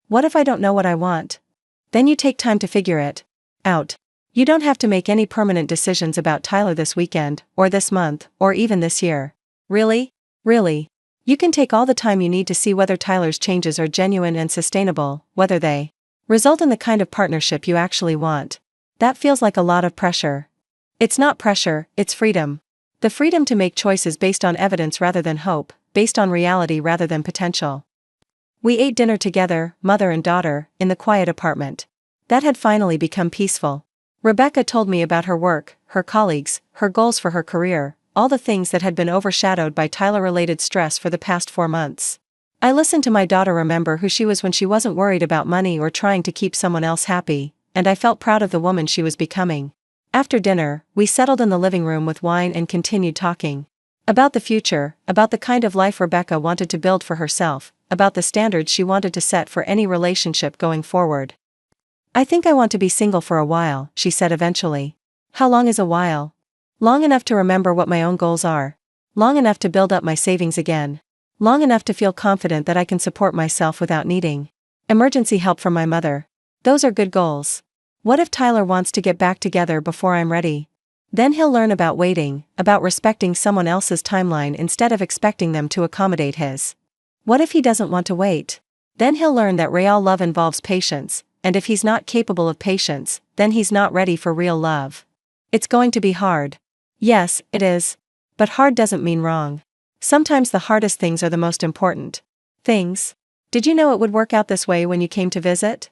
What if I don't know what I want? Then you take time to figure it out. You don't have to make any permanent decisions about Tyler this weekend, or this month, or even this year. Really? Really? You can take all the time you need to see whether Tyler's changes are genuine and sustainable, whether they result in the kind of partnership you actually want. That feels like a lot of pressure. It's not pressure, it's freedom. The freedom to make choices based on evidence rather than hope, based on reality rather than potential. We ate dinner together, mother and daughter, in the quiet apartment. That had finally become peaceful. Rebecca told me about her work, her colleagues, her goals for her career, all the things that had been overshadowed by Tyler-related stress for the past 4 months. I listened to my daughter remember who she was when she wasn't worried about money or trying to keep someone else happy, and I felt proud of the woman she was becoming. After dinner, we settled in the living room with wine and continued talking. About the future, about the kind of life Rebecca wanted to build for herself, about the standards she wanted to set for any relationship going forward. I think I want to be single for a while, she said eventually. How long is a while? Long enough to remember what my own goals are. Long enough to build up my savings again. Long enough to feel confident that I can support myself without needing emergency help from my mother. Those are good goals. What if Tyler wants to get back together before I'm ready? Then he'll learn about waiting, about respecting someone else's timeline instead of expecting them to accommodate his. What if he doesn't want to wait? Then he'll learn that real love involves patience, and if he's not capable of patience, then he's not ready for real love. It's going to be hard. Yes, it is. But hard doesn't mean wrong. Sometimes the hardest things are the most important things. Did you know it would work out this way when you came to visit?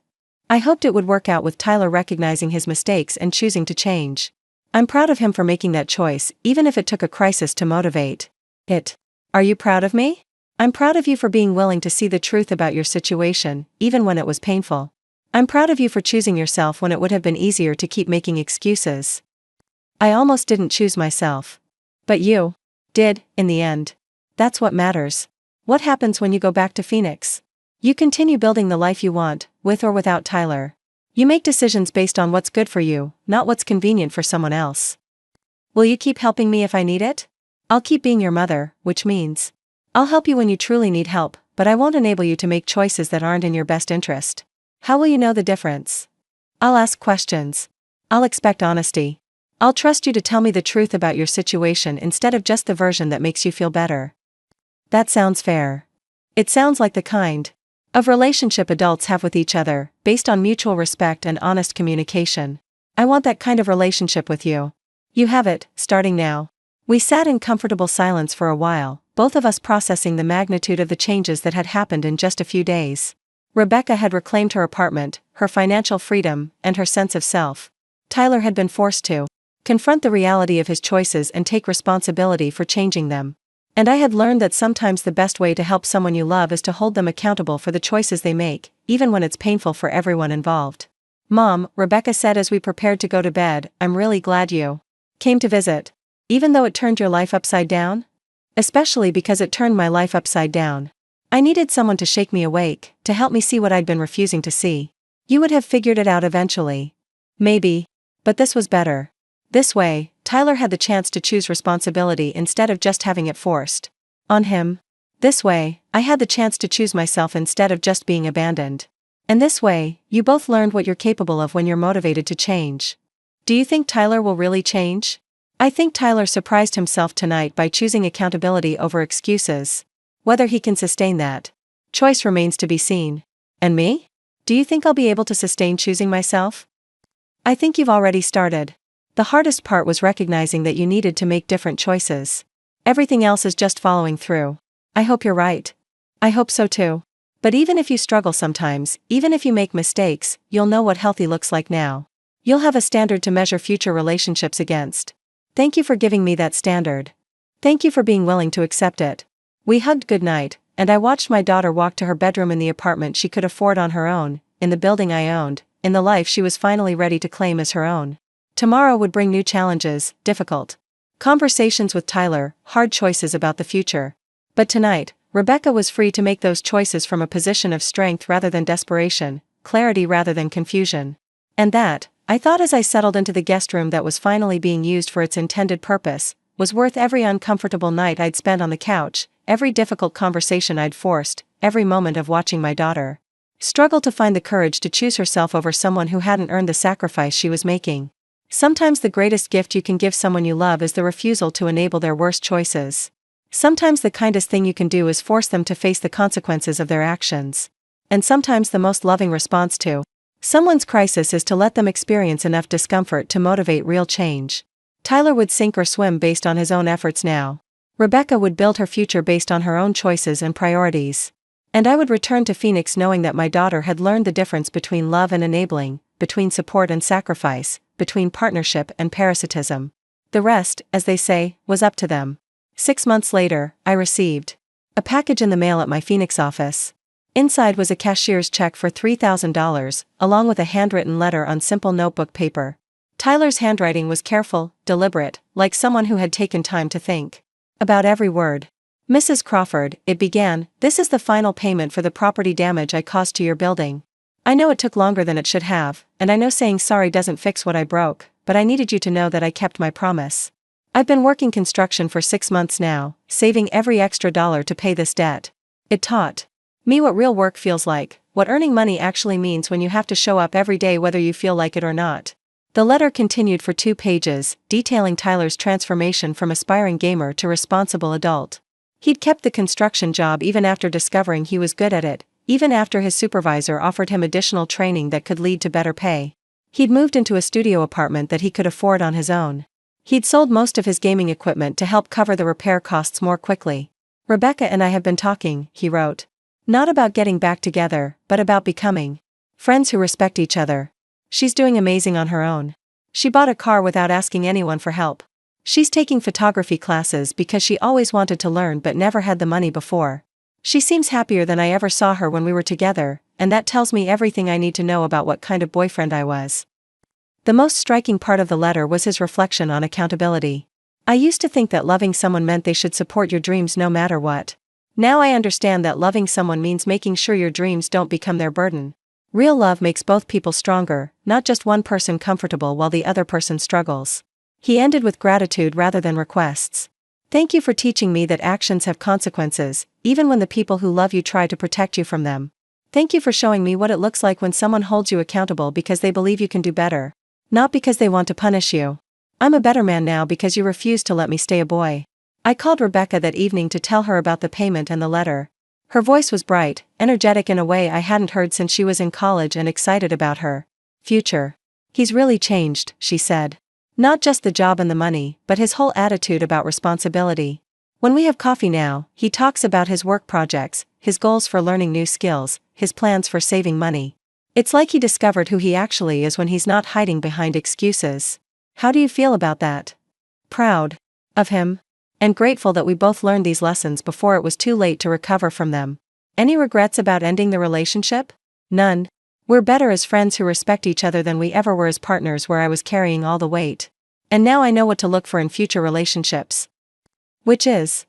I hoped it would work out with Tyler recognizing his mistakes and choosing to change. I'm proud of him for making that choice, even if it took a crisis to motivate it. Are you proud of me? I'm proud of you for being willing to see the truth about your situation, even when it was painful. I'm proud of you for choosing yourself when it would have been easier to keep making excuses. I almost didn't choose myself. But you did, in the end. That's what matters. What happens when you go back to Phoenix? You continue building the life you want, with or without Tyler. You make decisions based on what's good for you, not what's convenient for someone else. Will you keep helping me if I need it? I'll keep being your mother, which means I'll help you when you truly need help, but I won't enable you to make choices that aren't in your best interest. How will you know the difference? I'll ask questions. I'll expect honesty. I'll trust you to tell me the truth about your situation instead of just the version that makes you feel better. That sounds fair. It sounds like the kind of relationship adults have with each other, based on mutual respect and honest communication. I want that kind of relationship with you. You have it, starting now. We sat in comfortable silence for a while, both of us processing the magnitude of the changes that had happened in just a few days. Rebecca had reclaimed her apartment, her financial freedom, and her sense of self. Tyler had been forced to confront the reality of his choices and take responsibility for changing them. And I had learned that sometimes the best way to help someone you love is to hold them accountable for the choices they make, even when it's painful for everyone involved. Mom, Rebecca said as we prepared to go to bed, I'm really glad you came to visit. Even though it turned your life upside down? Especially because it turned my life upside down. I needed someone to shake me awake, to help me see what I'd been refusing to see. You would have figured it out eventually. Maybe. But this was better. This way, Tyler had the chance to choose responsibility instead of just having it forced on him. This way, I had the chance to choose myself instead of just being abandoned. And this way, you both learned what you're capable of when you're motivated to change. Do you think Tyler will really change? I think Tyler surprised himself tonight by choosing accountability over excuses. Whether he can sustain that choice remains to be seen. And me? Do you think I'll be able to sustain choosing myself? I think you've already started. The hardest part was recognizing that you needed to make different choices. Everything else is just following through. I hope you're right. I hope so too. But even if you struggle sometimes, even if you make mistakes, you'll know what healthy looks like now. You'll have a standard to measure future relationships against. Thank you for giving me that standard. Thank you for being willing to accept it. We hugged goodnight, and I watched my daughter walk to her bedroom in the apartment she could afford on her own, in the building I owned, in the life she was finally ready to claim as her own. Tomorrow would bring new challenges, difficult conversations with Tyler, hard choices about the future. But tonight, Rebecca was free to make those choices from a position of strength rather than desperation, clarity rather than confusion. And that, I thought as I settled into the guest room that was finally being used for its intended purpose, was worth every uncomfortable night I'd spent on the couch, every difficult conversation I'd forced, every moment of watching my daughter struggle to find the courage to choose herself over someone who hadn't earned the sacrifice she was making. Sometimes the greatest gift you can give someone you love is the refusal to enable their worst choices. Sometimes the kindest thing you can do is force them to face the consequences of their actions. And sometimes the most loving response to someone's crisis is to let them experience enough discomfort to motivate real change. Tyler would sink or swim based on his own efforts now. Rebecca would build her future based on her own choices and priorities. And I would return to Phoenix knowing that my daughter had learned the difference between love and enabling, between support and sacrifice, between partnership and parasitism. The rest, as they say, was up to them. 6 months later, I received a package in the mail at my Phoenix office. Inside was a cashier's check for $3,000, along with a handwritten letter on simple notebook paper. Tyler's handwriting was careful, deliberate, like someone who had taken time to think about every word. Mrs. Crawford, it began, this is the final payment for the property damage I caused to your building. I know it took longer than it should have, and I know saying sorry doesn't fix what I broke, but I needed you to know that I kept my promise. I've been working construction for 6 months now, saving every extra dollar to pay this debt. It taught me what real work feels like, what earning money actually means when you have to show up every day whether you feel like it or not. The letter continued for 2 pages, detailing Tyler's transformation from aspiring gamer to responsible adult. He'd kept the construction job even after discovering he was good at it, even after his supervisor offered him additional training that could lead to better pay. He'd moved into a studio apartment that he could afford on his own. He'd sold most of his gaming equipment to help cover the repair costs more quickly. Rebecca and I have been talking, he wrote. Not about getting back together, but about becoming friends who respect each other. She's doing amazing on her own. She bought a car without asking anyone for help. She's taking photography classes because she always wanted to learn but never had the money before. She seems happier than I ever saw her when we were together, and that tells me everything I need to know about what kind of boyfriend I was. The most striking part of the letter was his reflection on accountability. I used to think that loving someone meant they should support your dreams no matter what. Now I understand that loving someone means making sure your dreams don't become their burden. Real love makes both people stronger, not just one person comfortable while the other person struggles. He ended with gratitude rather than requests. Thank you for teaching me that actions have consequences, even when the people who love you try to protect you from them. Thank you for showing me what it looks like when someone holds you accountable because they believe you can do better, not because they want to punish you. I'm a better man now because you refused to let me stay a boy. I called Rebecca that evening to tell her about the payment and the letter. Her voice was bright, energetic in a way I hadn't heard since she was in college and excited about her future. He's really changed, she said. Not just the job and the money, but his whole attitude about responsibility. When we have coffee now, he talks about his work projects, his goals for learning new skills, his plans for saving money. It's like he discovered who he actually is when he's not hiding behind excuses. How do you feel about that? Proud of him. And grateful that we both learned these lessons before it was too late to recover from them. Any regrets about ending the relationship? None. We're better as friends who respect each other than we ever were as partners where I was carrying all the weight. And now I know what to look for in future relationships. Which is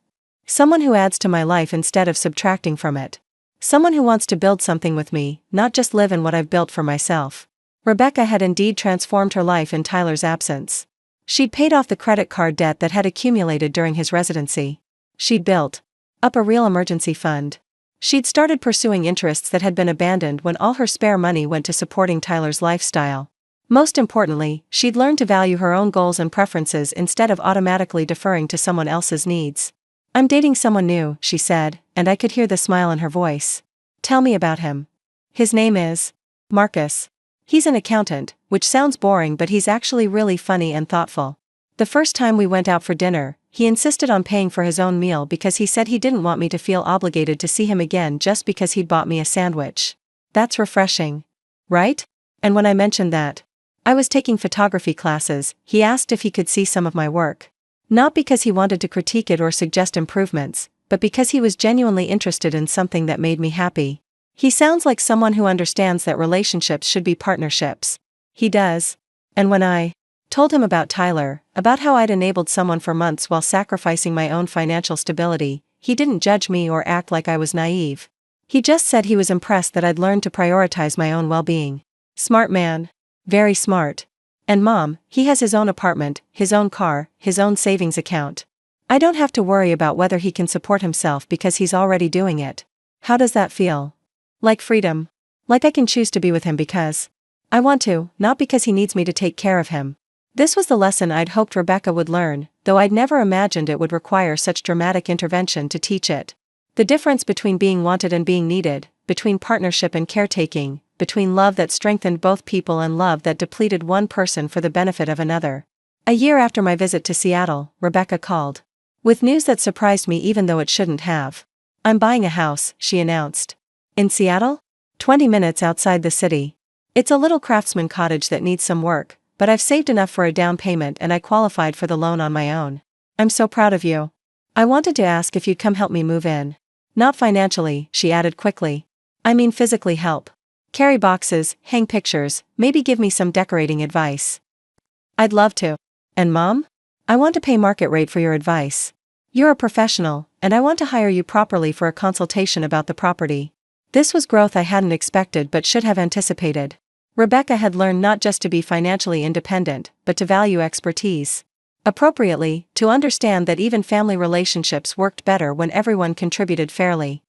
someone who adds to my life instead of subtracting from it. Someone who wants to build something with me, not just live in what I've built for myself. Rebecca had indeed transformed her life in Tyler's absence. She'd paid off the credit card debt that had accumulated during his residency. She'd built up a real emergency fund. She'd started pursuing interests that had been abandoned when all her spare money went to supporting Tyler's lifestyle. Most importantly, she'd learned to value her own goals and preferences instead of automatically deferring to someone else's needs. I'm dating someone new, she said, and I could hear the smile in her voice. Tell me about him. His name is Marcus. He's an accountant, which sounds boring, but he's actually really funny and thoughtful. The first time we went out for dinner, he insisted on paying for his own meal because he said he didn't want me to feel obligated to see him again just because he'd bought me a sandwich. That's refreshing. Right? And when I mentioned that I was taking photography classes, he asked if he could see some of my work. Not because he wanted to critique it or suggest improvements, but because he was genuinely interested in something that made me happy. He sounds like someone who understands that relationships should be partnerships. He does. And when I told him about Tyler, about how I'd enabled someone for months while sacrificing my own financial stability, he didn't judge me or act like I was naive. He just said he was impressed that I'd learned to prioritize my own well-being. Smart man. Very smart. And Mom, he has his own apartment, his own car, his own savings account. I don't have to worry about whether he can support himself because he's already doing it. How does that feel? Like freedom. Like I can choose to be with him because I want to, not because he needs me to take care of him. This was the lesson I'd hoped Rebecca would learn, though I'd never imagined it would require such dramatic intervention to teach it. The difference between being wanted and being needed, between partnership and caretaking, between love that strengthened both people and love that depleted one person for the benefit of another. A year after my visit to Seattle, Rebecca called. With news that surprised me even though it shouldn't have. I'm buying a house, she announced. In Seattle? 20 minutes outside the city. It's a little craftsman cottage that needs some work, but I've saved enough for a down payment and I qualified for the loan on my own. I'm so proud of you. I wanted to ask if you'd come help me move in. Not financially, she added quickly. I mean physically help. Carry boxes, hang pictures, maybe give me some decorating advice. I'd love to. And Mom? I want to pay market rate for your advice. You're a professional, and I want to hire you properly for a consultation about the property. This was growth I hadn't expected but should have anticipated. Rebecca had learned not just to be financially independent, but to value expertise. Appropriately, to understand that even family relationships worked better when everyone contributed fairly.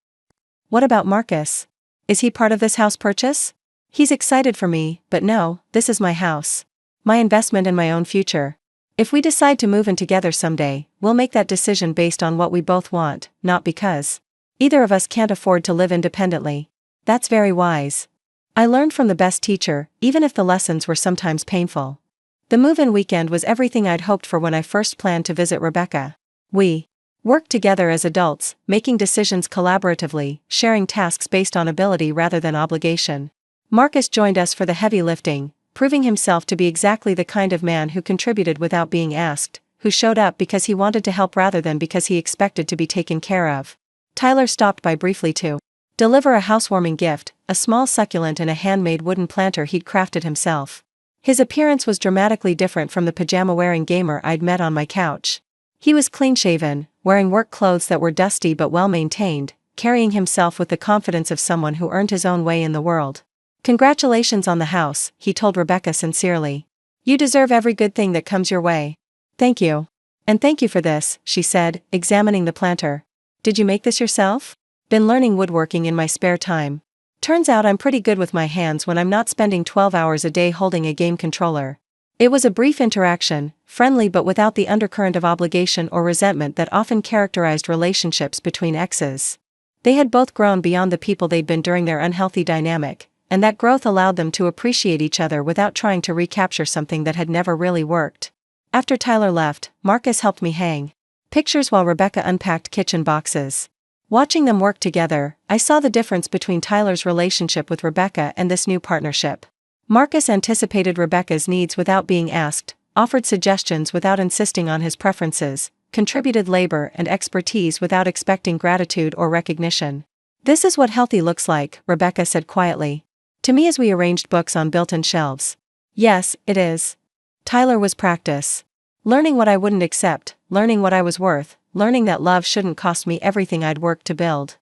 What about Marcus? Is he part of this house purchase? He's excited for me, but no, this is my house. My investment in my own future. If we decide to move in together someday, we'll make that decision based on what we both want, not because either of us can't afford to live independently. That's very wise. I learned from the best teacher, even if the lessons were sometimes painful. The move-in weekend was everything I'd hoped for when I first planned to visit Rebecca. We worked together as adults, making decisions collaboratively, sharing tasks based on ability rather than obligation. Marcus joined us for the heavy lifting, proving himself to be exactly the kind of man who contributed without being asked, who showed up because he wanted to help rather than because he expected to be taken care of. Tyler stopped by briefly to deliver a housewarming gift, a small succulent and a handmade wooden planter he'd crafted himself. His appearance was dramatically different from the pajama-wearing gamer I'd met on my couch. He was clean-shaven, wearing work clothes that were dusty but well-maintained, carrying himself with the confidence of someone who earned his own way in the world. Congratulations on the house, he told Rebecca sincerely. You deserve every good thing that comes your way. Thank you. And thank you for this, she said, examining the planter. Did you make this yourself? Been learning woodworking in my spare time. Turns out I'm pretty good with my hands when I'm not spending 12 hours a day holding a game controller. It was a brief interaction, friendly but without the undercurrent of obligation or resentment that often characterized relationships between exes. They had both grown beyond the people they'd been during their unhealthy dynamic, and that growth allowed them to appreciate each other without trying to recapture something that had never really worked. After Tyler left, Marcus helped me hang pictures while Rebecca unpacked kitchen boxes. Watching them work together, I saw the difference between Tyler's relationship with Rebecca and this new partnership. Marcus anticipated Rebecca's needs without being asked, offered suggestions without insisting on his preferences, contributed labor and expertise without expecting gratitude or recognition. This is what healthy looks like, Rebecca said quietly to me as we arranged books on built-in shelves. Yes, it is. Tyler was practice. Learning what I wouldn't accept, learning what I was worth, learning that love shouldn't cost me everything I'd worked to build.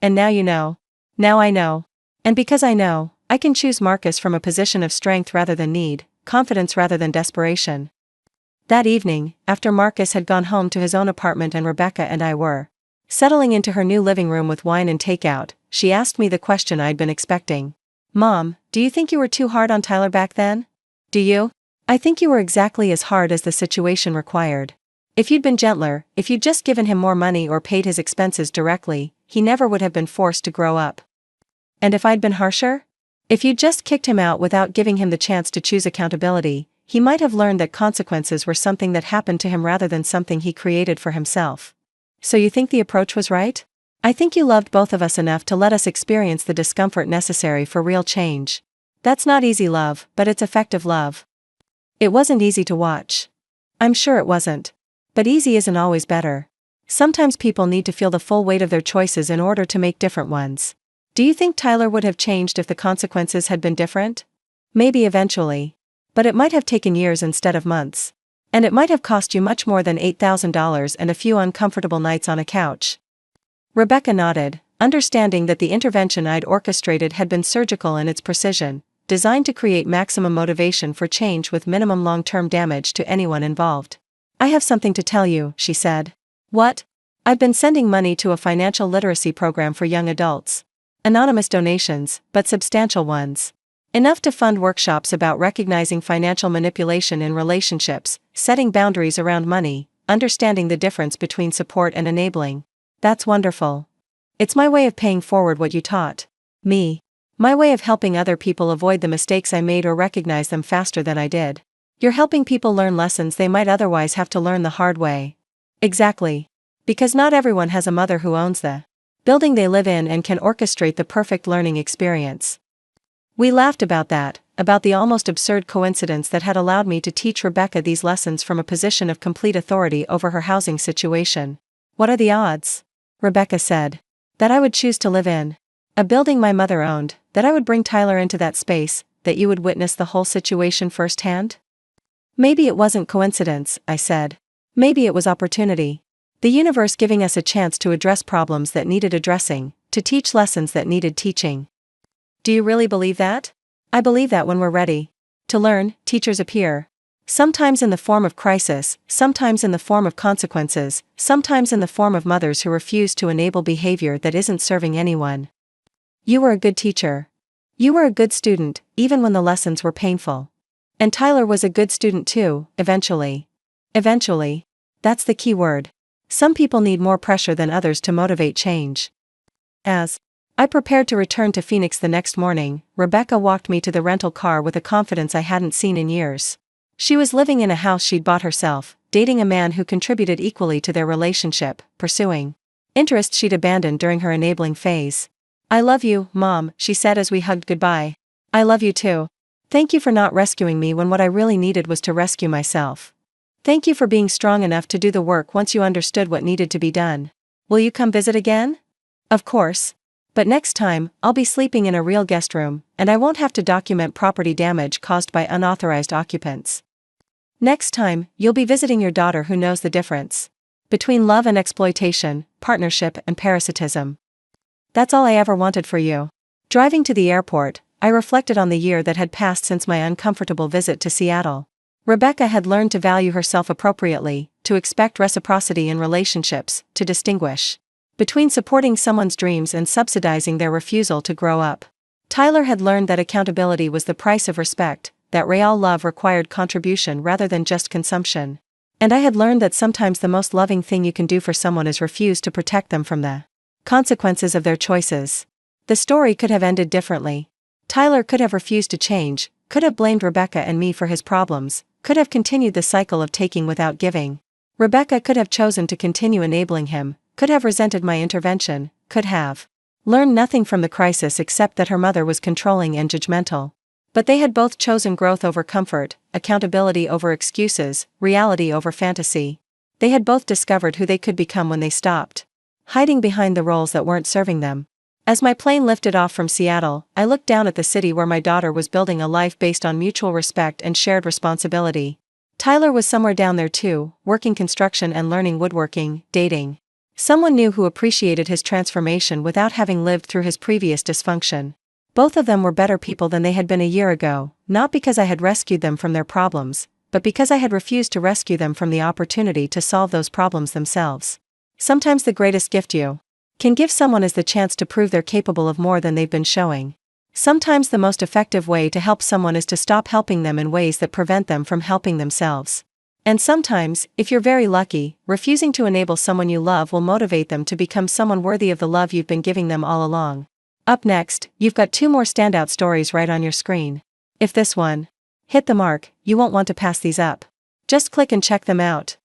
And now you know. Now I know. And because I know, I can choose Marcus from a position of strength rather than need, confidence rather than desperation. That evening, after Marcus had gone home to his own apartment and Rebecca and I were settling into her new living room with wine and takeout, she asked me the question I'd been expecting. Mom, do you think you were too hard on Tyler back then? Do you? I think you were exactly as hard as the situation required. If you'd been gentler, if you'd just given him more money or paid his expenses directly, he never would have been forced to grow up. And if I'd been harsher? If you'd just kicked him out without giving him the chance to choose accountability, he might have learned that consequences were something that happened to him rather than something he created for himself. So you think the approach was right? I think you loved both of us enough to let us experience the discomfort necessary for real change. That's not easy love, but it's effective love. It wasn't easy to watch. I'm sure it wasn't. But easy isn't always better. Sometimes people need to feel the full weight of their choices in order to make different ones. Do you think Tyler would have changed if the consequences had been different? Maybe eventually. But it might have taken years instead of months. And it might have cost you much more than $8,000 and a few uncomfortable nights on a couch. Rebecca nodded, understanding that the intervention I'd orchestrated had been surgical in its precision, designed to create maximum motivation for change with minimum long-term damage to anyone involved. I have something to tell you, she said. What? I've been sending money to a financial literacy program for young adults. Anonymous donations, but substantial ones. Enough to fund workshops about recognizing financial manipulation in relationships, setting boundaries around money, understanding the difference between support and enabling. That's wonderful. It's my way of paying forward what you taught me. My way of helping other people avoid the mistakes I made or recognize them faster than I did. You're helping people learn lessons they might otherwise have to learn the hard way. Exactly. Because not everyone has a mother who owns the building they live in and can orchestrate the perfect learning experience. We laughed about that, about the almost absurd coincidence that had allowed me to teach Rebecca these lessons from a position of complete authority over her housing situation. What are the odds? Rebecca said. That I would choose to live in a building my mother owned, that I would bring Tyler into that space, that you would witness the whole situation firsthand? Maybe it wasn't coincidence, I said. Maybe it was opportunity. The universe giving us a chance to address problems that needed addressing, to teach lessons that needed teaching. Do you really believe that? I believe that when we're ready to learn, teachers appear. Sometimes in the form of crisis, sometimes in the form of consequences, sometimes in the form of mothers who refuse to enable behavior that isn't serving anyone. You were a good teacher. You were a good student, even when the lessons were painful. And Tyler was a good student too, eventually. Eventually. That's the key word. Some people need more pressure than others to motivate change. As I prepared to return to Phoenix the next morning, Rebecca walked me to the rental car with a confidence I hadn't seen in years. She was living in a house she'd bought herself, dating a man who contributed equally to their relationship, pursuing interests she'd abandoned during her enabling phase. I love you, Mom, she said as we hugged goodbye. I love you too. Thank you for not rescuing me when what I really needed was to rescue myself. Thank you for being strong enough to do the work once you understood what needed to be done. Will you come visit again? Of course. But next time, I'll be sleeping in a real guest room, and I won't have to document property damage caused by unauthorized occupants. Next time, you'll be visiting your daughter who knows the difference between love and exploitation, partnership and parasitism. That's all I ever wanted for you. Driving to the airport, I reflected on the year that had passed since my uncomfortable visit to Seattle. Rebecca had learned to value herself appropriately, to expect reciprocity in relationships, to distinguish between supporting someone's dreams and subsidizing their refusal to grow up. Tyler had learned that accountability was the price of respect, that real love required contribution rather than just consumption. And I had learned that sometimes the most loving thing you can do for someone is refuse to protect them from the consequences of their choices. The story could have ended differently. Tyler could have refused to change, could have blamed Rebecca and me for his problems, could have continued the cycle of taking without giving. Rebecca could have chosen to continue enabling him, could have resented my intervention, could have learned nothing from the crisis except that her mother was controlling and judgmental. But they had both chosen growth over comfort, accountability over excuses, reality over fantasy. They had both discovered who they could become when they stopped hiding behind the roles that weren't serving them. As my plane lifted off from Seattle, I looked down at the city where my daughter was building a life based on mutual respect and shared responsibility. Tyler was somewhere down there too, working construction and learning woodworking, dating someone new who appreciated his transformation without having lived through his previous dysfunction. Both of them were better people than they had been a year ago, not because I had rescued them from their problems, but because I had refused to rescue them from the opportunity to solve those problems themselves. Sometimes the greatest gift you can give someone is the chance to prove they're capable of more than they've been showing. Sometimes the most effective way to help someone is to stop helping them in ways that prevent them from helping themselves. And sometimes, if you're very lucky, refusing to enable someone you love will motivate them to become someone worthy of the love you've been giving them all along. Up next, you've got 2 more standout stories right on your screen. If this one hit the mark, you won't want to pass these up. Just click and check them out.